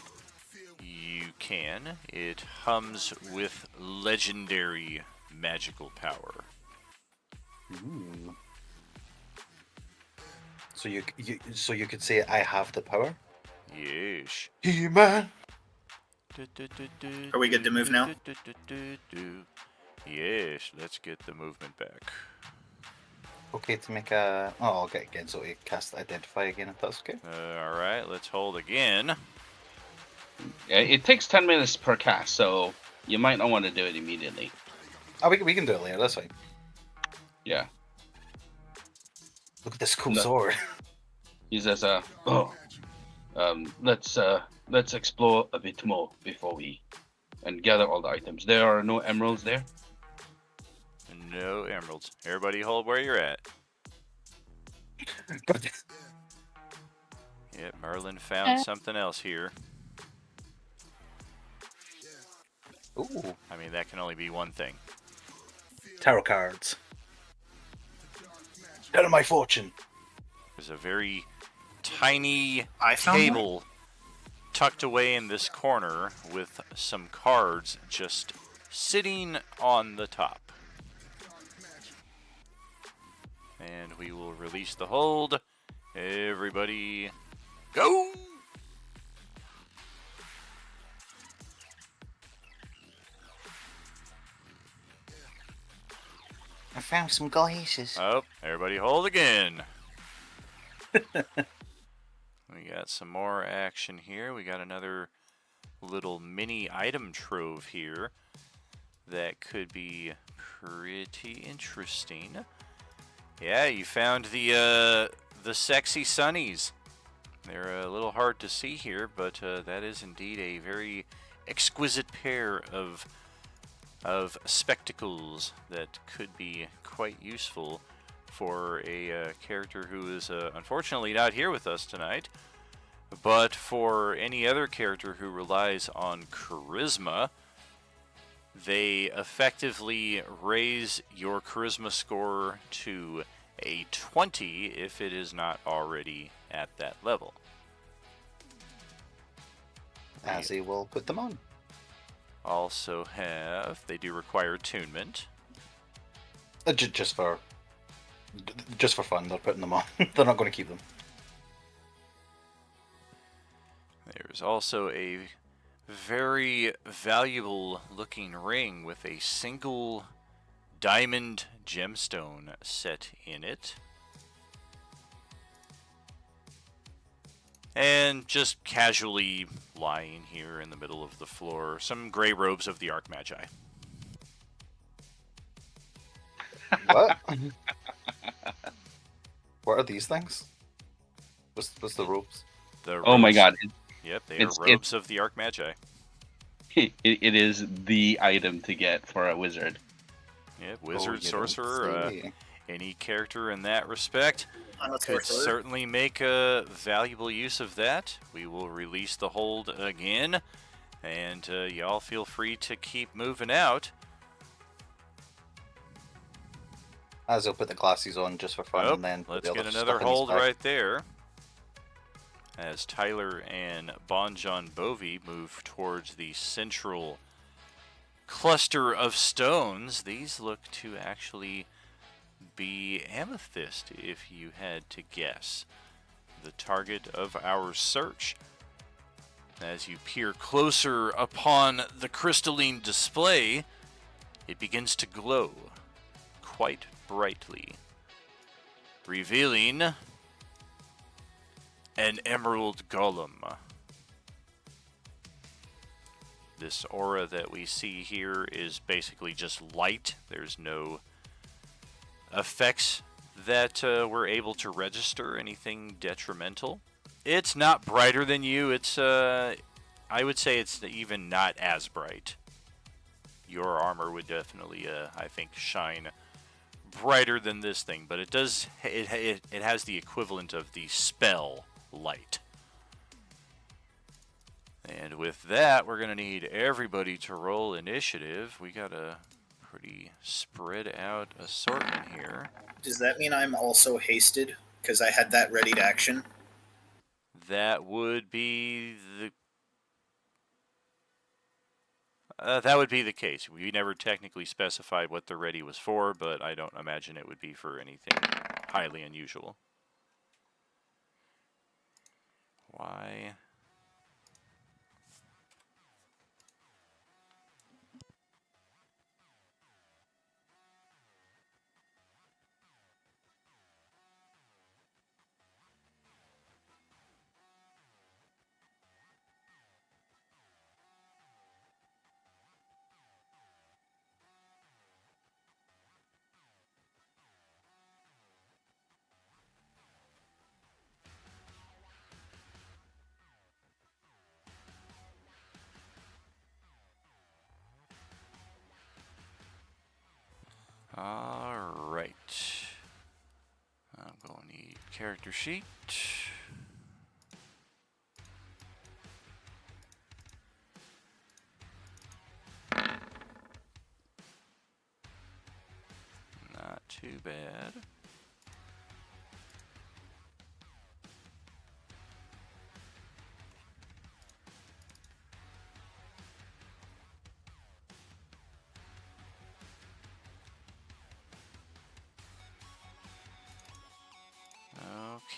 You can. It hums with legendary magical power. Ooh. So you could say I have the power? Yes. He-Man! Are we good to move now? Yes, let's get the movement back. Okay, to make a... Oh, I'll get Genzo to cast Identify again, if that's okay. Alright, let's hold again. Yeah, it takes 10 minutes per cast, so you might not want to do it immediately. Oh, we can do it later, that's fine. Yeah. Look at this cool No. sword. He says, let's explore a bit more before we and gather all the items. There are no emeralds there. No emeralds. Everybody hold where you're at. Yep, Merlin found something else here. Ooh, I mean, that can only be one thing. tarot cards. Tell my fortune. There's a very tiny I found one. table tucked away in this corner with some cards just sitting on the top. And we will release the hold. Everybody, go! I found some glasses. Oh, everybody hold again. We got some more action here. We got another little mini item trove here that could be pretty interesting. Yeah, you found the sexy sunnies. They're a little hard to see here, but that is indeed a very exquisite pair of spectacles that could be quite useful for a character who is unfortunately not here with us tonight. But for any other character who relies on charisma, they effectively raise your charisma score to a 20 if it is not already at that level. As he will put them on. Also have, they do require attunement. Just for fun, they're putting them on. They're not going to keep them. There's also a very valuable looking ring with a single diamond gemstone set in it. And just casually lying here in the middle of the floor, some gray robes of the Archmagi. What? What are these things? What's the ropes? The robes, Oh my god. Yep, they are robes of the Archmagi. It is the item to get for a wizard. Yep, wizard, you don't sorcerer, say. any character in that respect I'm a could sorcerer. certainly make a valuable use of that. We will release the hold again, and y'all feel free to keep moving out. As he'll put the glasses on just for fun, Oh, and then put let's the get other another stuff in his hold bag. right there. As Tyler and Bonjon Bovi move towards the central cluster of stones, these look to actually be amethyst, if you had to guess. The target of our search. As you peer closer upon the crystalline display, it begins to glow quite brightly, revealing an emerald golem. This aura that we see here is basically just light. There's no effects that we're able to register, anything detrimental. It's not brighter than you. It's, I would say it's even not as bright. Your armor would definitely, I think, shine brighter than this thing, but it does, it has the equivalent of the spell light. And with that, we're going to need everybody to roll initiative. We got a pretty spread out assortment here. Does that mean I'm also hasted? Because I had that ready to action. That would be the case. We never technically specified what the ready was for, but I don't imagine it would be for anything highly unusual. Why? Alright. I'm going to need character sheet. Not too bad.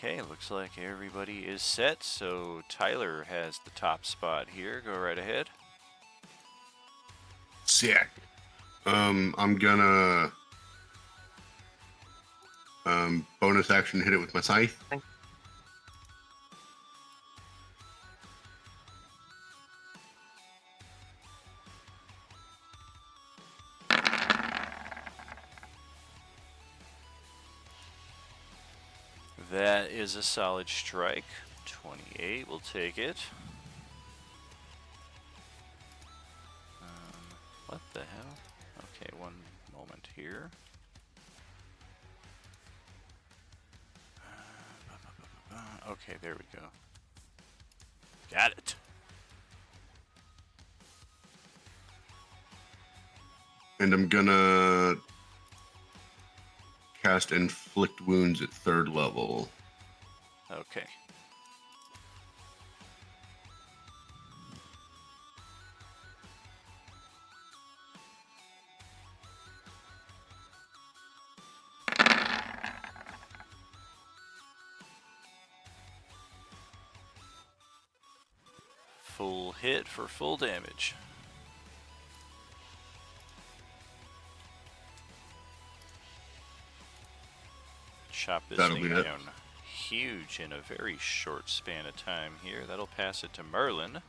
Okay, looks like everybody is set, so Tyler has the top spot here. Go right ahead. Sick. I'm gonna bonus action hit it with my scythe. That is a solid strike. 28, we'll take it. What the hell? Okay, one moment here. Okay, there we go. Got it. And I'm gonna cast Inflict Wounds at 3rd level. Okay. Full hit for full damage. Chop this That'll thing be it. down huge in a very short span of time here. That'll pass it to Merlin.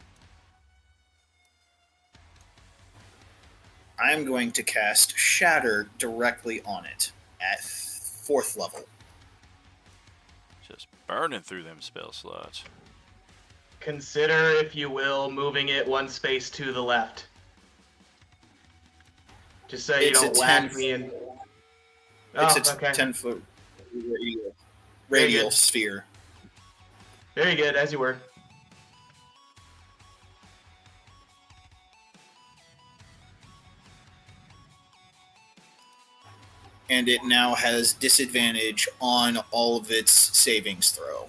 I'm going to cast Shatter directly on it at 4th level. Just burning through them spell slots. Consider, if you will, moving it one space to the left. Just so you It's a don't whack 10 me in. It's Oh, a okay. 10-foot Very radial good. sphere. Very good, as you were. And it now has disadvantage on all of its savings throw.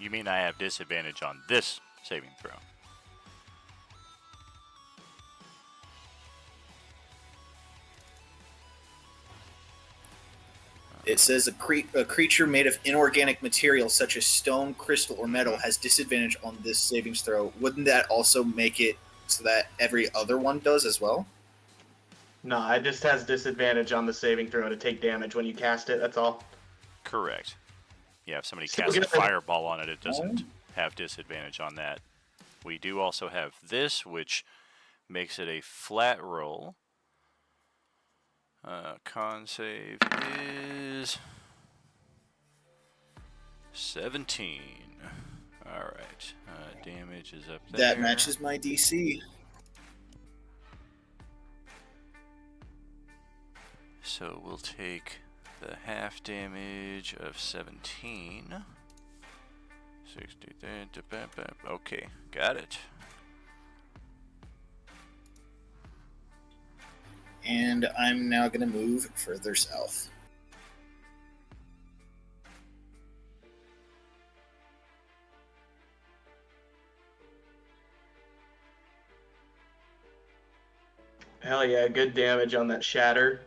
You mean I have disadvantage on this saving throw? It says a creature made of inorganic material such as stone, crystal, or metal has disadvantage on this savings throw. Wouldn't that also make it so that every other one does as well? No, it just has disadvantage on the saving throw to take damage when you cast it, that's all. Correct. Yeah, if somebody So casts a good. fireball on it, it doesn't have disadvantage on that. We do also have this, which makes it a flat roll. Con save is 17. Alright. Damage is up there. That matches my DC. So we'll take the half damage of 17. 60. Okay, got it. And I'm now going to move further south. Hell yeah, good damage on that shatter.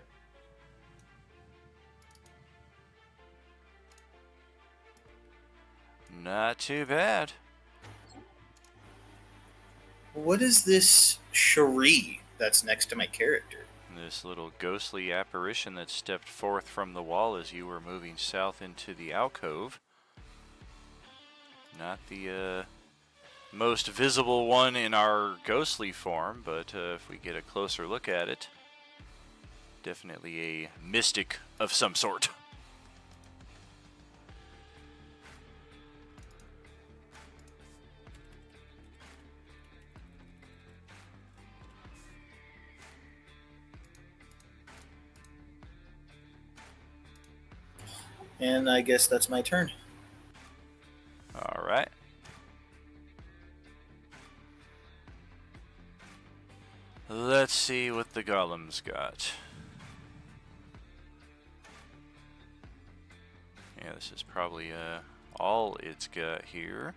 Not too bad. What is this Cherie that's next to my character? This little ghostly apparition that stepped forth from the wall as you were moving south into the alcove. Not the most visible one in our ghostly form, but if we get a closer look at it, definitely a mystic of some sort. And I guess that's my turn. All right. Let's see what the golem's got. Yeah, this is probably all it's got here.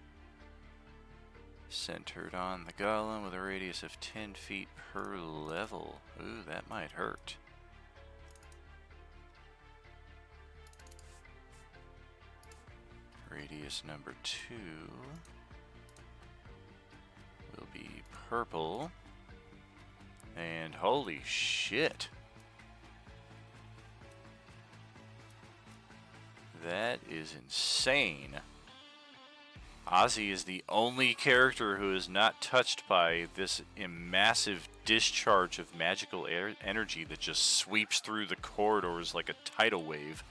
Centered on the golem with a radius of 10 feet per level. Ooh, that might hurt. Radius number 2 will be purple. And holy shit. That is insane. Ozzy is the only character who is not touched by this massive discharge of magical energy that just sweeps through the corridors like a tidal wave,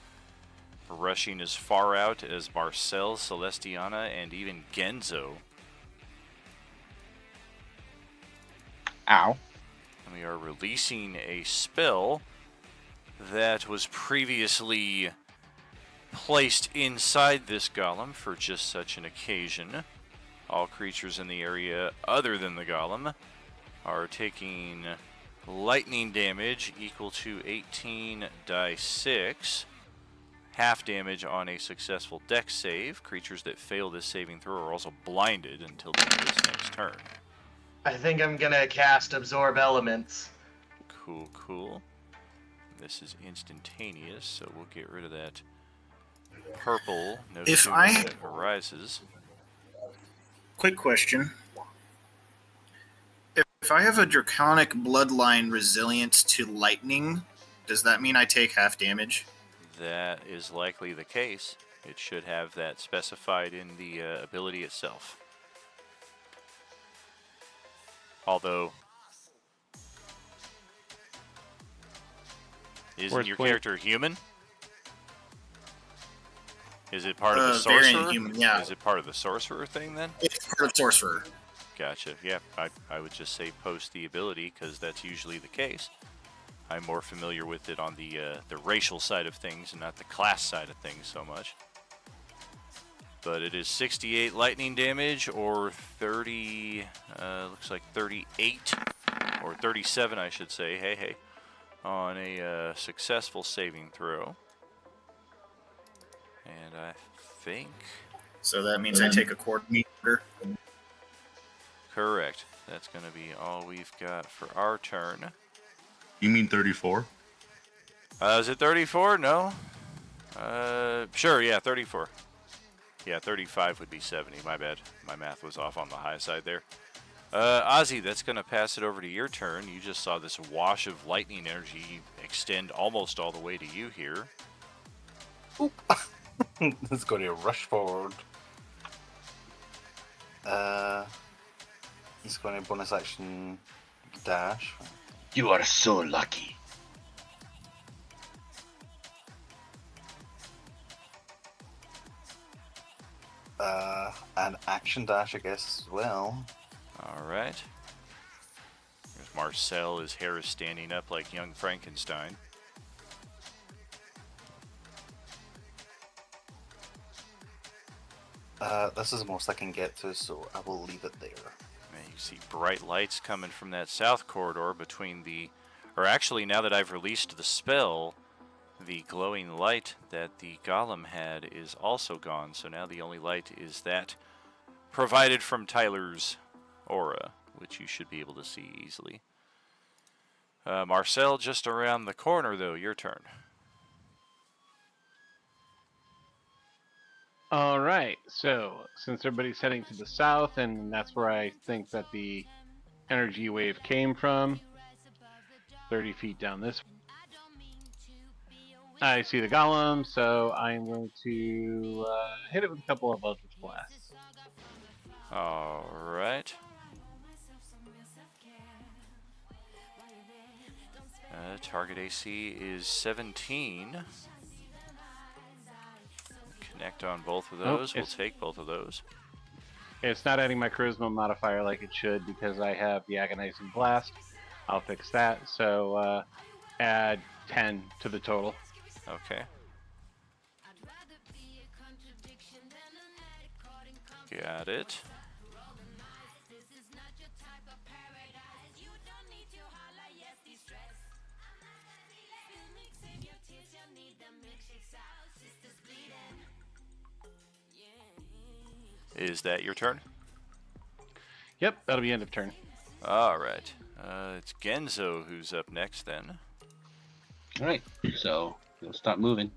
rushing as far out as Marcel, Celestiana, and even Genzo. Ow. And we are releasing a spell that was previously placed inside this golem for just such an occasion. All creatures in the area other than the golem are taking lightning damage equal to 18 die 6. Half damage on a successful dex save. Creatures that fail this saving throw are also blinded until the end of this next turn. I think I'm gonna cast Absorb Elements. Cool, cool. This is instantaneous, so we'll get rid of that purple no If sooner I- than it arises. Quick question. If I have a Draconic Bloodline resilience to lightning, does that mean I take half damage? That is likely the case. It should have that specified in the ability itself. Although, isn't Where's your Blake? character human? Is it part of the Variant sorcerer? human, yeah. Is it part of the sorcerer thing then? It's part of Sorcerer. Gotcha. Yeah, I would just say post the ability because that's usually the case. I'm more familiar with it on the racial side of things and not the class side of things so much. But it is 68 lightning damage or 30, looks like 38 or 37 I should say, hey, on a successful saving throw. And I think... So that means I take a quarter meter. Correct. That's going to be all we've got for our turn. You mean 34? Is it 34? No. Sure, yeah, 34. Yeah, 35 would be 70. My bad. My math was off on the high side there. Ozzy, that's going to pass it over to your turn. You just saw this wash of lightning energy extend almost all the way to you here. Oop. It's going to rush forward. He's going to bonus action dash. You are so lucky. An action dash, I guess, as well. All right. There's Marcel. His hair is standing up like young Frankenstein. This is the most I can get to, so I will leave it there. And you see bright lights coming from that south corridor between the... Or actually, now that I've released the spell, the glowing light that the golem had is also gone. So now the only light is that provided from Tyler's aura, which you should be able to see easily. Marcel, just around the corner, though. Your turn. All right. So since everybody's heading to the south, and that's where I think that the energy wave came from, 30 feet down this way, I see the golem, so I'm going to hit it with a couple of Eldritch Blasts. All right. Target AC is 17. Connect on both of those. We'll take both of those. It's not adding my charisma modifier like it should because I have the agonizing blast. I'll fix that. So add 10 to the total. Okay. Got it. Is that your turn? Yep, that'll be end of turn. All right. It's Genzo who's up next then. All right, so he'll stop moving.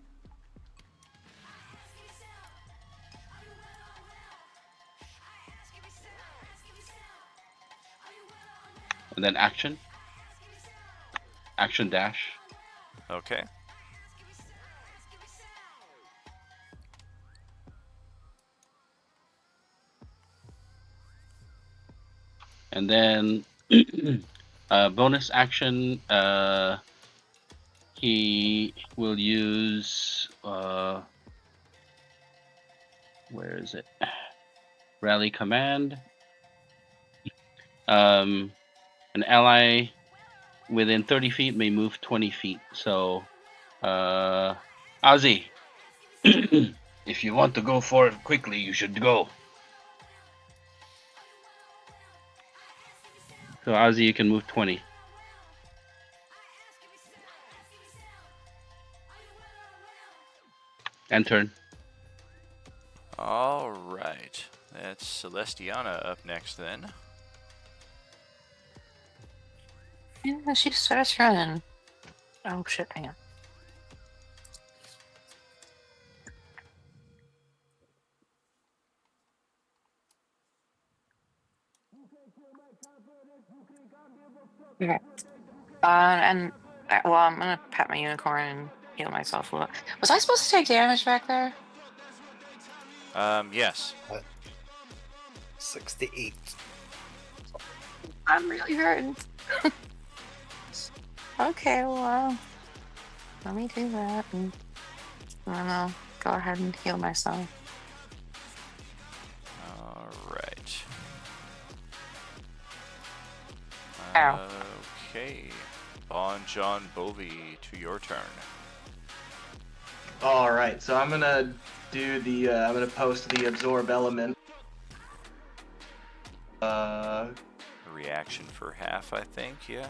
And then action. Action dash. Okay. And then bonus action, he will use where is it? Rally command. An ally within 30 feet may move 20 feet. So, Ozzy, if you want to go for it quickly, you should go. So, Ozzy, you can move 20. And turn. All right. That's Celestiana up next then. Yeah, she starts running. Oh shit, hang on. Okay. And well, I'm gonna pet my unicorn and heal myself a little. Was I supposed to take damage back there? Yes. 68. I'm really hurting. Okay, well, let me do that, and then I'll go ahead and heal myself. All right. Ow. Okay. Bon John Bovey, to your turn. All right, so I'm gonna do the. I'm gonna post the absorb element. Reaction for half, I think. Yeah.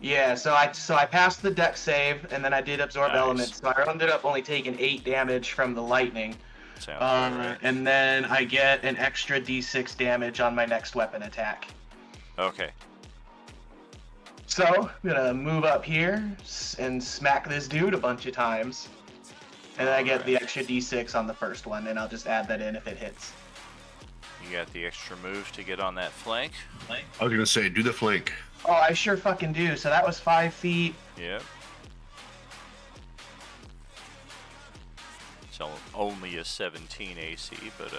Yeah, so I passed the deck save, and then I did absorb Nice. elements. So I ended up only taking 8 damage from the lightning. Sounds about right. And then I get an extra d6 damage on my next weapon attack. Okay. So I'm gonna move up here and smack this dude a bunch of times, and then I get the extra d6 on the first one, and I'll just add that in if it hits. You got the extra move to get on that flank. I was gonna say, do the flank. Oh, I sure fucking do. So that was 5 feet. Yep. It's only a 17 AC, but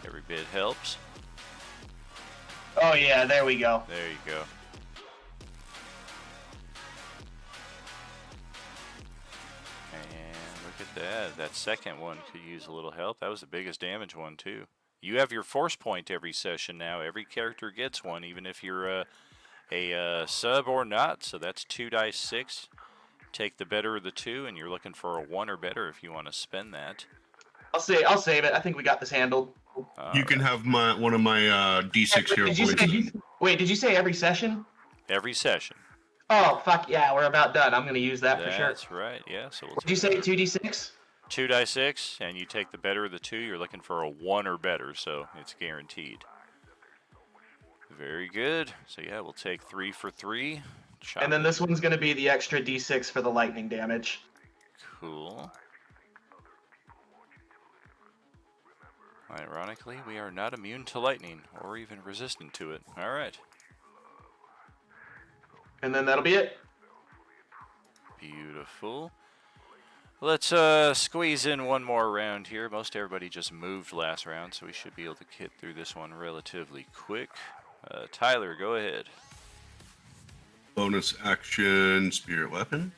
every bit helps. Oh yeah, there we go. There you go. And look at that. That second one could use a little help. That was the biggest damage one too. You have your force point every session now. Every character gets one, even if you're a sub or not. So that's 2 dice 6. Take the better of the 2, and you're looking for a 1 or better if you want to spend that. I'll save it. I think we got this handled. You can have one of my D6 hero points. Wait, did you say every session? Every session. Oh fuck yeah, we're about done. I'm gonna use that for sure. That's right. Yeah. So we'll Did you say 2d6? 2 dice 6, and you take the better of the 2. You're looking for a 1 or better, so it's guaranteed. Very good. So yeah, we'll take 3 for 3. Chop And then it. this one's gonna be the extra d6 for the lightning damage. Cool. Ironically, we are not immune to lightning or even resistant to it. All right. And then that'll be it. Beautiful. Let's squeeze in one more round here. Most everybody just moved last round, so we should be able to get through this one relatively quick. Tyler, go ahead. Bonus action, spirit weapon.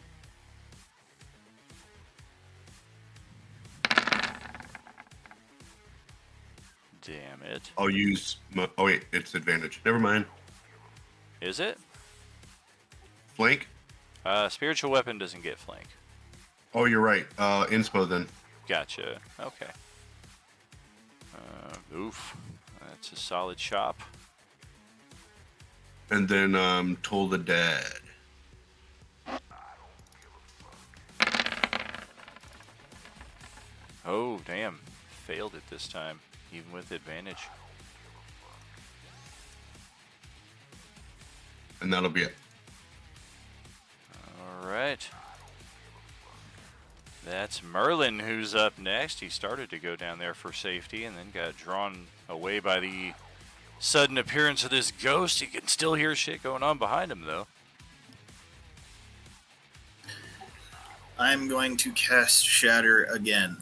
Damn it. I'll use my. Oh wait, it's advantage. Never mind. Is it? Flank. Spiritual weapon doesn't get flank. Oh, you're right. Inspo then. Gotcha. Okay. Oof. That's a solid chop. And then Toll the Dead. Oh, damn. Failed it this time, even with advantage. And that'll be it. All right. That's Merlin who's up next. He started to go down there for safety and then got drawn away by the sudden appearance of this ghost. You can still hear shit going on behind him, though. I'm going to cast Shatter again.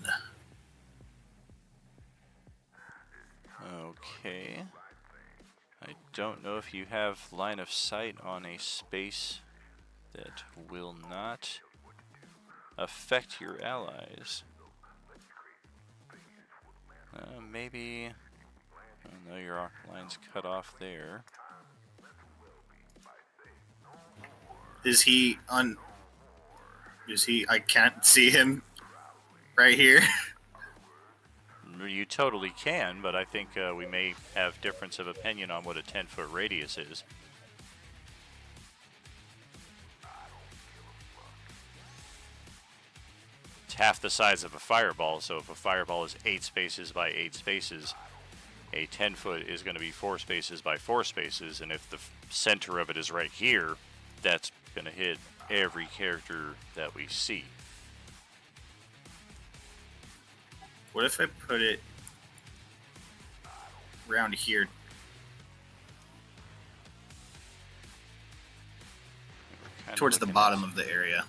Okay. I don't know if you have line of sight on a space that will not affect your allies. Maybe. Oh, no, your line's cut off there. Is he on? Is he? I can't see him right here. You totally can, but I think we may have difference of opinion on what a 10-foot radius is. It's half the size of a fireball, so if a fireball is 8 spaces by 8 spaces, a 10-foot is going to be 4 spaces by 4 spaces, and if the center of it is right here, that's going to hit every character that we see. What if I put it around here? Towards the bottom of the area.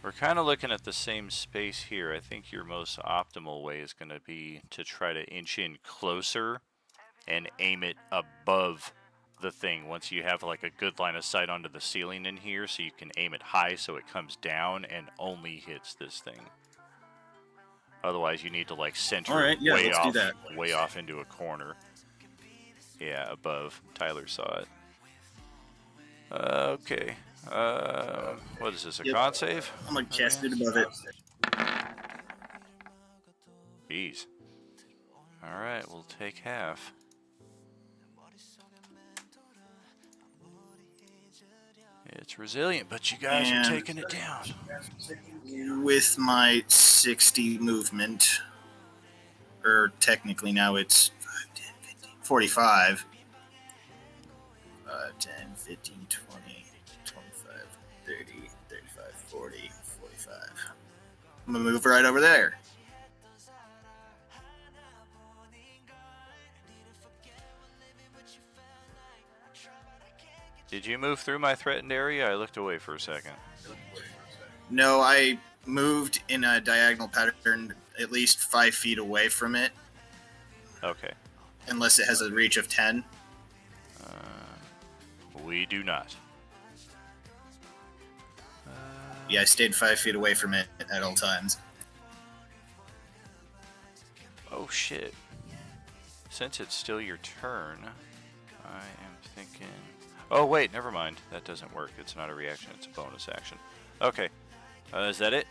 We're kind of looking at the same space here. I think your most optimal way is going to be to try to inch in closer and aim it above the thing once you have like a good line of sight onto the ceiling in here, so you can aim it high so it comes down and only hits this thing. Otherwise, you need to like center it way off into a corner. Yeah, above. Tyler saw it. Okay. What is this? A con save? I'm gonna cast it above it. Jeez. All right, we'll take half. It's resilient, but you guys are taking it down. With my 60 movement, or technically now it's 5, 10, 15, 45. 5, 10, 15, 20, 25, 30, 35, 40, 45. I'm gonna move right over there. Did you move through my threatened area? I looked away for a second. No, I moved in a diagonal pattern at least 5 feet away from it. Okay. Unless it has a reach of 10. We do not. Yeah, I stayed 5 feet away from it at all times. Oh shit. Since it's still your turn, I am thinking... Oh wait, never mind. That doesn't work. It's not a reaction, it's a bonus action. Okay. Is that it?